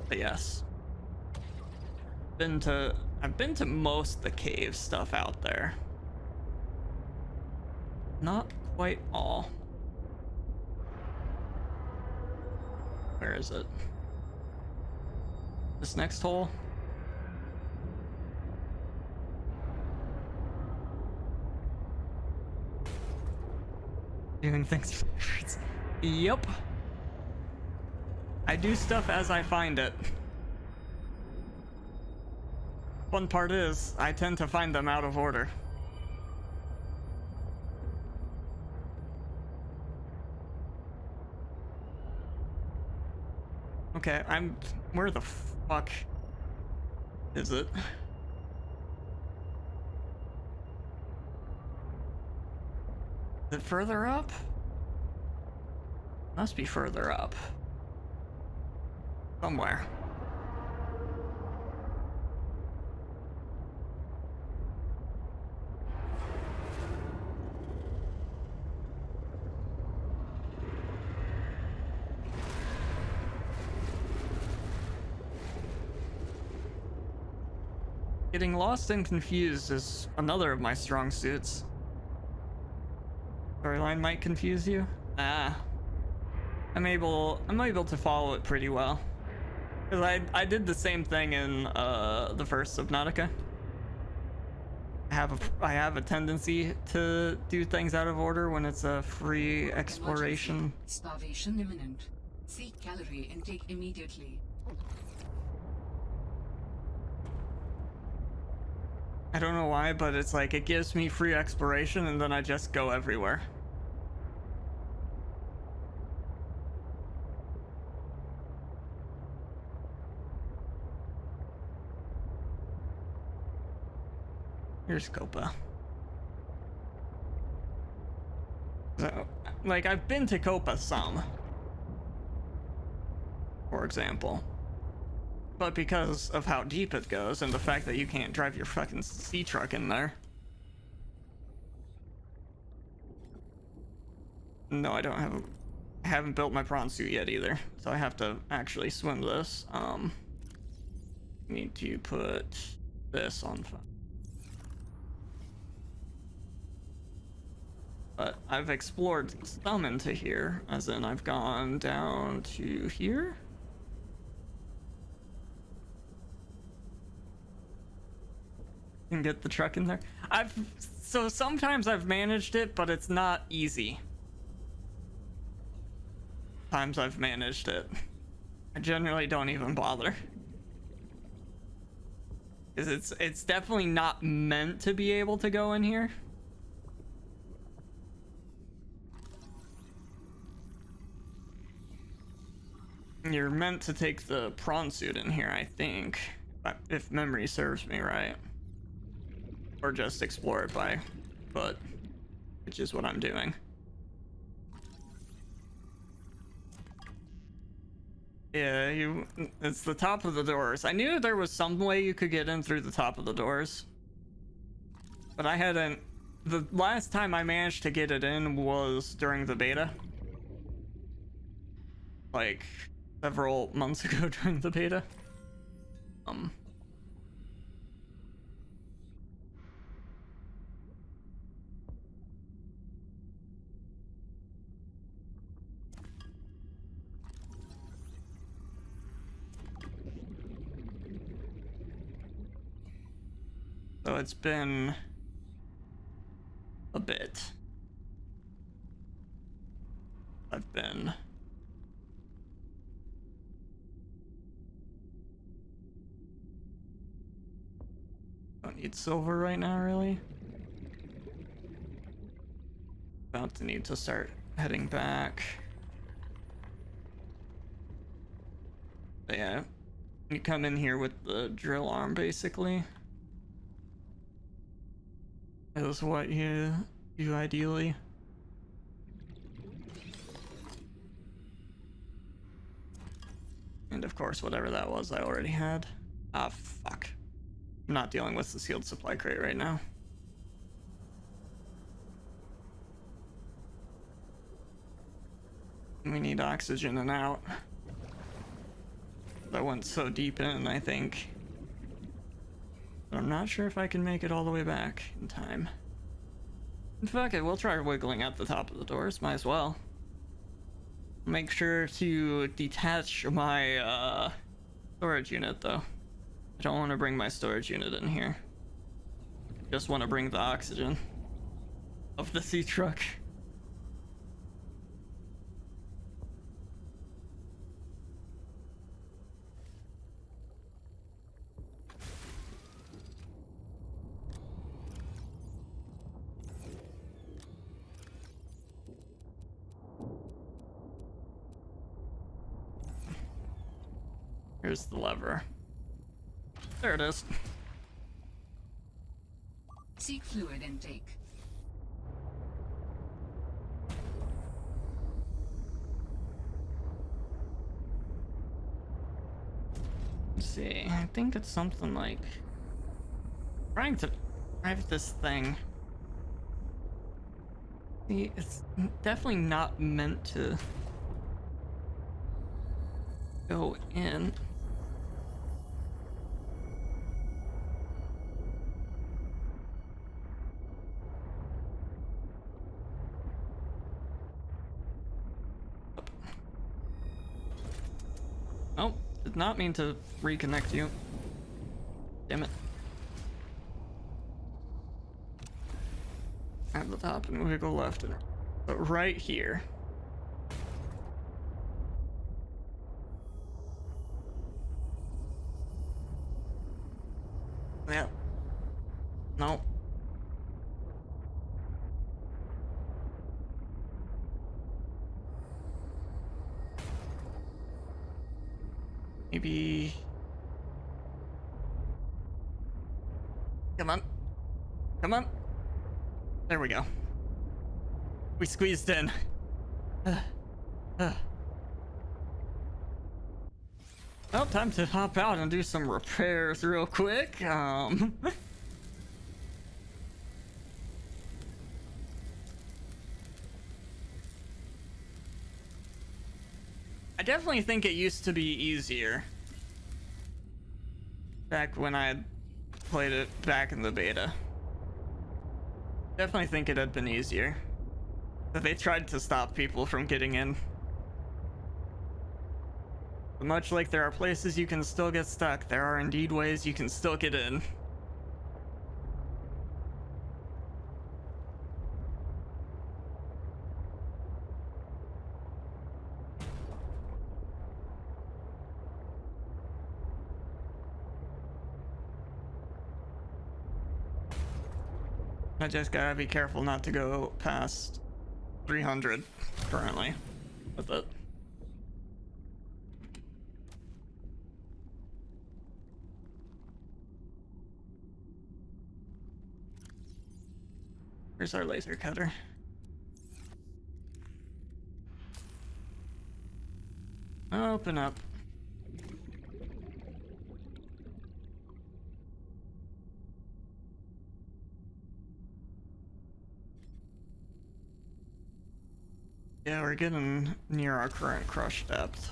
But yes. I've been to most of the cave stuff out there. Not quite all. Where is it? This next hole? Doing things favorites. Yep. I do stuff as I find it. One part is, I tend to find them out of order. Okay, where the fuck is it? Is it further up? Must be further up. Somewhere. Getting lost and confused is another of my strong suits. Storyline might confuse you. I'm able to follow it pretty well. Because I did the same thing in the first Subnautica. I have a tendency to do things out of order when it's a free exploration. Emergency. Starvation imminent. Seek calorie intake immediately. I don't know why, but it's like it gives me free exploration and then I just go everywhere. Here's Copa. So, like, I've been to Copa some, for example. But because of how deep it goes and the fact that you can't drive your fucking sea truck in there. No, I haven't built my prawn suit yet either. So I have to actually swim this. Need to put this on fire. But I've explored some into here, as in I've gone down to here. And get the truck in there. So sometimes I've managed it, but it's not easy. Times I've managed it. I generally don't even bother. Because it's definitely not meant to be able to go in here. You're meant to take the prawn suit in here, I think, if memory serves me right. Or just explore it by foot, which is what I'm doing. Yeah, it's the top of the doors. I knew there was some way you could get in through the top of the doors, but I hadn't. The last time I managed to get it in was during the beta. Like several months ago during the beta. So it's been a bit. I've been don't need silver right now, really. About to need to start heading back. But yeah, you come in here with the drill arm, basically. Is what you do ideally. And of course, whatever that was, I already had. Ah, fuck. I'm not dealing with the sealed supply crate right now. We need oxygen and out. I went so deep in, I think. But I'm not sure if I can make it all the way back in time. Fuck it, we'll try wiggling at the top of the doors, might as well. Make sure to detach my storage unit though. I don't want to bring my storage unit in here. Just want to bring the oxygen of the sea truck. Here's the lever. There it is. Seek fluid intake. Let's see. I think it's something like trying to drive this thing. See, it's definitely not meant to go in. Oh, did not mean to reconnect you. Damn it. At the top and we go left and but right here. Yeah. No. Maybe. Come on. Come on. There we go. We squeezed in. Well, time to hop out and do some repairs real quick. I definitely think it used to be easier. Back when I played it back in the beta. Definitely think it had been easier. But they tried to stop people from getting in. But much like there are places you can still get stuck, there are indeed ways you can still get in. I just gotta be careful not to go past 300 currently with it. Where's our laser cutter? Open up. Yeah, we're getting near our current crush depth.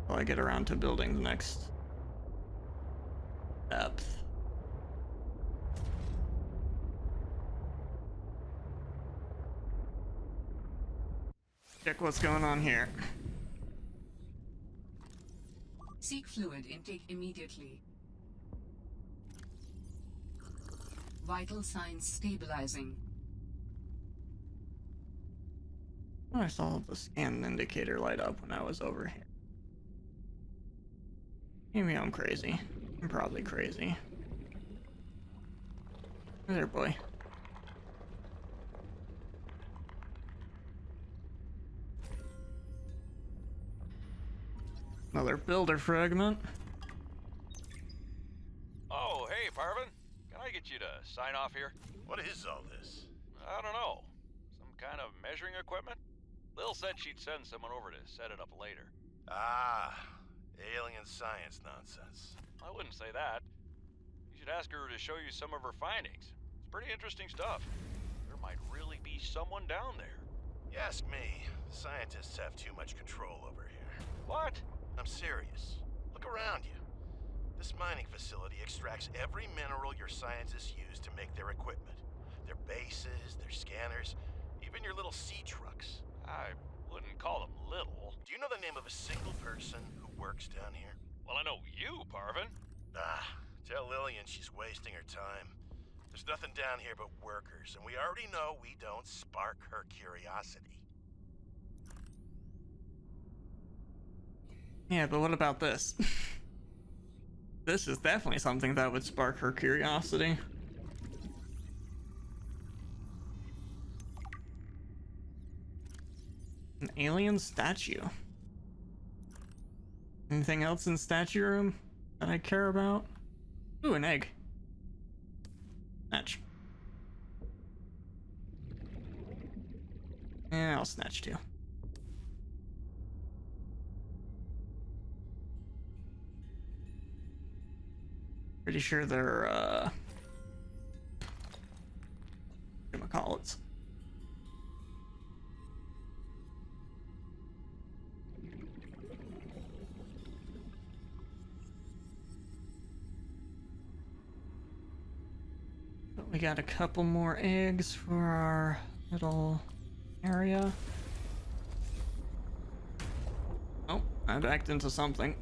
While I get around to building the next depth. Check what's going on here. Seek fluid intake immediately. Vital signs stabilizing. I saw the scan indicator light up when I was over here. Maybe I'm crazy. I'm probably crazy. Hey there, boy. Another builder fragment. Oh, hey, Parvin. Can I get you to sign off here? What is all this? I don't know. Some kind of measuring equipment? Lil said she'd send someone over to set it up later. Ah, alien science nonsense. I wouldn't say that. You should ask her to show you some of her findings. It's pretty interesting stuff. There might really be someone down there. You ask me, scientists have too much control over here. What? I'm serious. Look around you. This mining facility extracts every mineral your scientists use to make their equipment. Their bases, their scanners, even your little sea trucks. I wouldn't call them little. Do you know the name of a single person who works down here? Well, I know you, Parvin. Ah, tell Lillian she's wasting her time. There's nothing down here but workers, and we already know we don't spark her curiosity. Yeah, but what about this? This is definitely something that would spark her curiosity. An alien statue. Anything else in statue room that I care about? Ooh, an egg. Snatch. Yeah, I'll snatch too. Pretty sure they're, whatchamacallits. But we got a couple more eggs for our little area. Oh, I backed into something.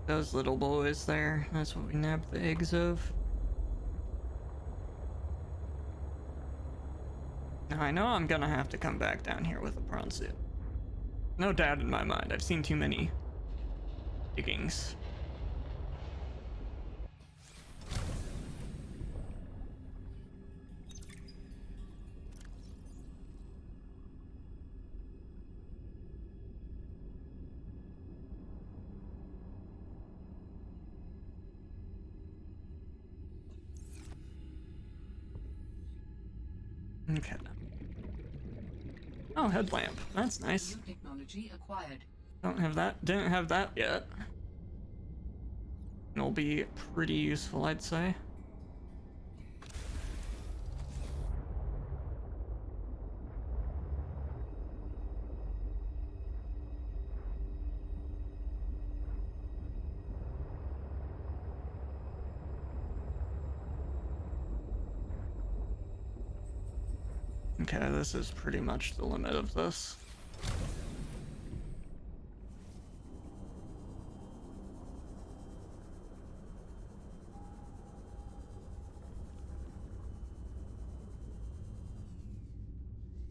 Those little boys there, that's what we nabbed the eggs of. Now I know I'm gonna have to come back down here with a prawn suit. No doubt in my mind, I've seen too many diggings. Okay. Oh, headlamp. That's nice. New technology acquired. Don't have that. Didn't have that yet. It'll be pretty useful, I'd say. Okay, this is pretty much the limit of this.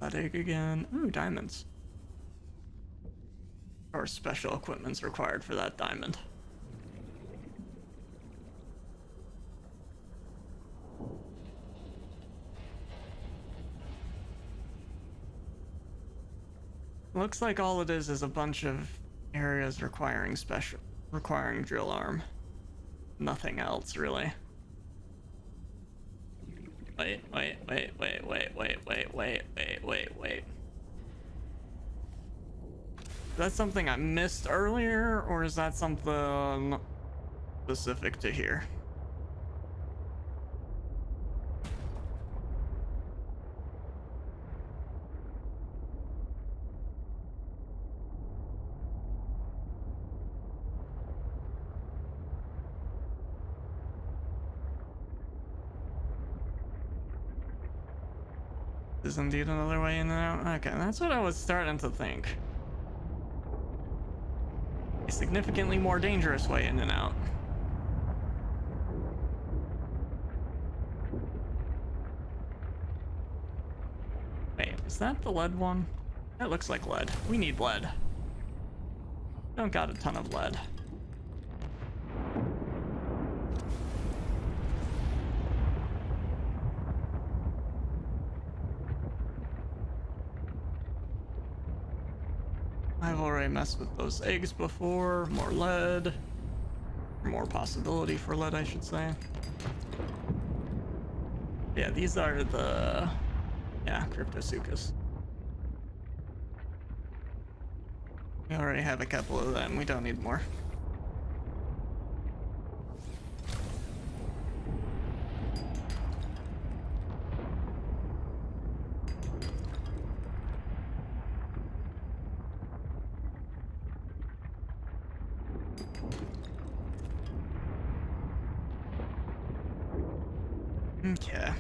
That egg again. Ooh, diamonds. Or special equipment's required for that diamond. Looks like all it is a bunch of areas requiring drill arm. Nothing else, really. Wait. Is that something I missed earlier, or is that something specific to here? Is indeed another way in and out? Okay, that's what I was starting to think. A significantly more dangerous way in and out. Is that the lead one? That looks like lead. We need lead. Don't got a ton of lead. I've already messed with those eggs before. More lead. More possibility for lead, I should say. Yeah, these are the... yeah, Cryptosuchus. We already have a couple of them. We don't need more. Okay,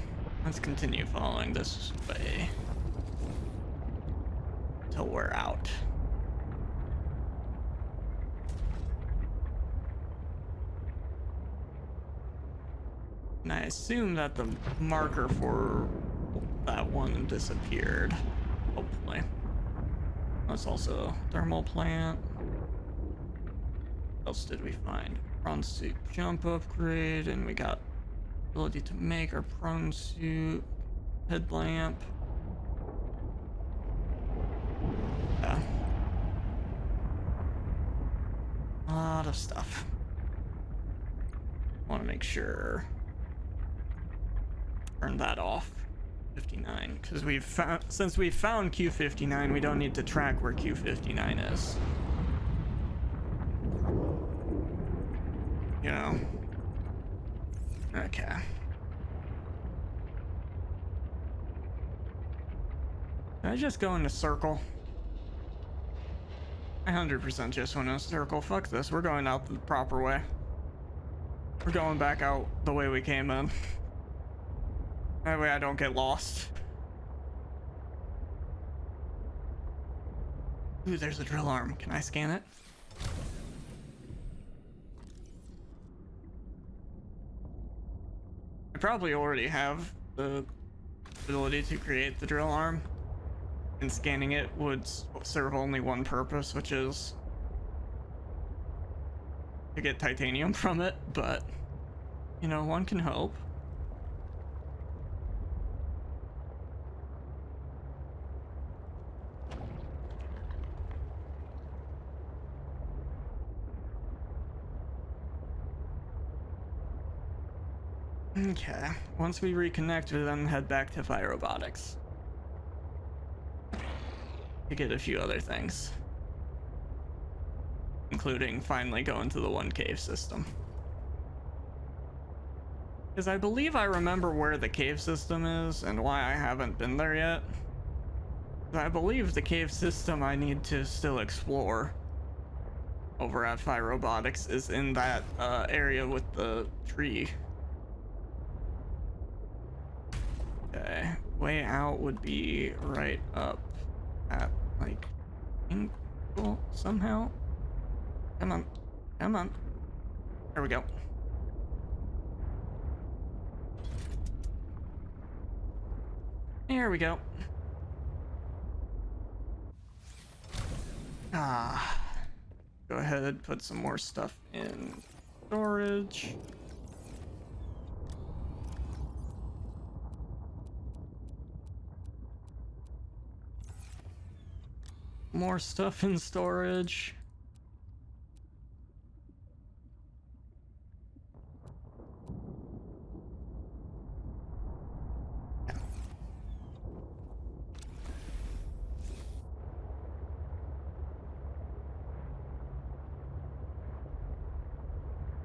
let's continue following this way till we're out. And I assume that the marker for that one disappeared, hopefully. That's also a thermal plant. What else did we find? Prawn suit jump upgrade, and we got ability to make our prawn suit headlamp. Yeah. A lot of stuff. Want to make sure turn that off. 59, because since we've found Q59, we don't need to track where Q59 is. You know. Okay. Did I just go in a circle? I 100% just went in a circle. Fuck this. We're going out the proper way. We're going back out the way we came in. That way I don't get lost. Ooh, there's a drill arm. Can I scan it? I probably already have the ability to create the drill arm, and scanning it would serve only one purpose, which is to get titanium from it, but you know, one can hope. Okay, once we reconnect, we then head back to Robotics to get a few other things, including finally going to the one cave system. Because I believe I remember where the cave system is and why I haven't been there yet. I believe the cave system I need to still explore over at Robotics is in that area with the tree. Okay, way out would be right up at like angle somehow. Come on, come on. There we go. There we go. Go ahead, put some more stuff in storage. More stuff in storage.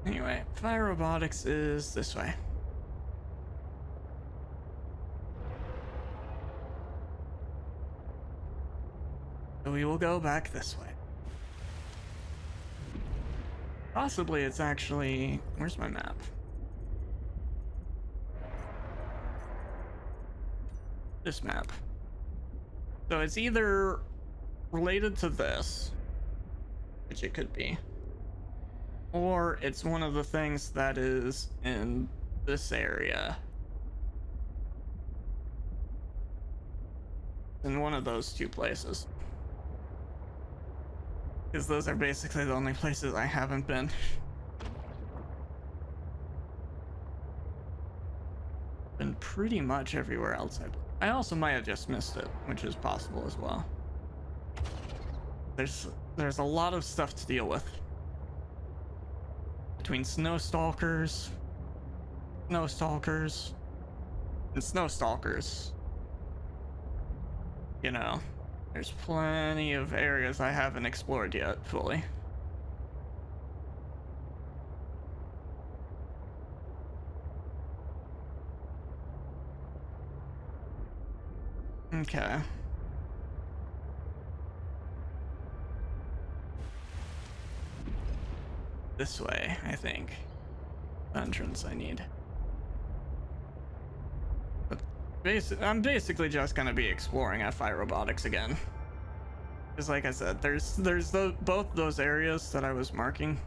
Anyway, Robotics is this way. So we will go back this way. Possibly it's actually... where's my map? This map. So it's either related to this, which it could be, or it's one of the things that is in this area. in one of those two places. Because those are basically the only places I haven't been. Been pretty much everywhere else. I also might have just missed it, which is possible as well. There's a lot of stuff to deal with. Between snowstalkers, and snowstalkers. You know, there's plenty of areas I haven't explored yet fully. Okay. This way, I think. The entrance I need. But I'm basically just gonna be exploring FI robotics again. Because like I said, there's both those areas that I was marking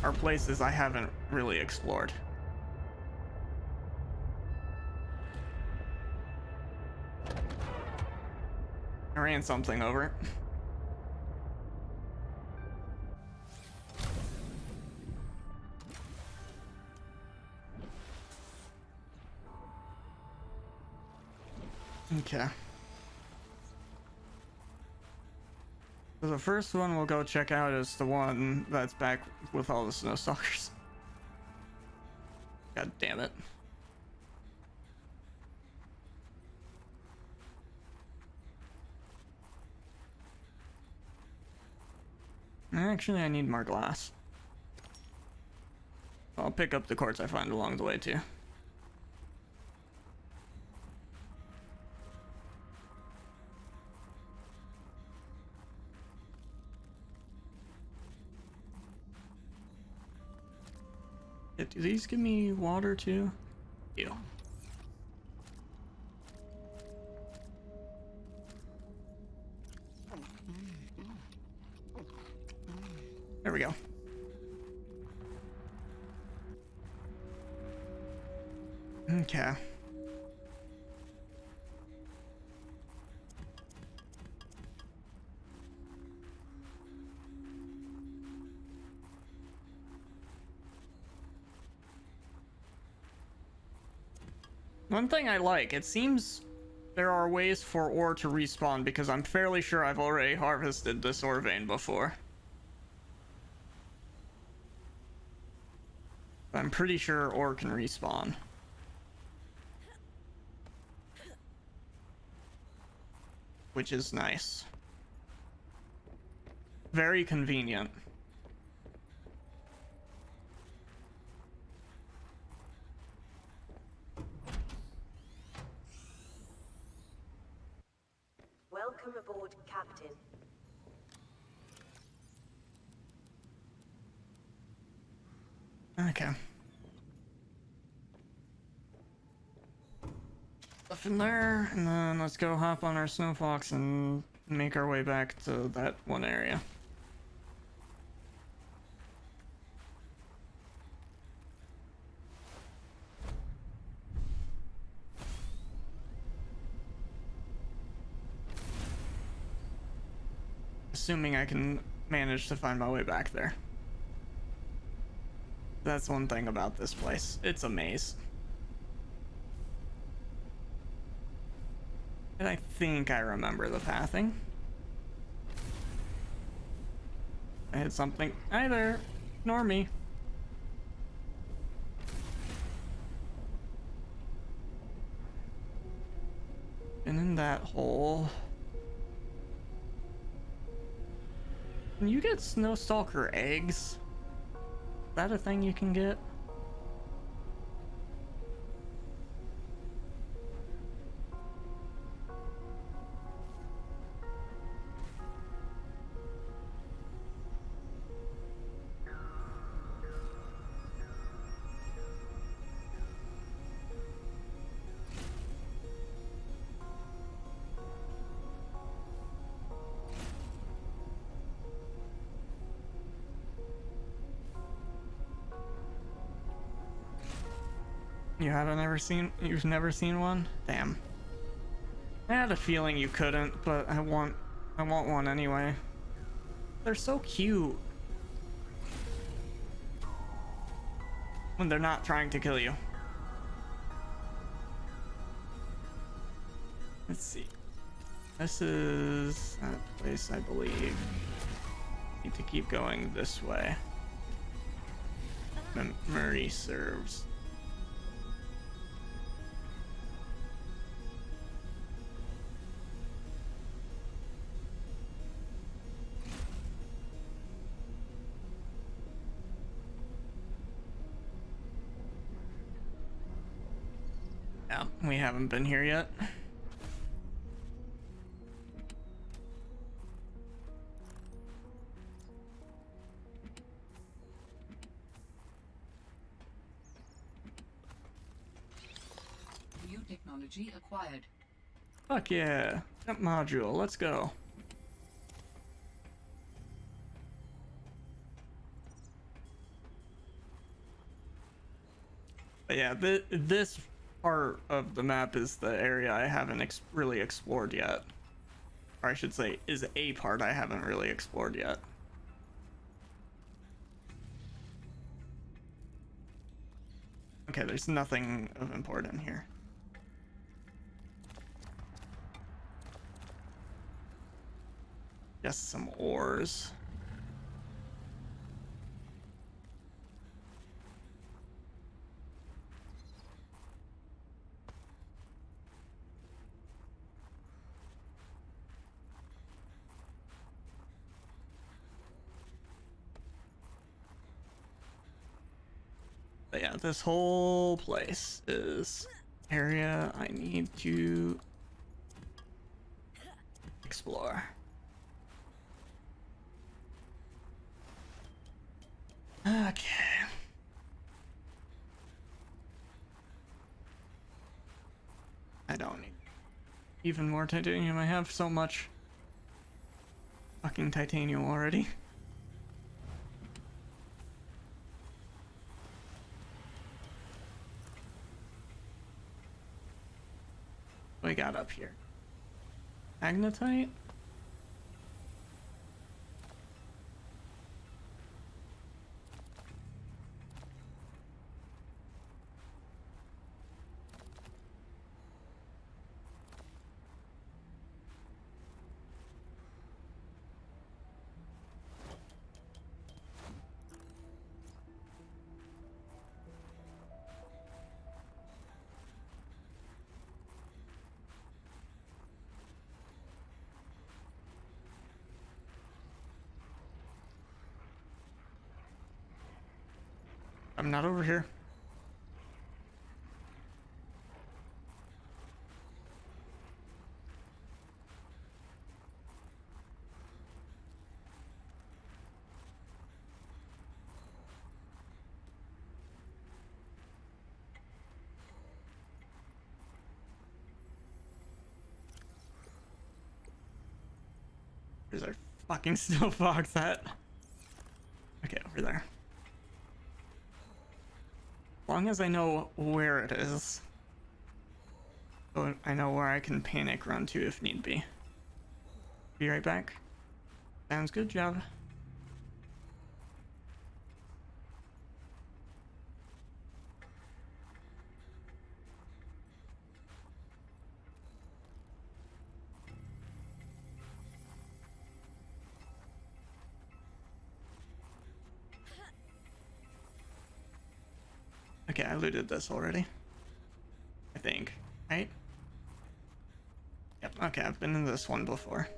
are places I haven't really explored. I ran something over it. Okay. So the first one we'll go check out is the one that's back with all the snowstalkers. God damn it. Actually, I need more glass. I'll pick up the quartz I find along the way too. Yeah, do these give me water too? Ew. There we go. Okay. One thing I like, it seems there are ways for ore to respawn because I'm fairly sure I've already harvested this ore vein before. I'm pretty sure ore can respawn. Which is nice. Very convenient. Welcome aboard, Captain. Okay. Stuff in there, and then let's go hop on our snowfox and make our way back to that one area. Assuming I can manage to find my way back there. That's one thing about this place. It's a maze. And I think I remember the pathing. I hit something. Hi there. Ignore me. And in that hole... Can you get snowstalker eggs? Is that a thing you can get? You've never seen one? Damn. I had a feeling you couldn't, but I want one anyway. They're so cute. When they're not trying to kill you. Let's see. This is that place, I believe. Need to keep going this way. Memory serves. Yeah, we haven't been here yet. New technology acquired. Fuck yeah. Jump module, let's go. But yeah, this part of the map is the area I haven't really explored yet. Or I should say, is a part I haven't really explored yet. Okay, there's nothing of importance here. Just some ores. But yeah, this whole place is area I need to explore. Okay. I don't need even more titanium. I have so much fucking titanium already. What we got up here? Magnetite? I'm not over here. Where's our fucking snow fox at? Okay, over there. As long as I know where it is. So I know where I can panic run to if need be. Be right back. Sounds good, job. Okay, I looted this already. I think, right? Yep, okay, I've been in this one before.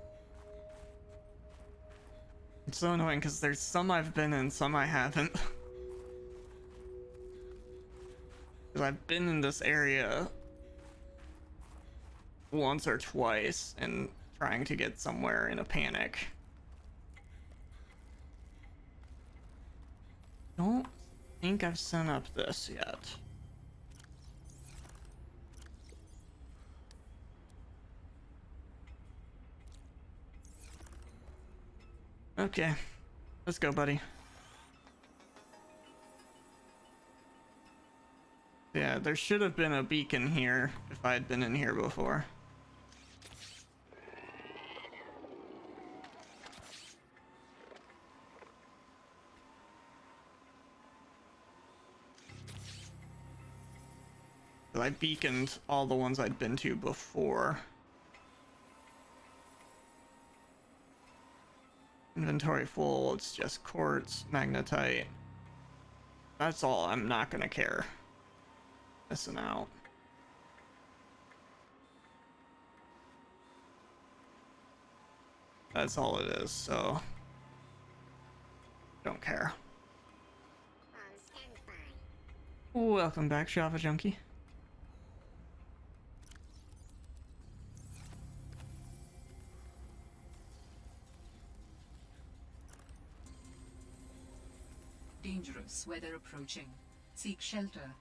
It's so annoying because there's some I've been in, some I haven't. Because I've been in this area once or twice and trying to get somewhere in a panic. Don't think I've set up this yet. Okay, let's go, buddy. Yeah, there should have been a beacon here if I had been in here before. 'Cause I beaconed all the ones I'd been to before. Inventory full, it's just quartz, magnetite. That's all. I'm not gonna care. Missing out. That's all it is, so don't care. Welcome back, Java Junkie. Dangerous weather approaching. Seek shelter.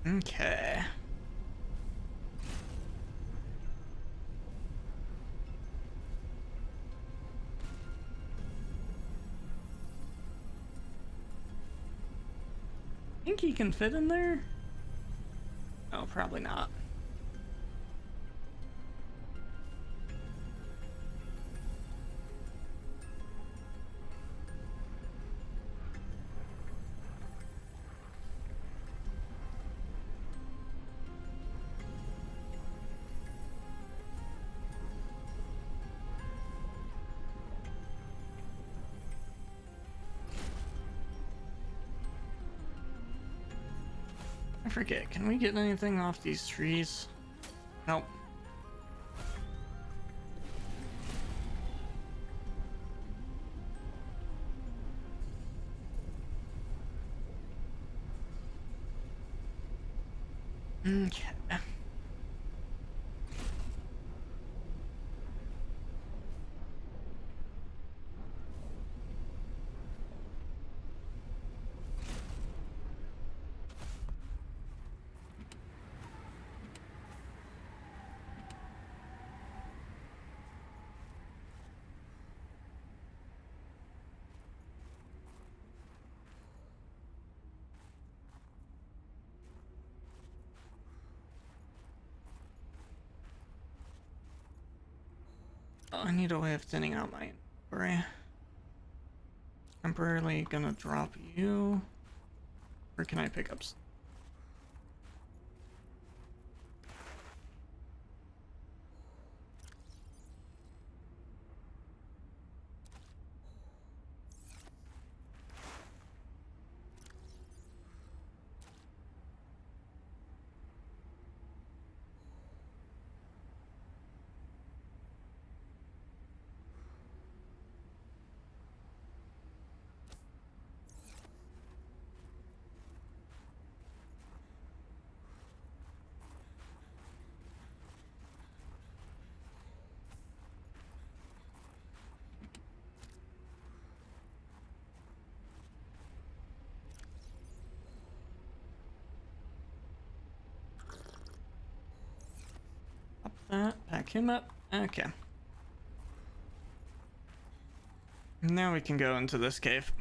Okay. Think he can fit in there? Oh, probably not. I forget, can we get anything off these trees? Nope. Okay. Oh, I need a way of thinning out my inventory. Temporarily gonna drop you. Or can I pick up? Up that, pack him up. Okay. Now we can go into this cave.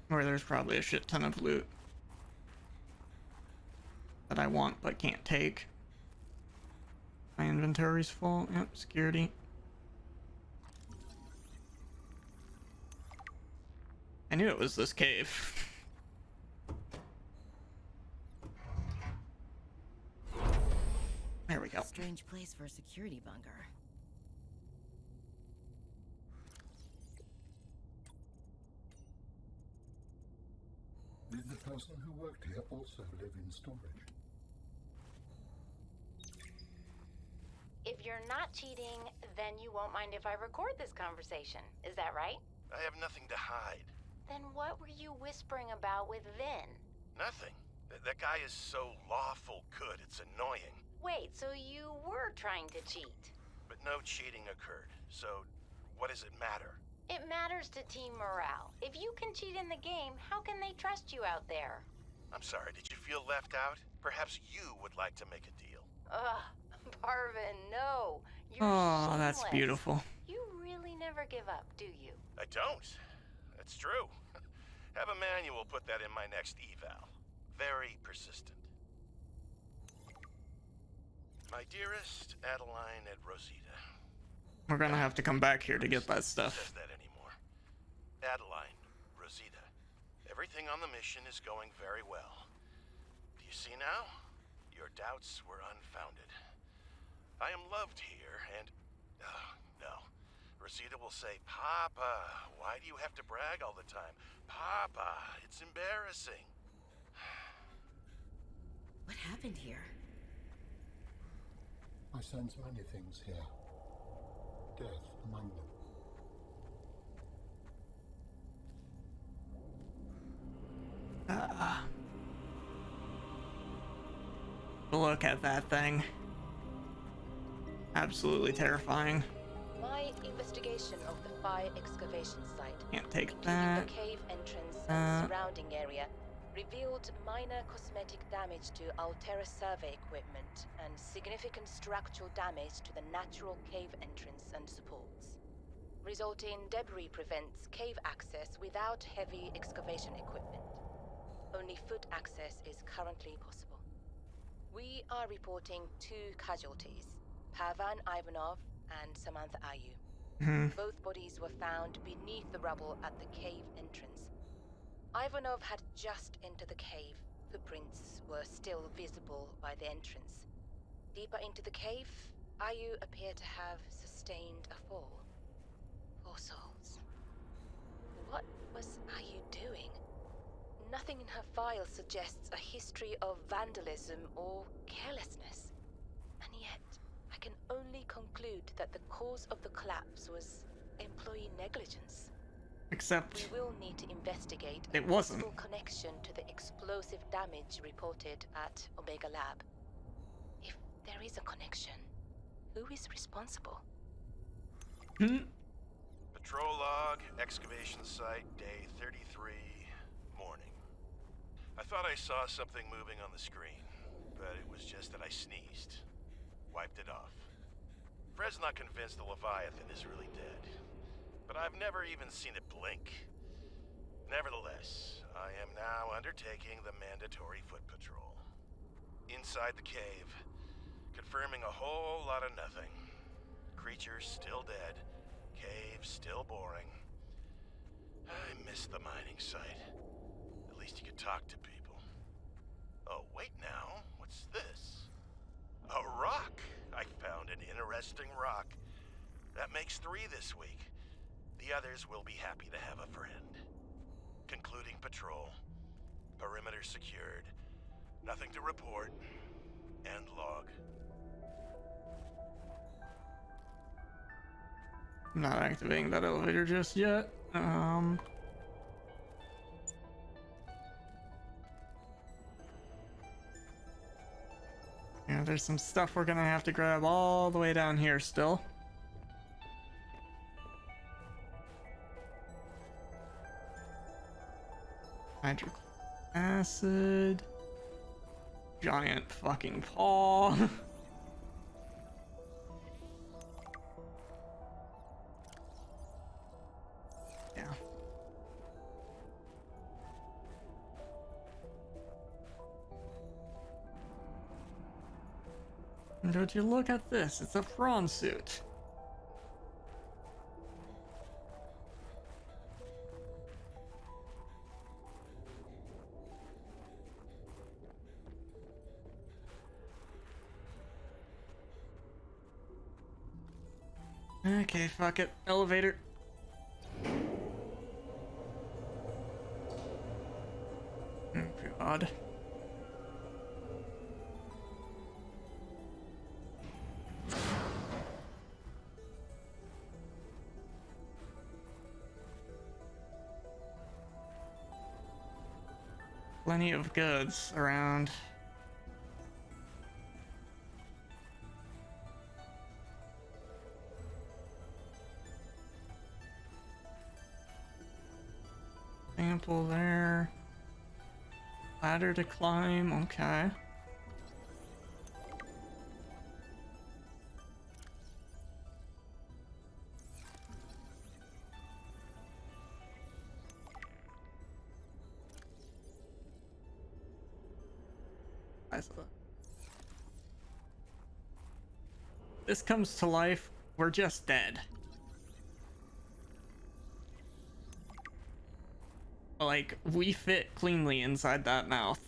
Where there's probably a shit ton of loot that I want but can't take. My inventory's full. Yep, security. I knew it was this cave. There we go. Strange place for a security bunker. Did the person who worked here also live in storage? If you're not cheating, then you won't mind if I record this conversation. Is that right? I have nothing to hide. Then what were you whispering about with Vin? Nothing. That guy is so lawful good, it's annoying. Wait, so you were trying to cheat? But no cheating occurred, so what does it matter? It matters to team morale. If you can cheat in the game, how can they trust you out there? I'm sorry, did you feel left out? Perhaps you would like to make a deal. Ugh, Parvin, no. You're Oh, that's shameless. beautiful. You really never give up, do you? I don't. That's true. Have a manual put that in my next eval. Very persistent. My dearest Adeline and Rosita. We're gonna have to come back here to get that Says stuff. that anymore. Adeline, Rosita, everything on the mission is going very well. Do you see now? Your doubts were unfounded. I am loved here, and... no. Rosita will say, Papa, why do you have to brag all the time? Papa, it's embarrassing. What happened here? I sense many things here. Death among them. Look at that thing. Absolutely terrifying. My investigation of the fire excavation site, Can't take including that. the cave entrance and surrounding area, revealed minor cosmetic damage to Altera survey equipment and significant structural damage to the natural cave entrance and supports. Resulting debris prevents cave access without heavy excavation equipment. Only foot access is currently possible. We are reporting 2 casualties, Pavan Ivanov and Samantha Ayu. Both bodies were found beneath the rubble at the cave entrance. Ivanov had just entered the cave. Footprints were still visible by the entrance. Deeper into the cave, Ayu appeared to have sustained a fall. Poor souls. What was Ayu doing? Nothing in her file suggests a history of vandalism or carelessness. And yet, I can only conclude that the cause of the collapse was employee negligence. Except We will need to investigate it a wasn't. possible connection to the explosive damage reported at Omega Lab. If there is a connection, who is responsible? Patrol log, excavation site, day 33, morning. I thought I saw something moving on the screen, but it was just that I sneezed. Wiped it off. Fred's not convinced the Leviathan is really dead, but I've never even seen it blink. Nevertheless, I am now undertaking the mandatory foot patrol. Inside the cave, confirming a whole lot of nothing. Creatures still dead, cave still boring. I miss the mining site. At least you could talk to people. Oh, wait now, what's this? A rock! I found an interesting rock. That makes 3 this week. The others will be happy to have a friend. Concluding patrol. Perimeter secured. Nothing to report. End log. I'm not activating that elevator just yet. Yeah, there's some stuff we're gonna have to grab all the way down here still. Hydrochloric acid. Giant fucking paw. Yeah. And would you look at this? It's a prawn suit. Okay, fuck it. Elevator. Oh god. Plenty of goods around. Sample there. Ladder to climb, okay. size of it. This comes to life, we're just dead. Like, we fit cleanly inside that mouth.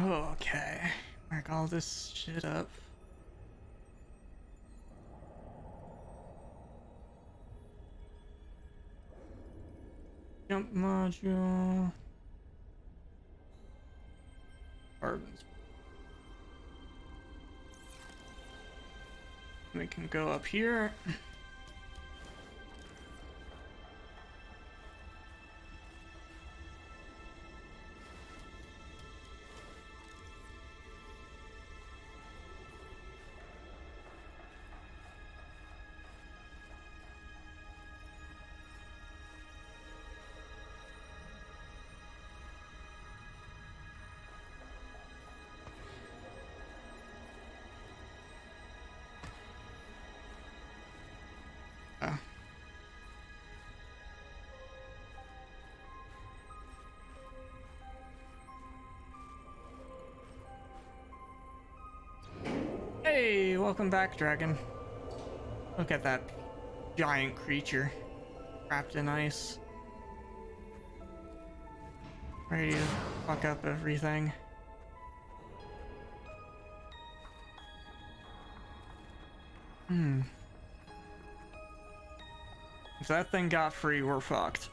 Okay, mark all this shit up. Jump module. Carbons. We can go up here. Hey, welcome back, dragon. Look at that giant creature wrapped in ice. Ready to fuck up everything. If that thing got free, we're fucked.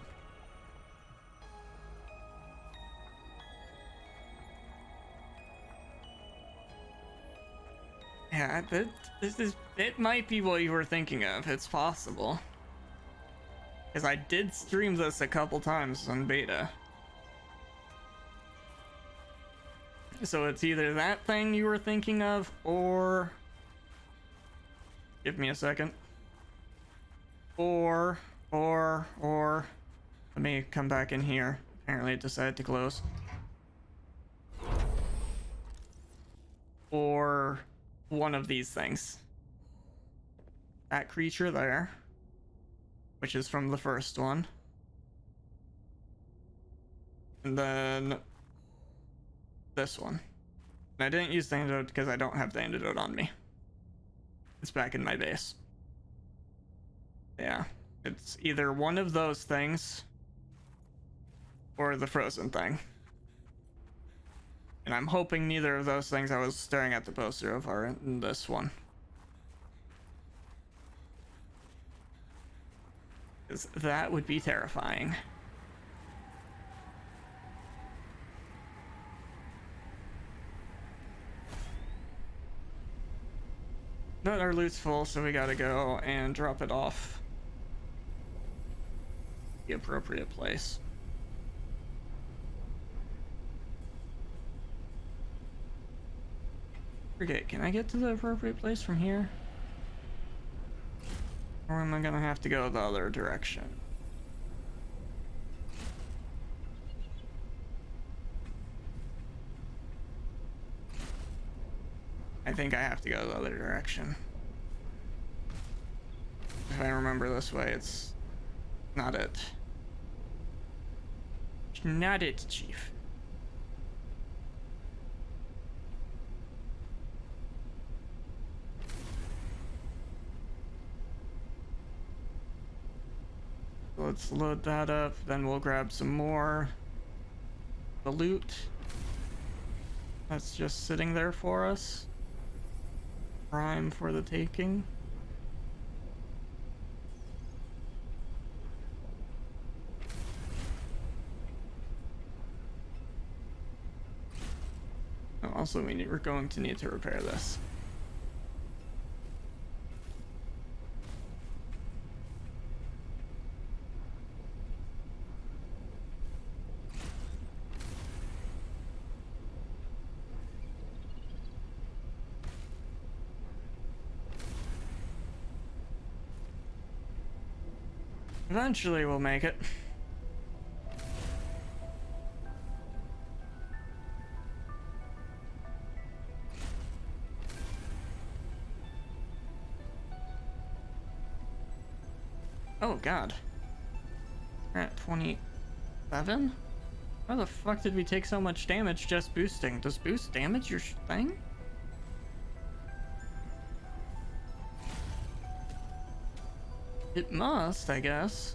Yeah, it might be what you were thinking of. It's possible. Because I did stream this a couple times on beta. So it's either that thing you were thinking of, or... Give me a second. Or... Let me come back in here. Apparently it decided to close. Or... one of these things. That creature there, which is from the first one. And then this one. And I didn't use the antidote because I don't have the antidote on me. It's back in my base. Yeah, it's either one of those things or the frozen thing. And I'm hoping neither of those things I was staring at the poster of are in this one. Because that would be terrifying. But our loot's full, so we gotta go and drop it off the appropriate place. Forget, can I get to the appropriate place from here? Or am I gonna have to go the other direction? I think I have to go the other direction. If I remember this way, it's not it. It's not it, Chief. Let's load that up, then we'll grab some more. The loot that's just sitting there for us. Prime for the taking. Also, we're going to need to repair this. Eventually we'll make it. Oh god. We're at 27? How the fuck did we take so much damage just boosting? Does boost damage your thing? It must, I guess.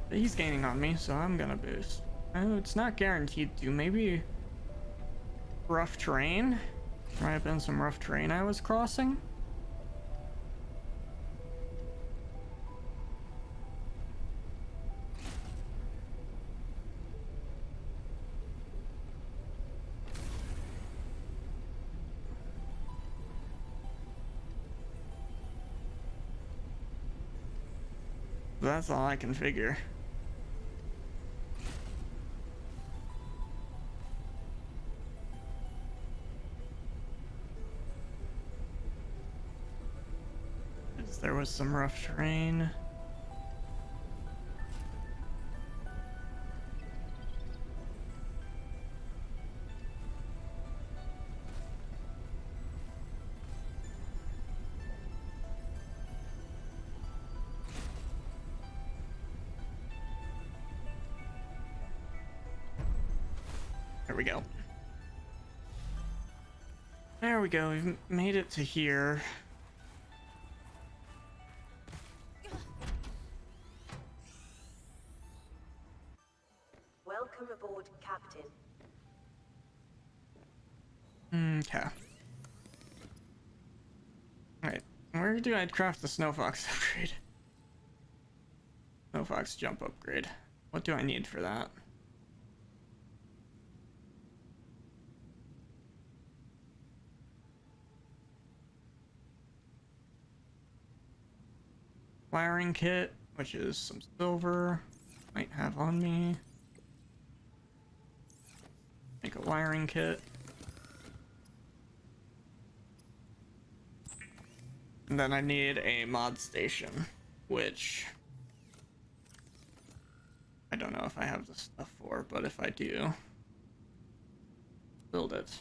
He's gaining on me, so I'm gonna boost. Oh, it's not guaranteed to. Maybe rough terrain? Might have been some rough terrain I was crossing. That's all I can figure. There was some rough terrain. There we go. There we go. We've made it to here. Welcome aboard, Captain. Okay. Alright. Where do I craft the Snow Fox upgrade? Snow Fox jump upgrade. What do I need for that? Wiring kit, which is some silver. Might have on me. Make a wiring kit. And then I need a mod station, which I don't know if I have the stuff for, but if I do, build it.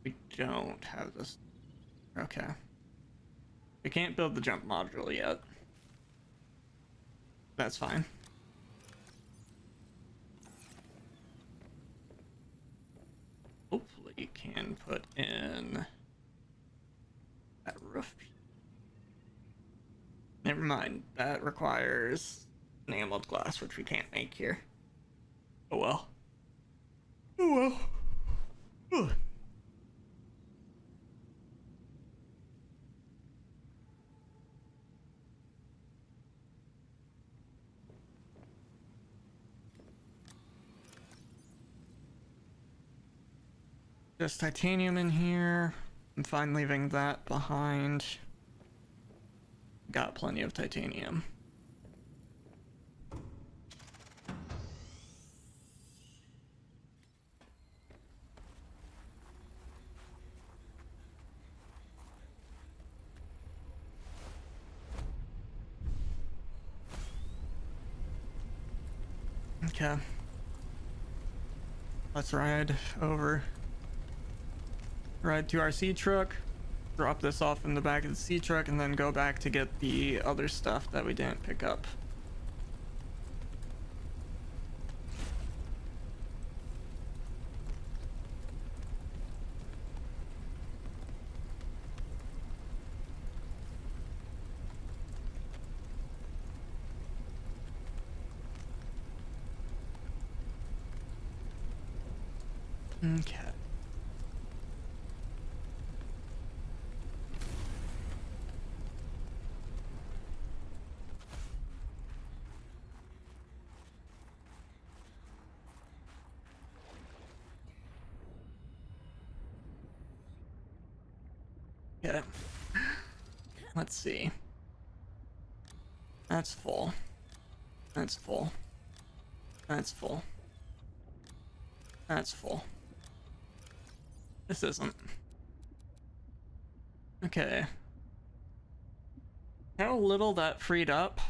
We don't have this. Okay. We can't build the jump module yet. That's fine. Hopefully can put in that roof. Never mind. That requires enameled glass, which we can't make here. Oh well. Oh well. Ugh. Just titanium in here. I'm fine leaving that behind. Got plenty of titanium. Okay. Let's ride over. Ride to our sea truck, drop this off in the back of the sea truck, and then go back to get the other stuff that we didn't pick up. Okay. Okay. Let's see. That's full. That's full. That's full. That's full. This isn't. Okay. How little that freed up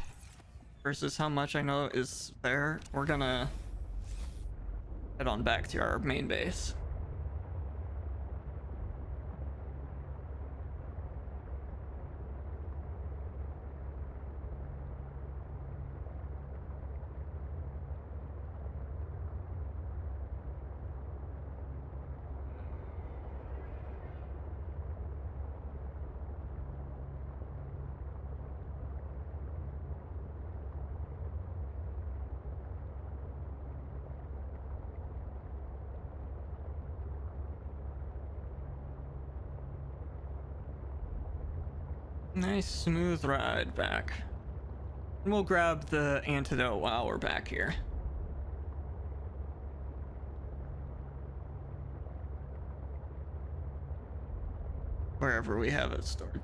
versus how much I know is there, we're gonna head on back to our main base. Nice smooth ride back. And we'll grab the antidote while we're back here. Wherever we have it stored.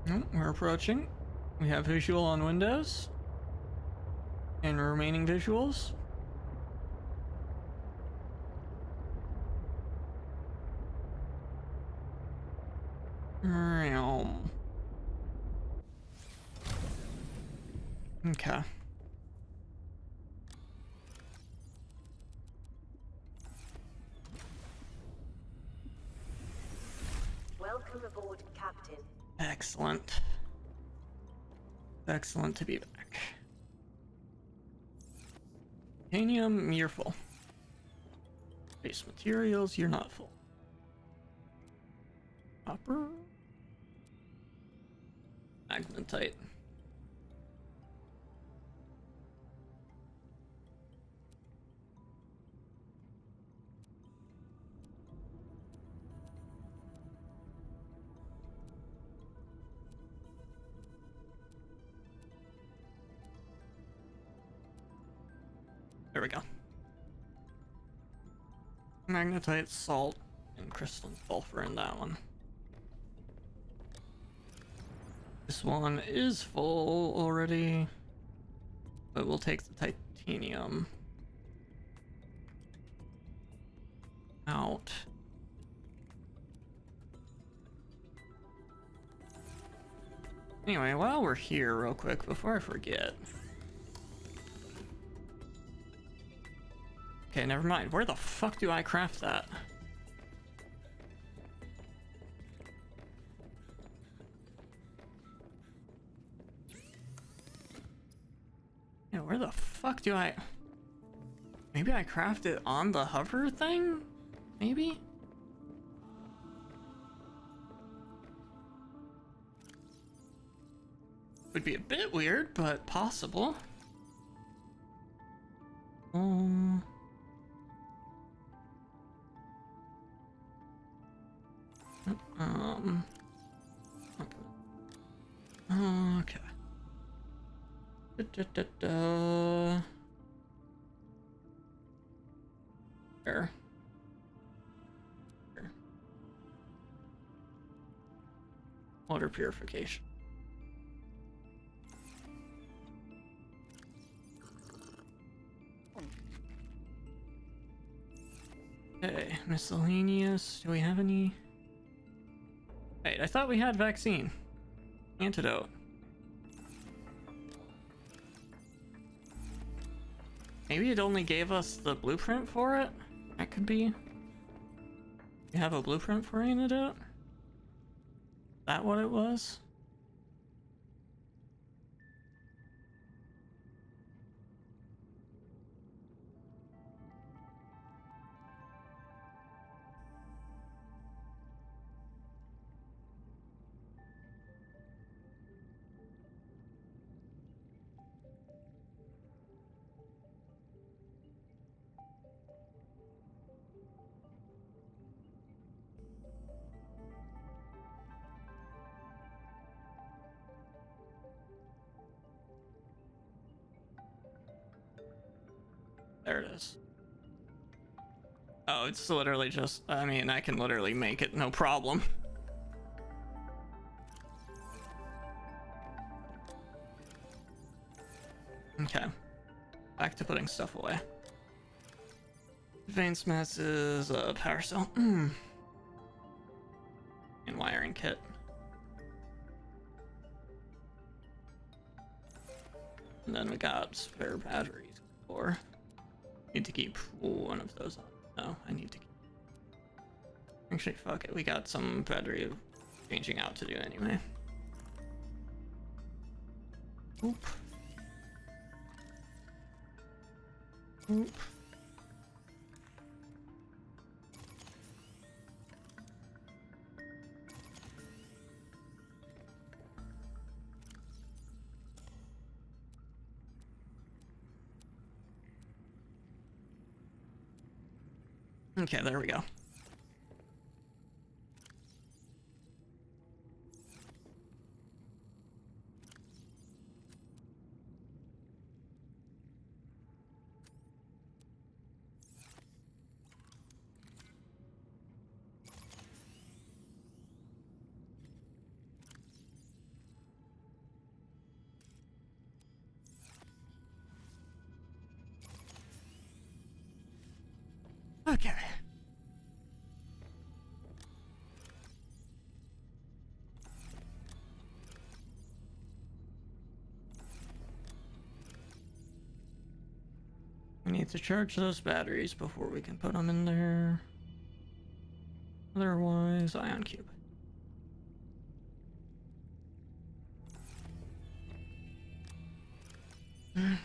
Oh, we're approaching. We have visual on Windows. And remaining visuals. Okay. Welcome aboard, Captain. Excellent. Excellent to be back. Titanium, you're full. Base materials, you're not full. Copper. Magnetite. There we go. Magnetite, salt, and crystalline sulfur in that one. This one is full already, but we'll take the titanium out. Anyway, while we're here real quick, before I forget. Okay, never mind. Where the fuck do I craft that? Yeah, where the fuck do I... Maybe I craft it on the hover thing? Maybe? Would be a bit weird, but possible. Okay. There. There. Water purification. Okay, miscellaneous. Do we have any? Wait, I thought we had vaccine. Antidote. Maybe it only gave us the blueprint for it? That could be. You have a blueprint for antidote? Is that what it was? There it is. Oh, it's literally just, I mean, I can literally make it, no problem. Okay. Back to putting stuff away. Advanced masses, power cell. And wiring kit. And then we got spare batteries. Or need to keep one of those on. No, I need to keep. Actually, fuck it. We got some battery changing out to do anyway. Oop. Oop. Okay, there we go. Okay. We need to charge those batteries before we can put them in there. Otherwise, ion cube. Yeah.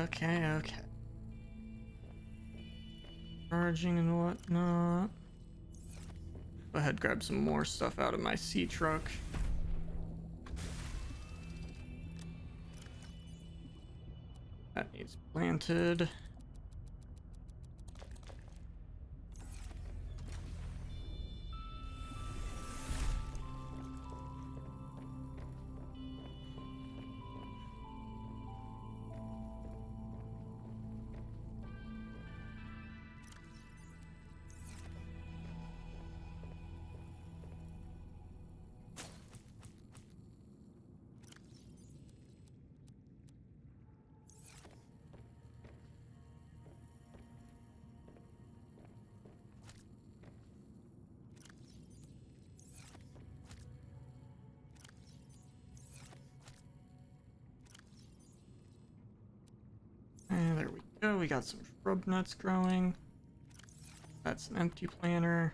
Okay. Charging and whatnot. Go ahead, grab some more stuff out of my sea truck. That needs planted. And there we go, we got some shrub nuts growing. That's an empty planter.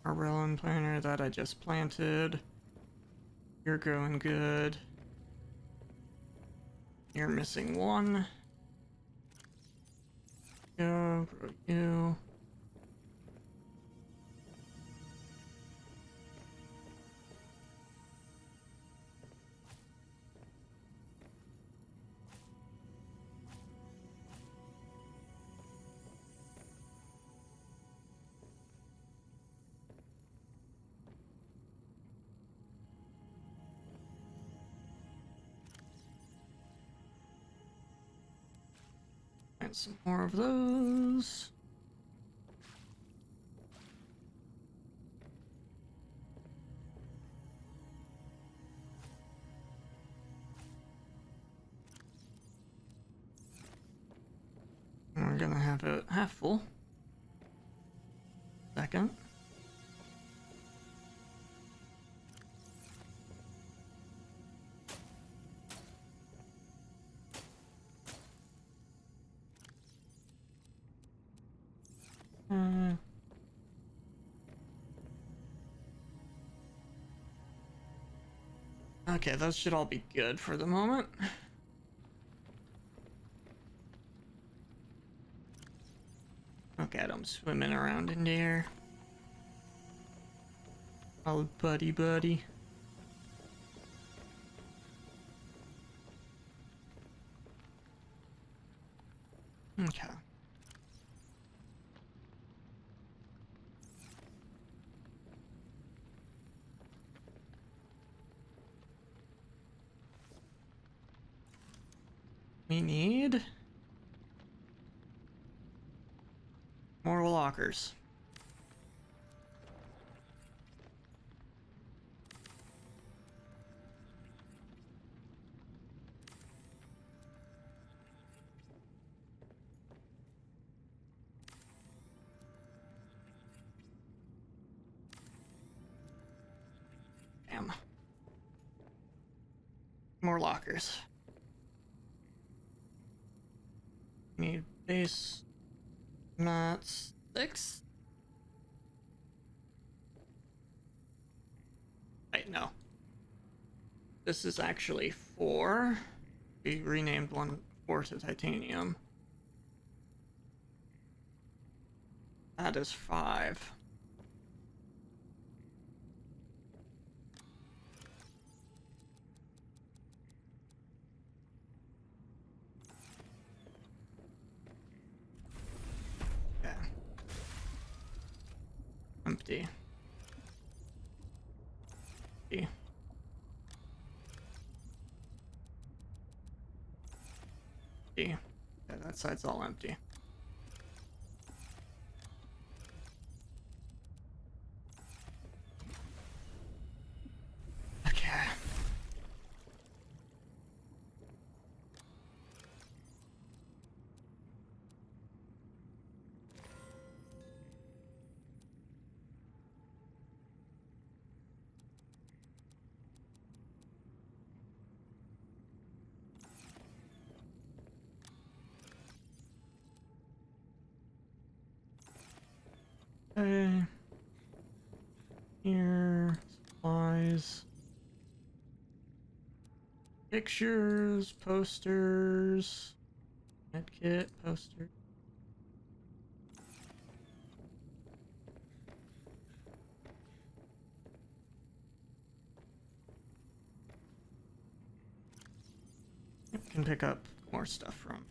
Arrellan planter that I just planted. You're growing good. You're missing one. Go, grow you. And some more of those. And we're gonna have it half full. Second. Okay, those should all be good for the moment. Look at them swimming around in there. Oh, buddy. We need more lockers. Damn. More lockers. Need base mats 6. Wait, no. This is actually 4. We renamed one 4 to titanium. That is 5. Okay. Empty. Empty. Empty. Yeah, that side's all empty. Okay. Okay. Here, supplies, pictures, posters, medkit, poster. Can pick up more stuff from.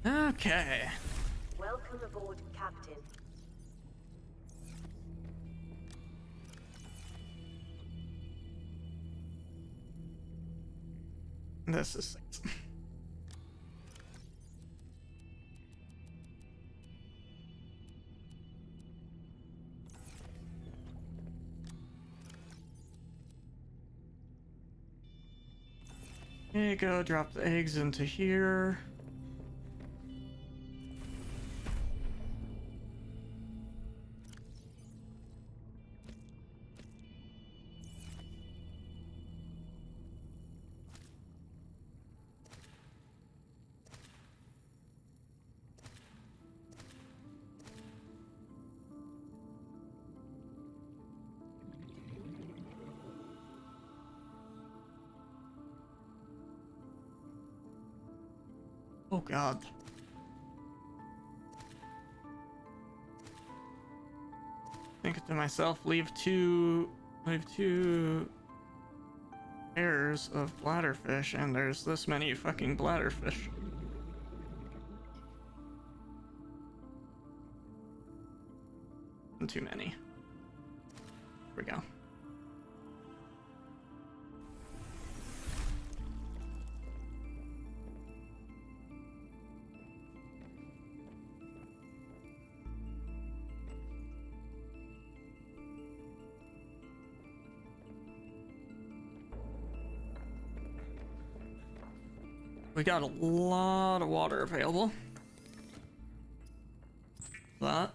Okay. Welcome aboard, Captain. This is 6. There you go, drop the eggs into here. Oh god. Think to myself, leave two pairs of bladderfish, and there's this many fucking bladderfish. And too many. Here we go. We got a lot of water available. That.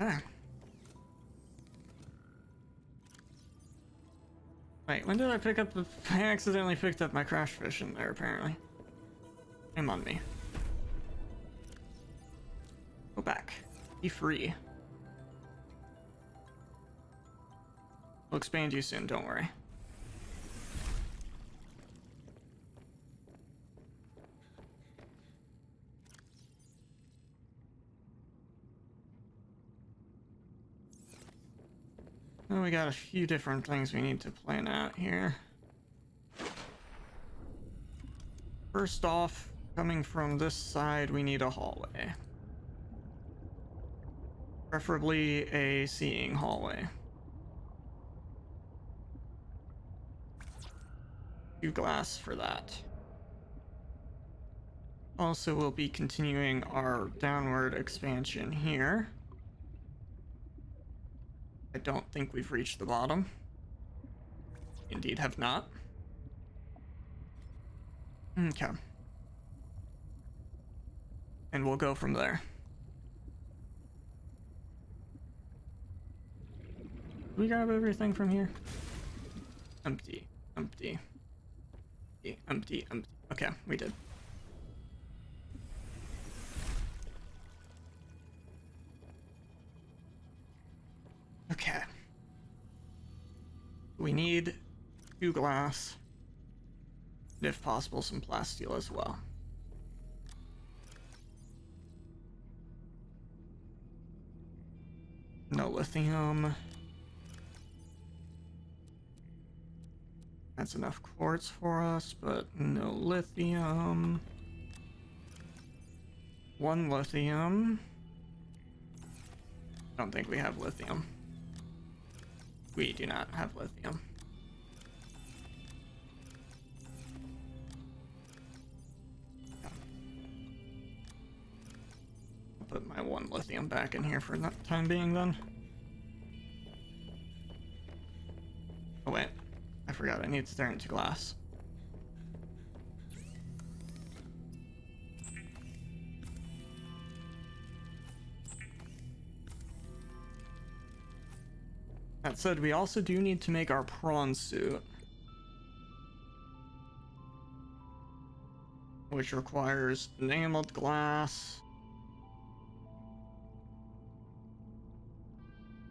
Okay. Wait, when did I pick up the... I accidentally picked up my crash fish in there, apparently. Shame on me. Go back. Be free. We'll expand you soon, don't worry. Well, we got a few different things we need to plan out here. First off, coming from this side, we need a hallway. Preferably a seeing hallway. 2 glass for that. Also, we'll be continuing our downward expansion here. I don't think we've reached the bottom. Indeed have not. Okay. And we'll go from there. Did we grab everything from here? Empty, empty, empty, empty, empty. Okay, we did. Okay. We need 2 glass. And if possible, some plasteel as well. No lithium. That's enough quartz for us, but no lithium. 1 lithium. Don't think we have lithium. We do not have lithium. I'll put my 1 lithium back in here for the time being then. Oh wait, I forgot I need to turn it to glass. That said, we also do need to make our prawn suit, which requires enameled glass,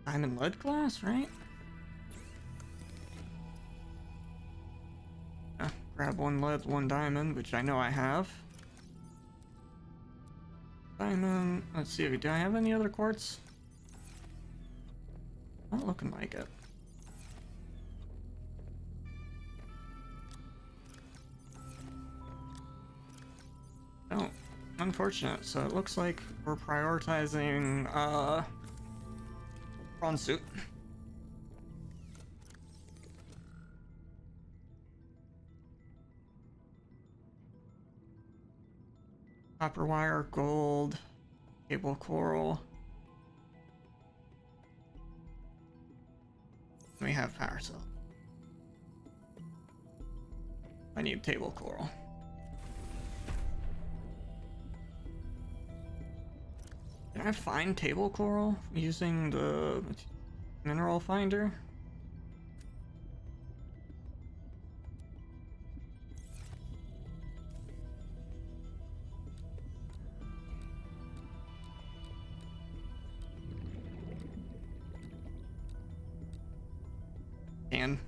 diamond lead glass, right? Yeah, grab 1 lead, 1 diamond, which I know I have. Diamond, let's see, do I have any other quartz? Not looking like it. Oh, unfortunate. So it looks like we're prioritizing prawn suit. Copper wire, gold, cable coral. We have power cell. I need table coral. Can I find table coral using the mineral finder? And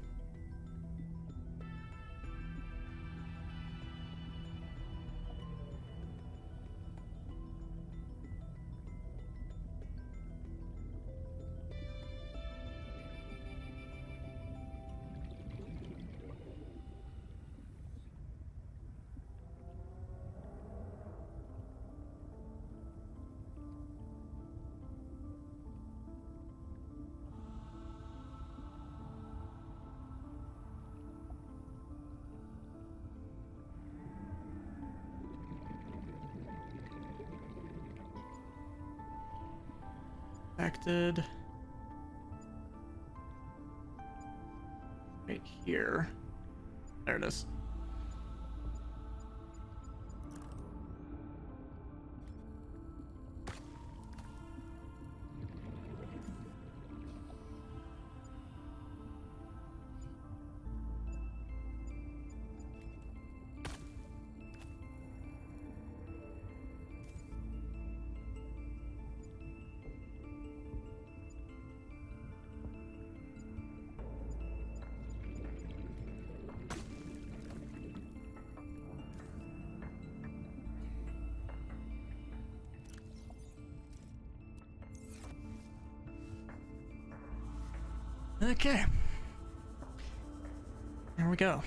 affected right here. There it is. Okay. There we go.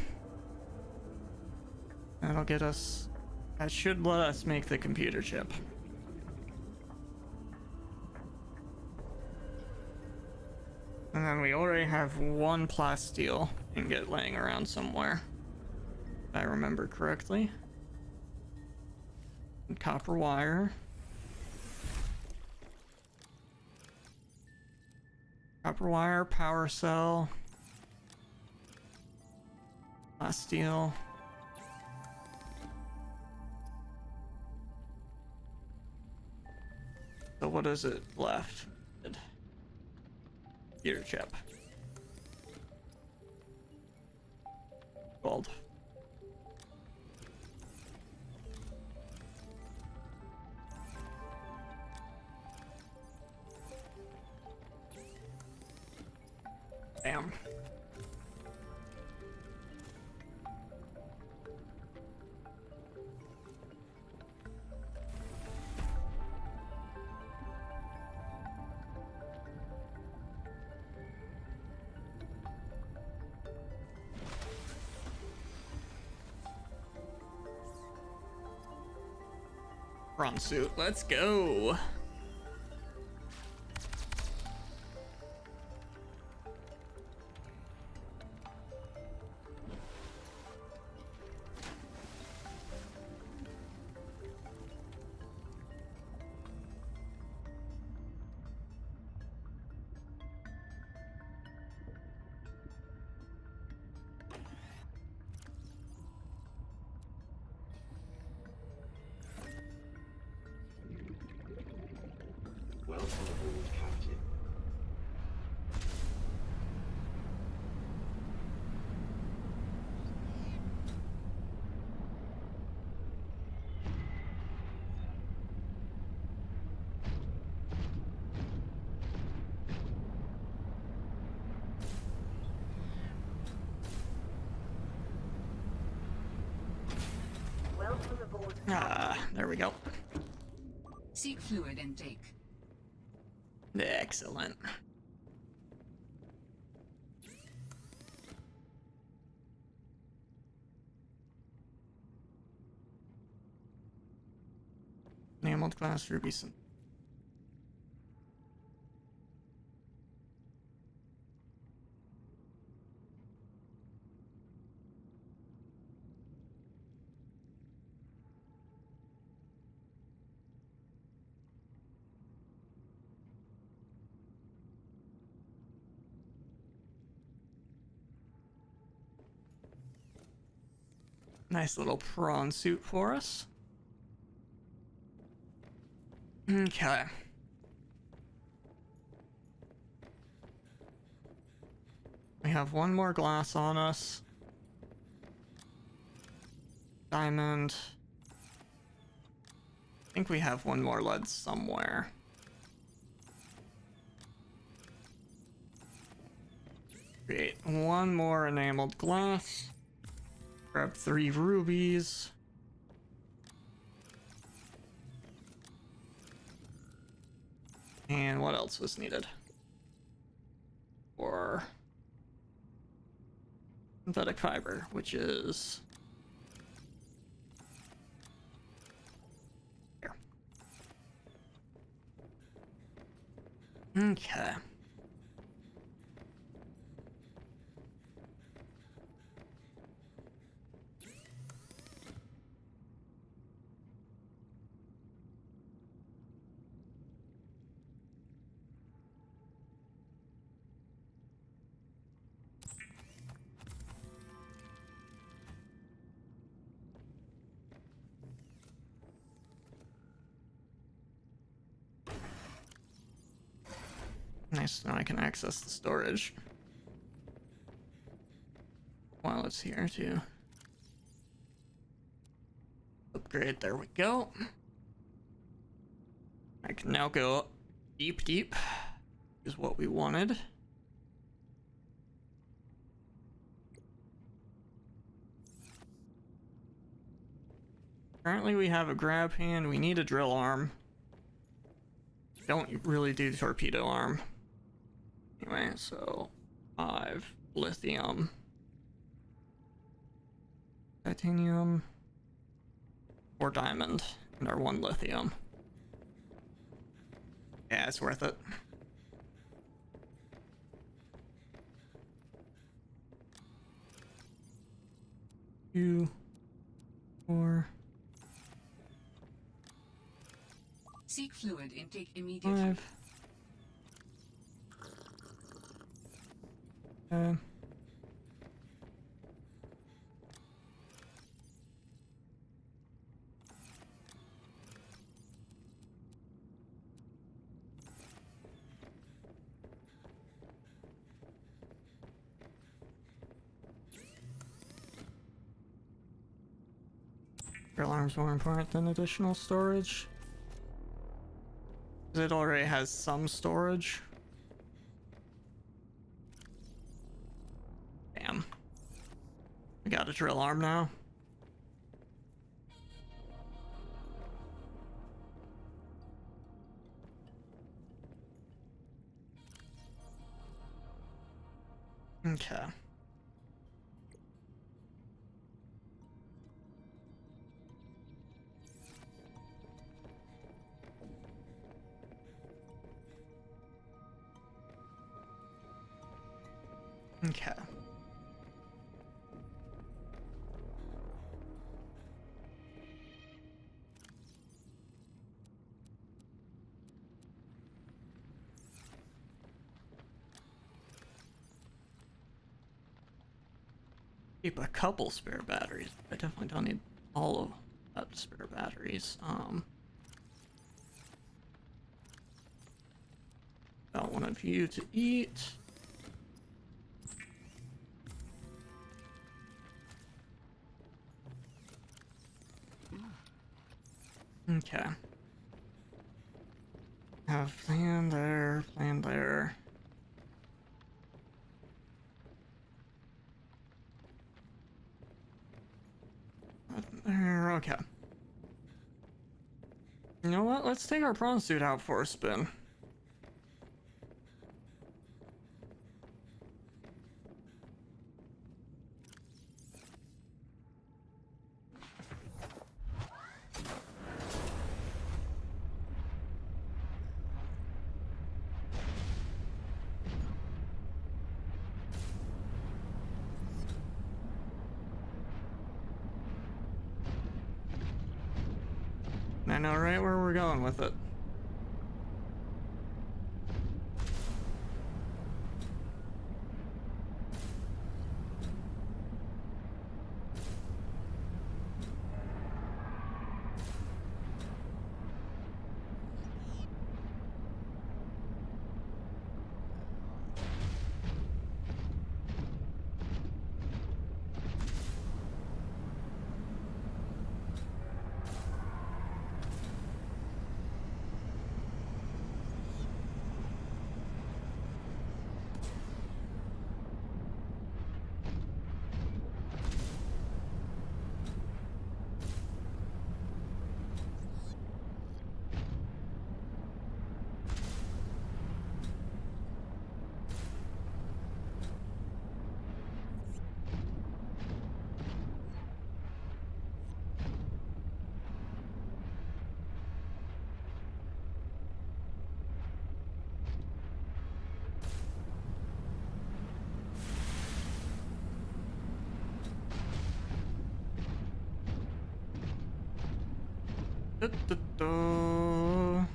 That'll get us... That should let us make the computer chip. And then we already have one plasteel ingot laying around somewhere, if I remember correctly. And copper wire. Copper wire, power cell. Plasteel. So what is it left? Computer chip. Gold. Bam. Prawn suit, let's go. Welcome aboard, Captain. Welcome aboard. There we go. Seek fluid intake. Excellent. Enameled glass ruby. Nice little prawn suit for us. Okay. We have one more glass on us. Diamond. I think we have one more lead somewhere. Create one more enameled glass. Grab 3 rubies. And what else was needed? For synthetic fiber, which is here. Okay. Nice, now I can access the storage while it's here too. Upgrade, there we go. I can now go deep, deep, is what we wanted. Currently we have a grab hand, we need a drill arm. Don't really do torpedo arm. Anyway, so 5 lithium, titanium, or diamond, and our 1 lithium. Yeah, it's worth it. Two, 4, Seek fluid intake immediately. 5. Okay. Your alarm's more important than additional storage. 'Cause it already has some storage. Damn. I got a drill arm now. Okay. Okay. Keep a couple spare batteries. I definitely don't need all of that spare batteries. Got one of you to eat. Okay. Have plan there, plan there. There, okay. You know what? Let's take our prawn suit out for a spin. I know right where we're going with it. Da-da-da.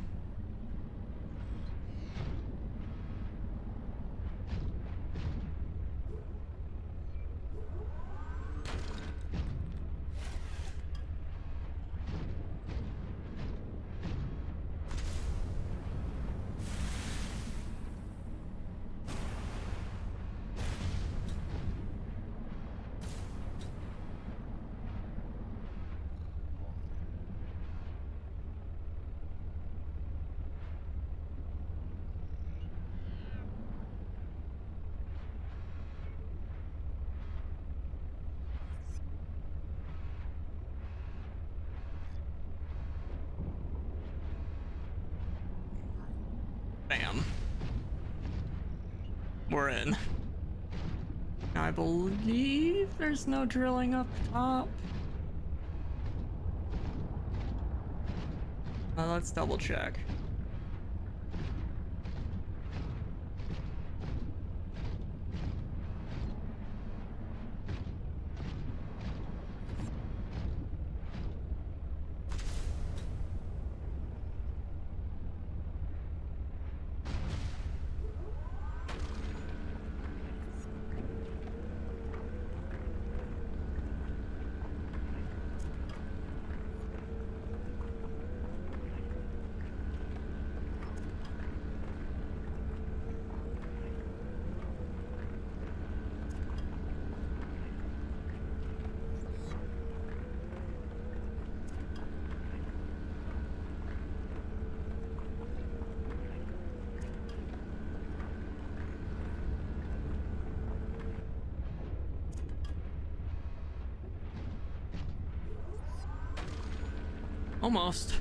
Bam. We're in. Now, I believe there's no drilling up top. Let's double check. Almost.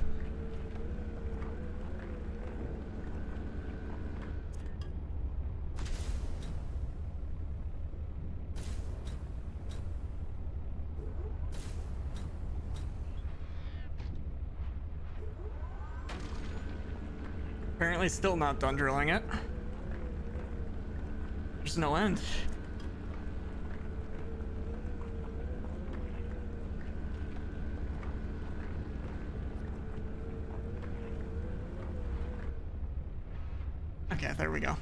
Apparently still not done drilling it. There's no end. Okay, there we go.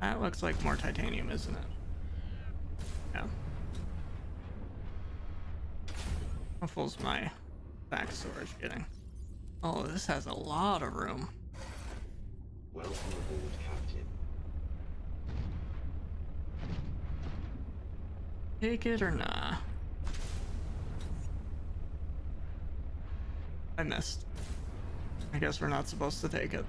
That looks like more titanium, isn't it? Yeah. How full's my back storage getting? Oh, this has a lot of room. Welcome aboard, Captain. Take it or nah? I missed. I guess we're not supposed to take it.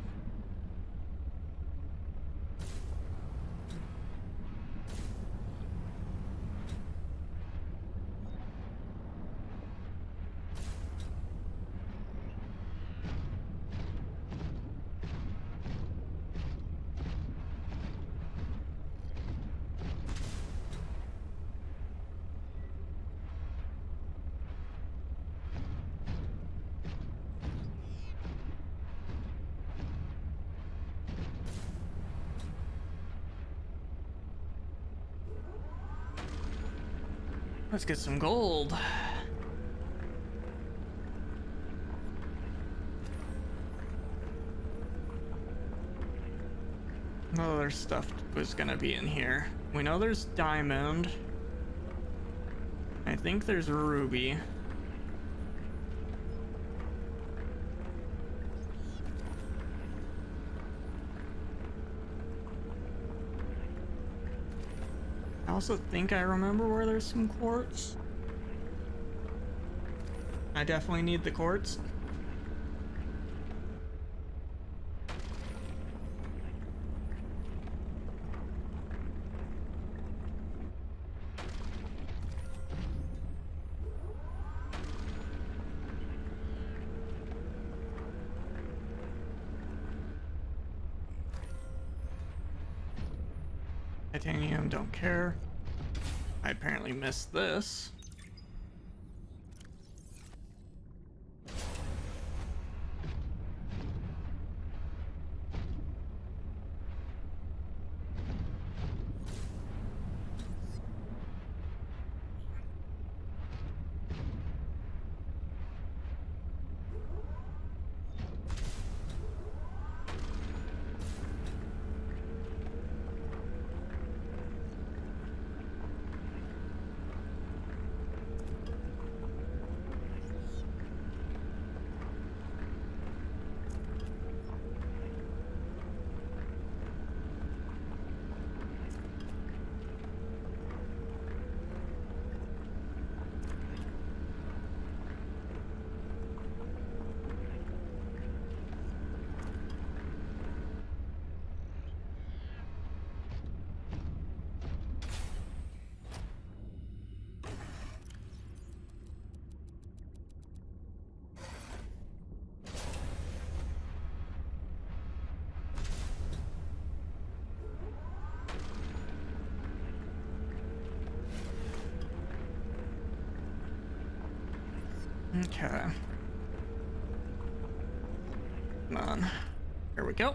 Let's get some gold. Oh, there's stuff was gonna be in here. We know there's diamond. I think there's ruby. I also think I remember where there's some quartz. I definitely need the quartz. Titanium, don't care. I apparently missed this. Okay. Come on. Here we go.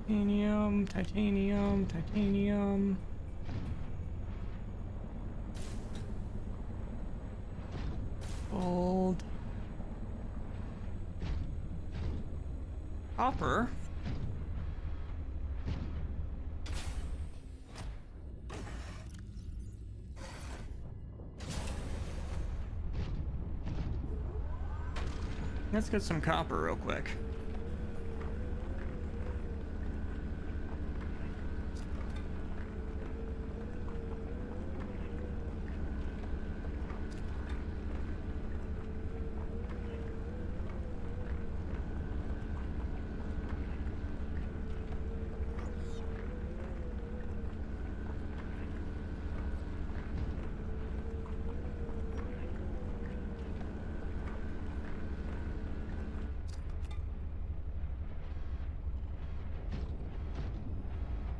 Titanium, titanium, titanium. Gold. Copper. Let's get some copper real quick.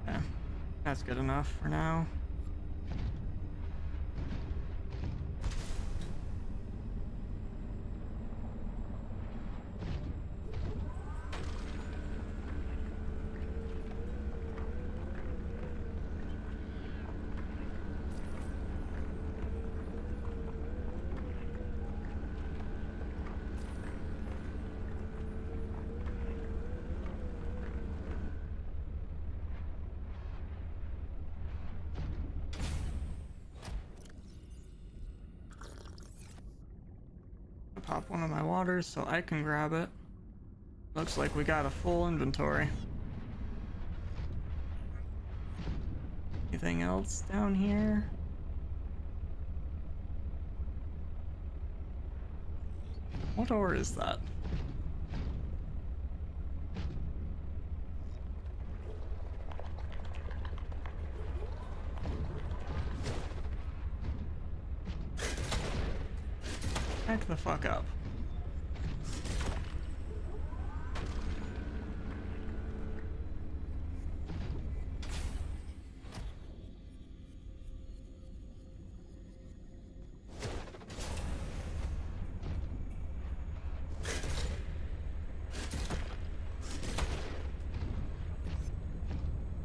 Yeah, that's good enough for now. Pop one of my waters so I can grab it. Looks like we got a full inventory. Anything else down here? What ore is that? Back the fuck up.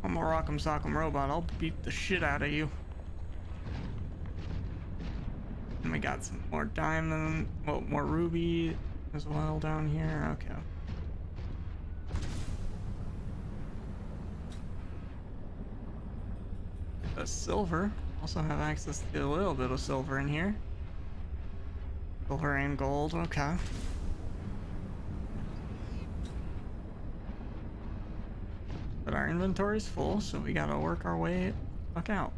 I'm a rock'em sock'em robot. I'll beat the shit out of you. And we got some more diamond, well, more ruby as well down here. Okay. The silver. Also have access to a little bit of silver in here. Silver and gold. Okay. But our inventory's full, so we gotta work our way back out.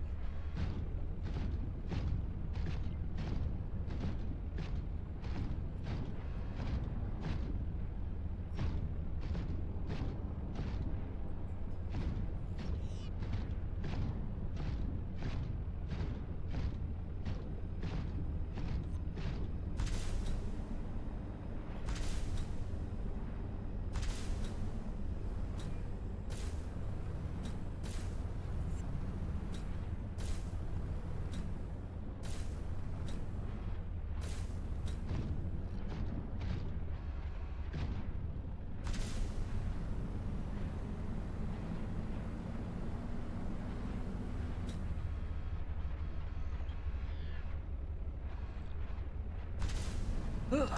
Ugh.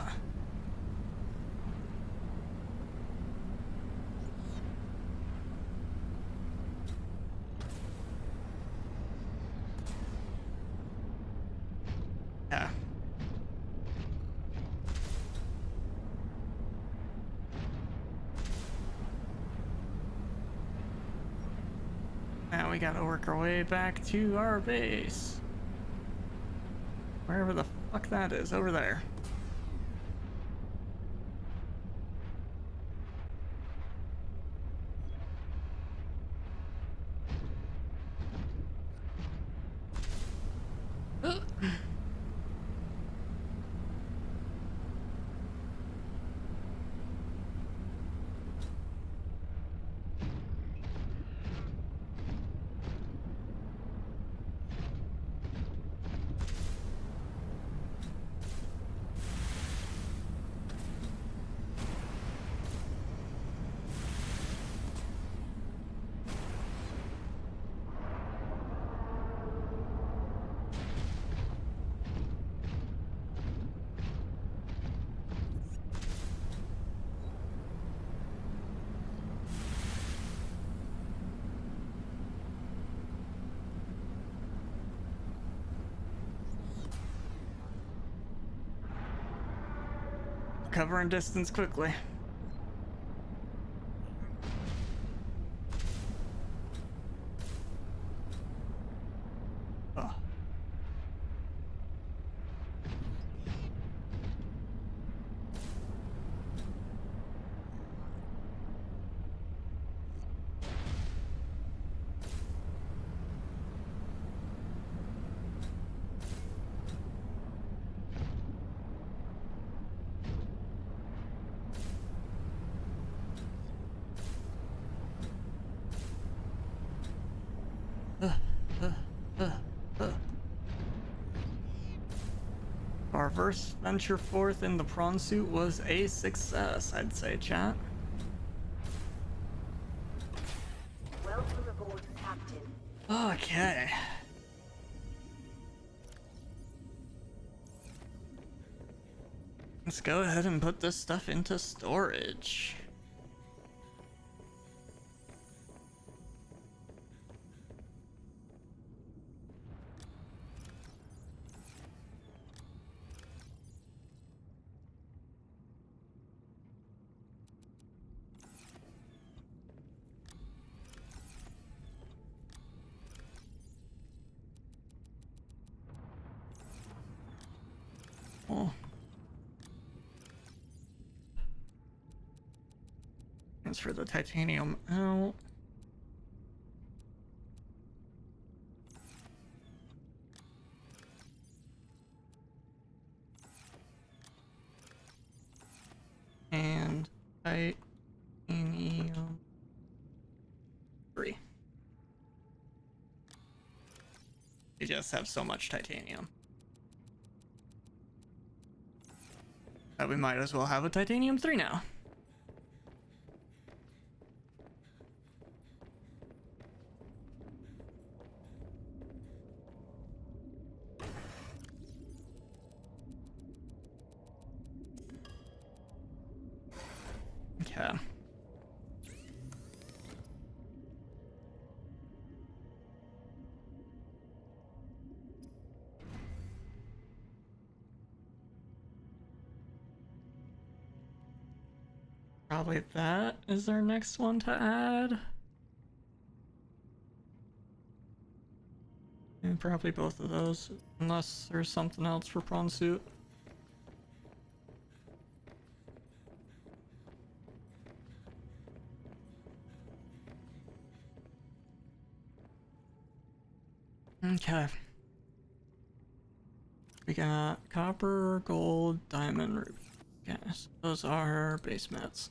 Yeah. Now we gotta work our way back to our base. Wherever the fuck that is, over there. covering distance quickly. Oh. Our first venture forth in the prawn suit was a success, I'd say, chat. Welcome aboard, Captain. Okay. Let's go ahead and put this stuff into storage. Transfer the titanium out. And titanium 3. You just have so much titanium that we might as well have a titanium 3 now. Okay. Probably that is our next one to add. And probably both of those, unless there's something else for prawn suit. Okay. We got copper, gold, diamond, ruby. Yes, those are base mets.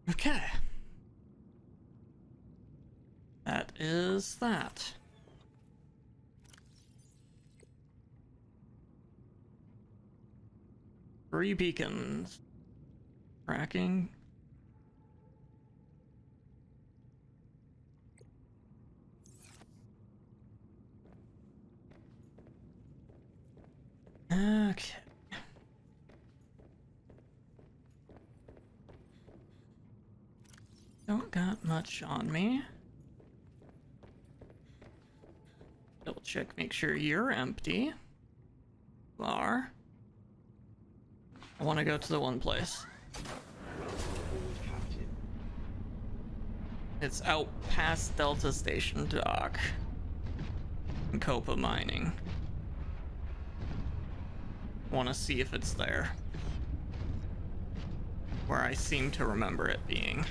Okay. That is that. Three beacons. Tracking. Okay. Don't got much on me. Double check, make sure you're empty. You are. I want to go to the one place. It's out past Delta Station Dock. And Copa Mining. Want to see if it's there. Where I seem to remember it being.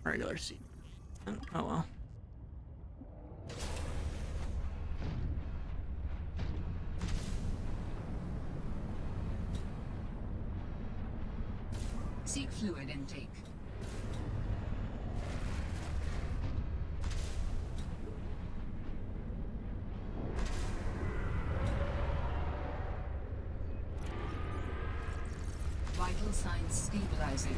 Regular seat. Oh well. Seek fluid intake. Vital signs stabilizing.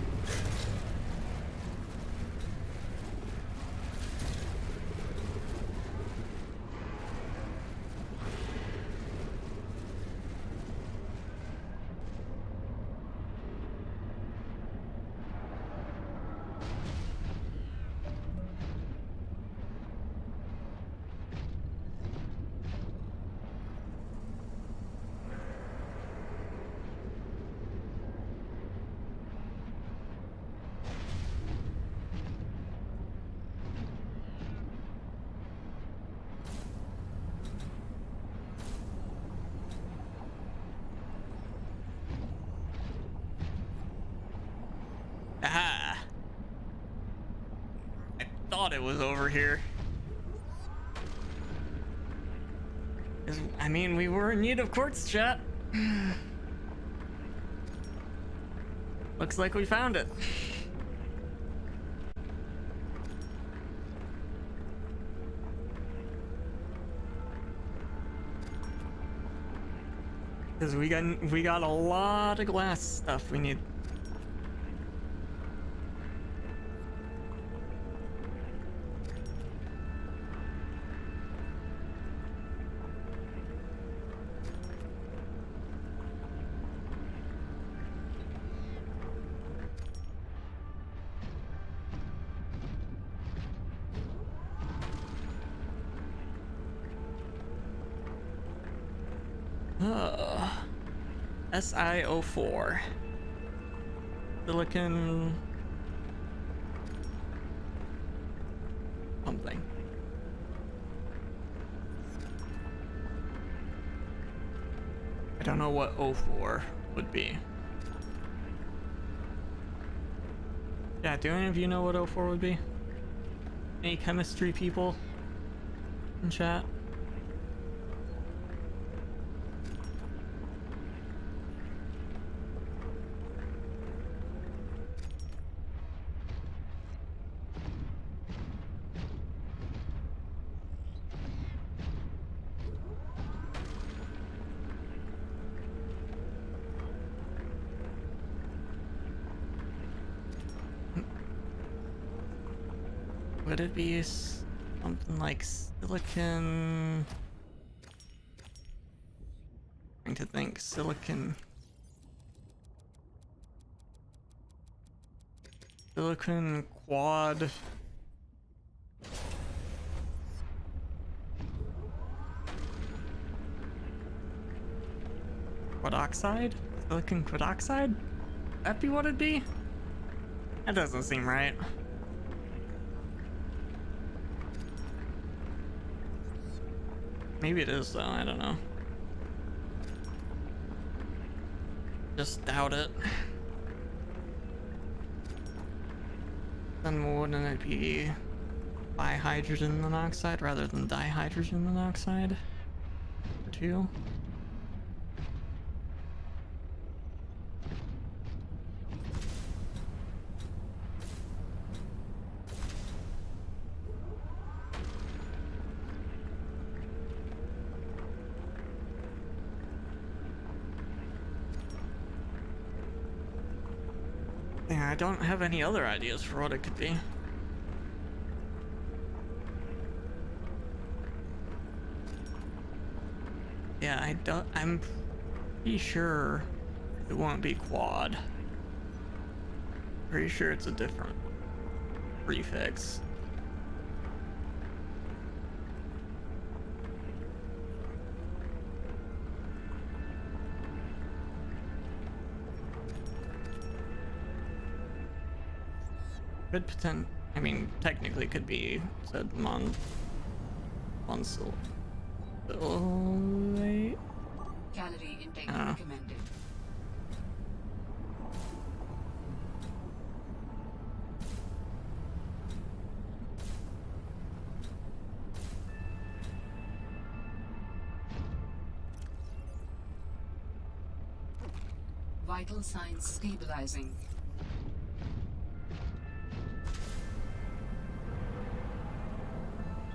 Ah! I thought it was over here. 'Cause, I mean, we were in need of quartz, chat. Looks like we found it. Because we got a lot of glass stuff we need. SiO4. Silicon... something. I don't know what O4 would be. Yeah, do any of you know what O4 would be? Any chemistry people in chat? Would it be something like silicon? Trying to think, silicon quad. Quadoxide? Silicon quadoxide? That'd be what it'd be? That doesn't seem right. Maybe it is though, I don't know. Just doubt it. Then wouldn't it be bihydrogen monoxide rather than dihydrogen monoxide? Or two? Yeah, I don't have any other ideas for what it could be. Yeah, I'm pretty sure it won't be quad. Pretty sure it's a different prefix. Could I mean, technically could be said monsil. Wait. Calorie intake recommended. Vital signs stabilizing.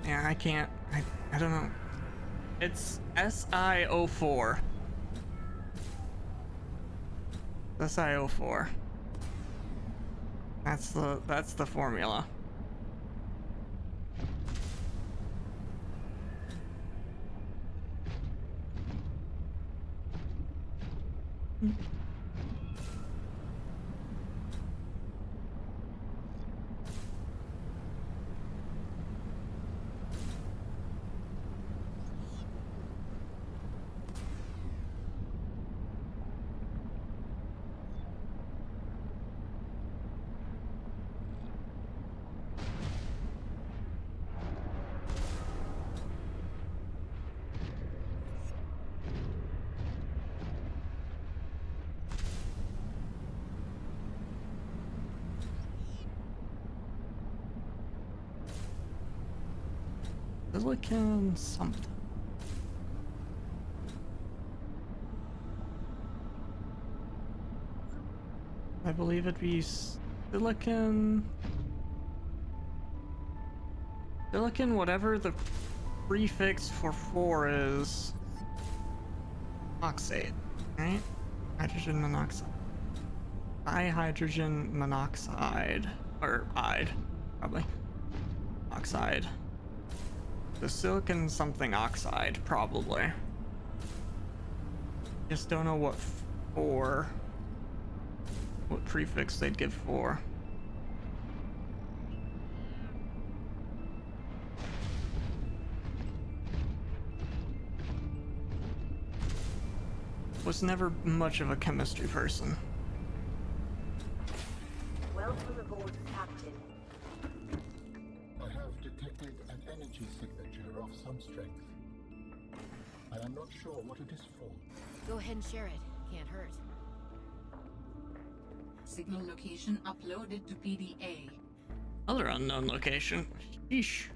Yeah, I can't. I don't know. It's SiO4. SiO4. That's the formula. Silicon something. I believe it'd be silicon. Silicon, whatever the prefix for 4 is. Oxide, right? Hydrogen monoxide. Dihydrogen monoxide. Or ide, probably. Oxide. The silicon something oxide, probably. Just don't know what for. What prefix they'd give for. Was never much of a chemistry person. Welcome aboard, Captain. I have detected an energy signature of some strength. I am not sure what it is for. Go ahead and share it. Can't hurt. Signal location uploaded to PDA. Other unknown location. Sheesh.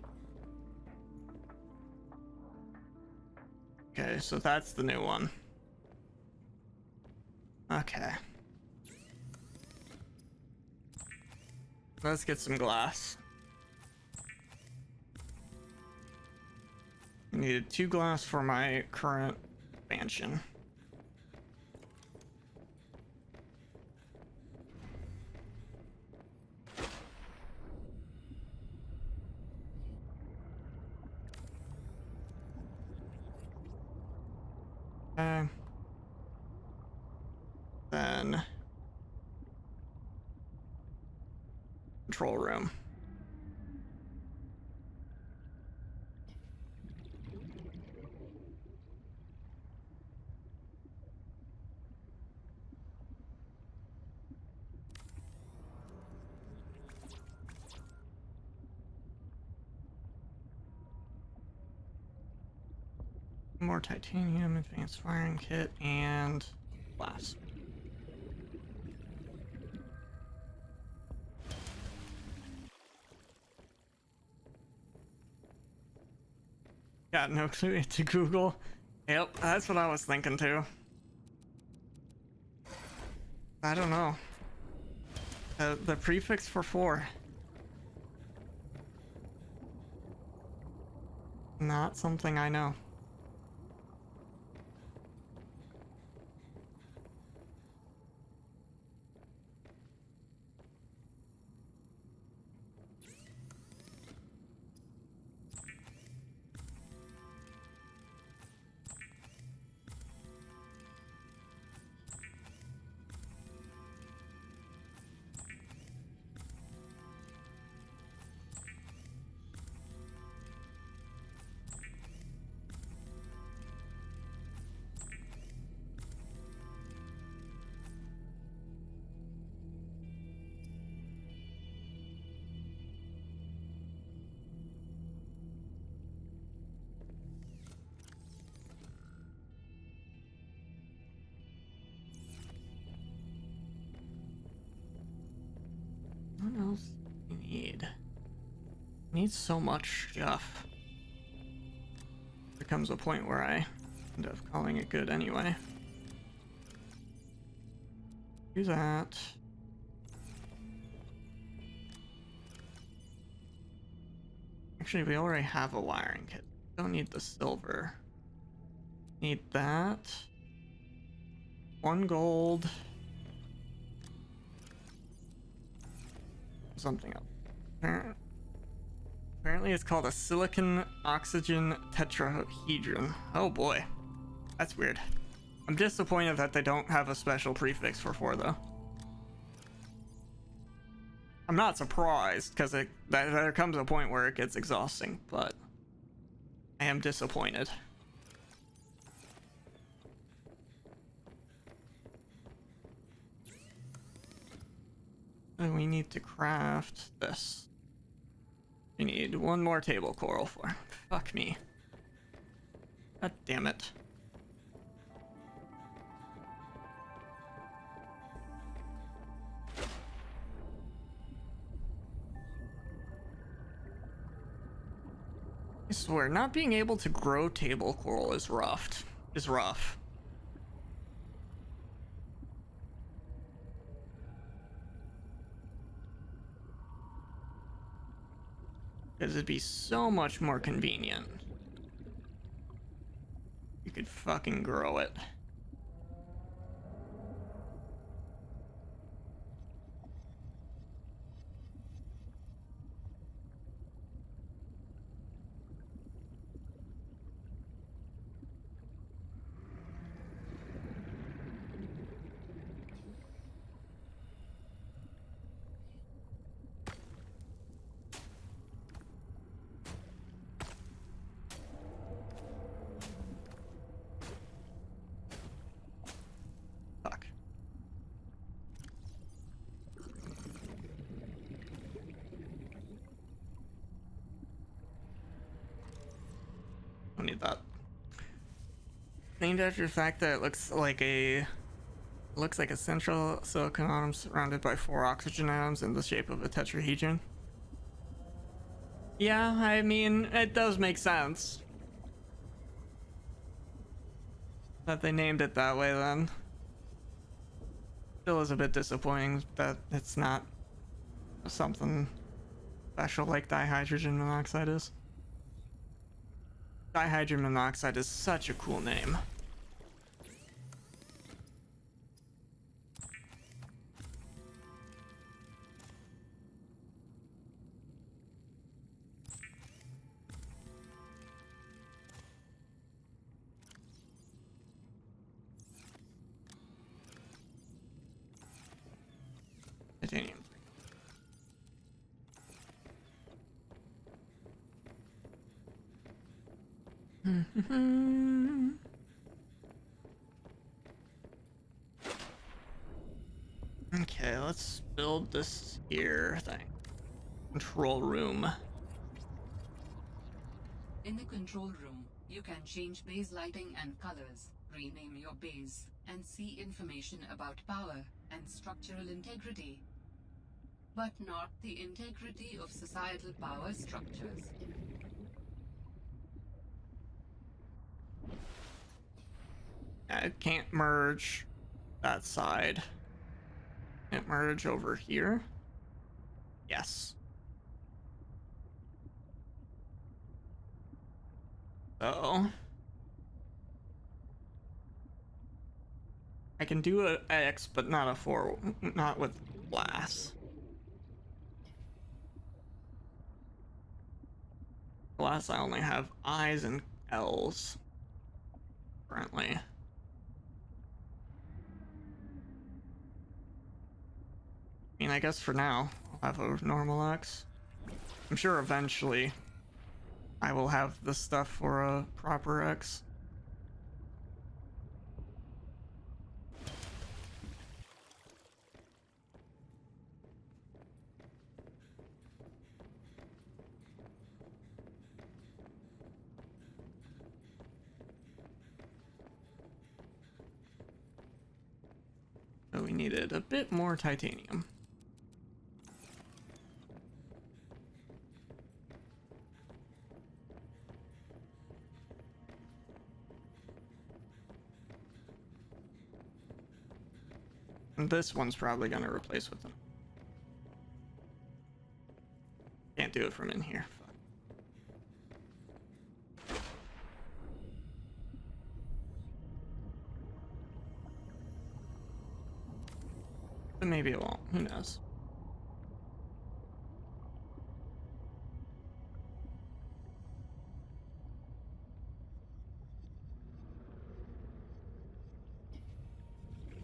Okay, so that's the new one. Okay. Let's get some glass. I needed 2 glass for my current expansion. Then control room. More titanium, advanced firing kit, and glass. Got no clue to Google. Yep, that's what I was thinking too. I don't know. The prefix for 4. Not something I know. What else do we need? We need so much stuff. There comes a point where I end up calling it good anyway. Do that. Actually, we already have a wiring kit. Don't need the silver. Need that. 1 gold. Something else. Apparently it's called a silicon oxygen tetrahedron. Oh boy. That's weird. I'm disappointed that they don't have a special prefix for 4 though. I'm not surprised, because there comes a point where it gets exhausting, but I am disappointed. And we need to craft this. We need 1 more table coral for. Fuck me. God damn it. I swear, not being able to grow table coral is rough. Because it'd be so much more convenient. You could fucking grow it. Fuck. Don't need that. Named after the fact that it looks like a central silicon atom surrounded by 4 oxygen atoms in the shape of a tetrahedron. Yeah, I mean, it does make sense that they named it that way then. Still is a bit disappointing that it's not something special like dihydrogen monoxide is. Dihydrogen monoxide is such a cool name. Titanium. Okay, let's build this here thing. Control room. In the control room, you can change base lighting and colors, rename your base, and see information about power and structural integrity. But not the integrity of societal power structures. I can't merge that side. Can't merge over here. Yes. So I can do an X, but not a 4, not with glass. Glass, I only have I's and L's currently. I mean, I guess for now, I'll have a normal X. I'm sure eventually I will have the stuff for a proper X. So we needed a bit more titanium. And this one's probably gonna replace with them. Can't do it from in here. Fuck. But maybe it won't. Who knows?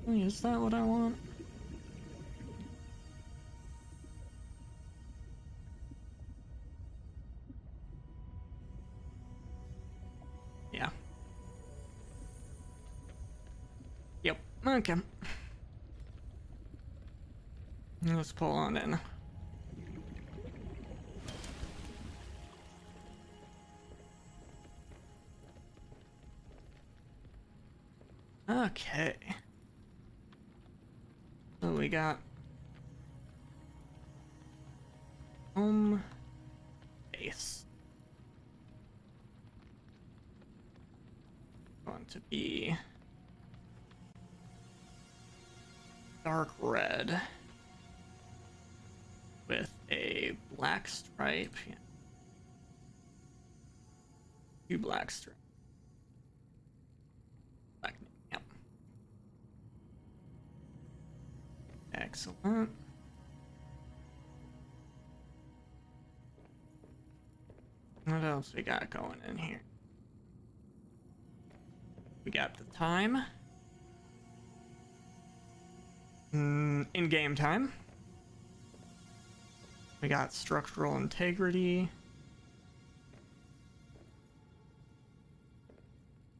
Is that what I want? Yeah. Yep. Okay. Let's pull on in. Okay. So we got home base. Going to be dark red with a black stripe. Yeah. 2 black stripes. Black, yep. Excellent. What else we got going in here? We got the time. In-game time. We got structural integrity.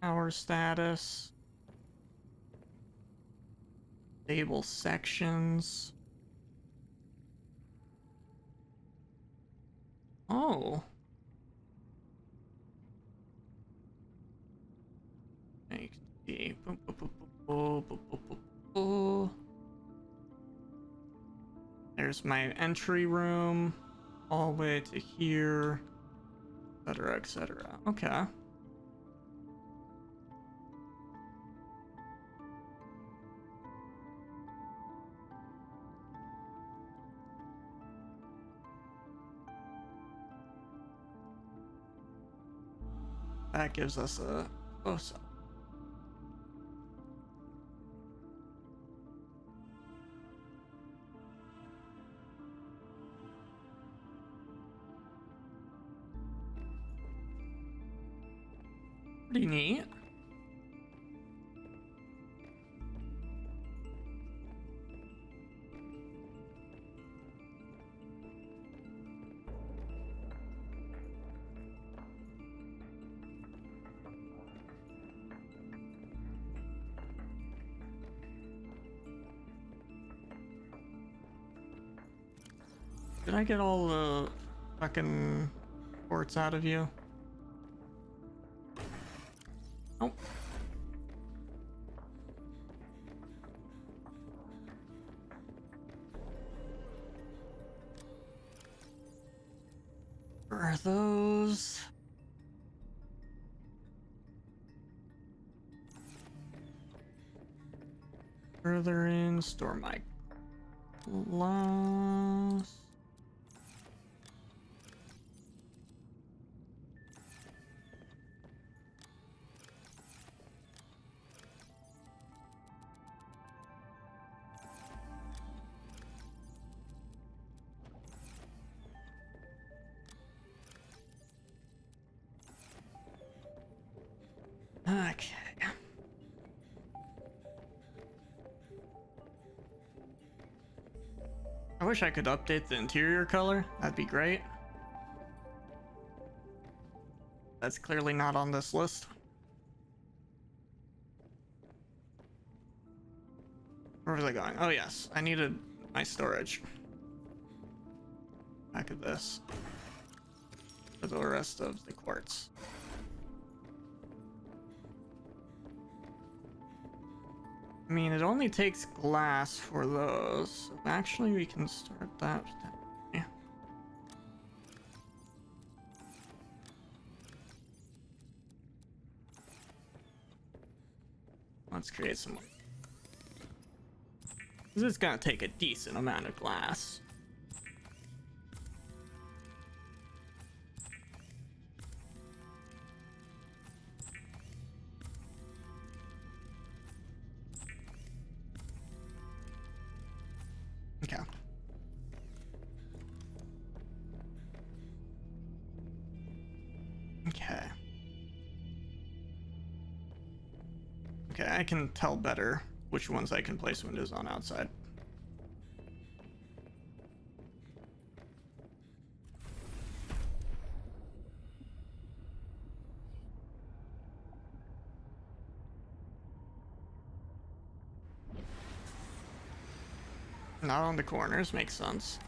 Power status. Stable sections. Oh. See. There's my entry room, all the way to here, etc., etc. Okay. That gives us a close-up. Pretty neat. Did I get all the fucking ports out of you? Nope. Where are those? Further in, store my glass. Okay. I wish I could update the interior color. That'd be great. That's clearly not on this list. Where was I going? Oh yes, I needed my storage. Back of this. For the rest of the quartz. I mean, it only takes glass for those. So actually, we can start that. Yeah. Let's create some more. This is gonna take a decent amount of glass. Okay, I can tell better which ones I can place windows on outside. Not on the corners, makes sense.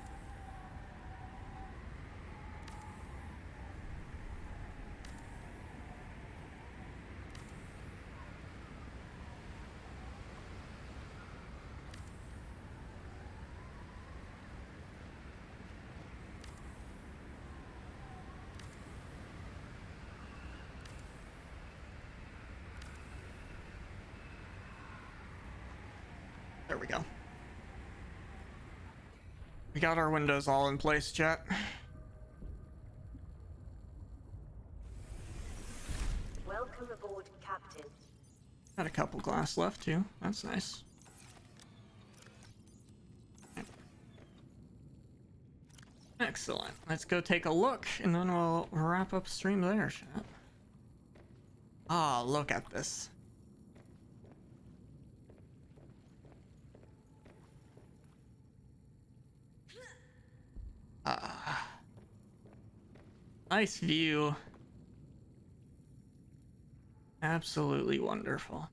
There we go. We got our windows all in place, chat. Welcome aboard, Captain. Got a couple glass left too. That's nice. Excellent. Let's go take a look and then we'll wrap up stream there, chat. Ah, look at this. Nice view. Absolutely wonderful.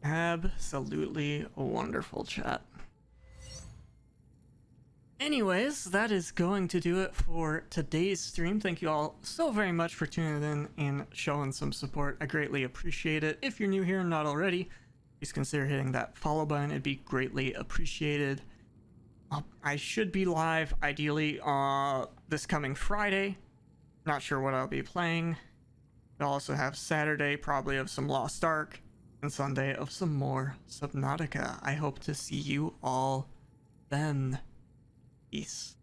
Absolutely wonderful, chat. Anyways, that is going to do it for today's stream. Thank you all so very much for tuning in and showing some support. I greatly appreciate it. If you're new here and not already, please consider hitting that follow button. It'd be greatly appreciated. I should be live ideally this coming Friday. Not sure what I'll be playing. We'll also have Saturday probably of some Lost Ark and Sunday of some more Subnautica. I hope to see you all then. Peace.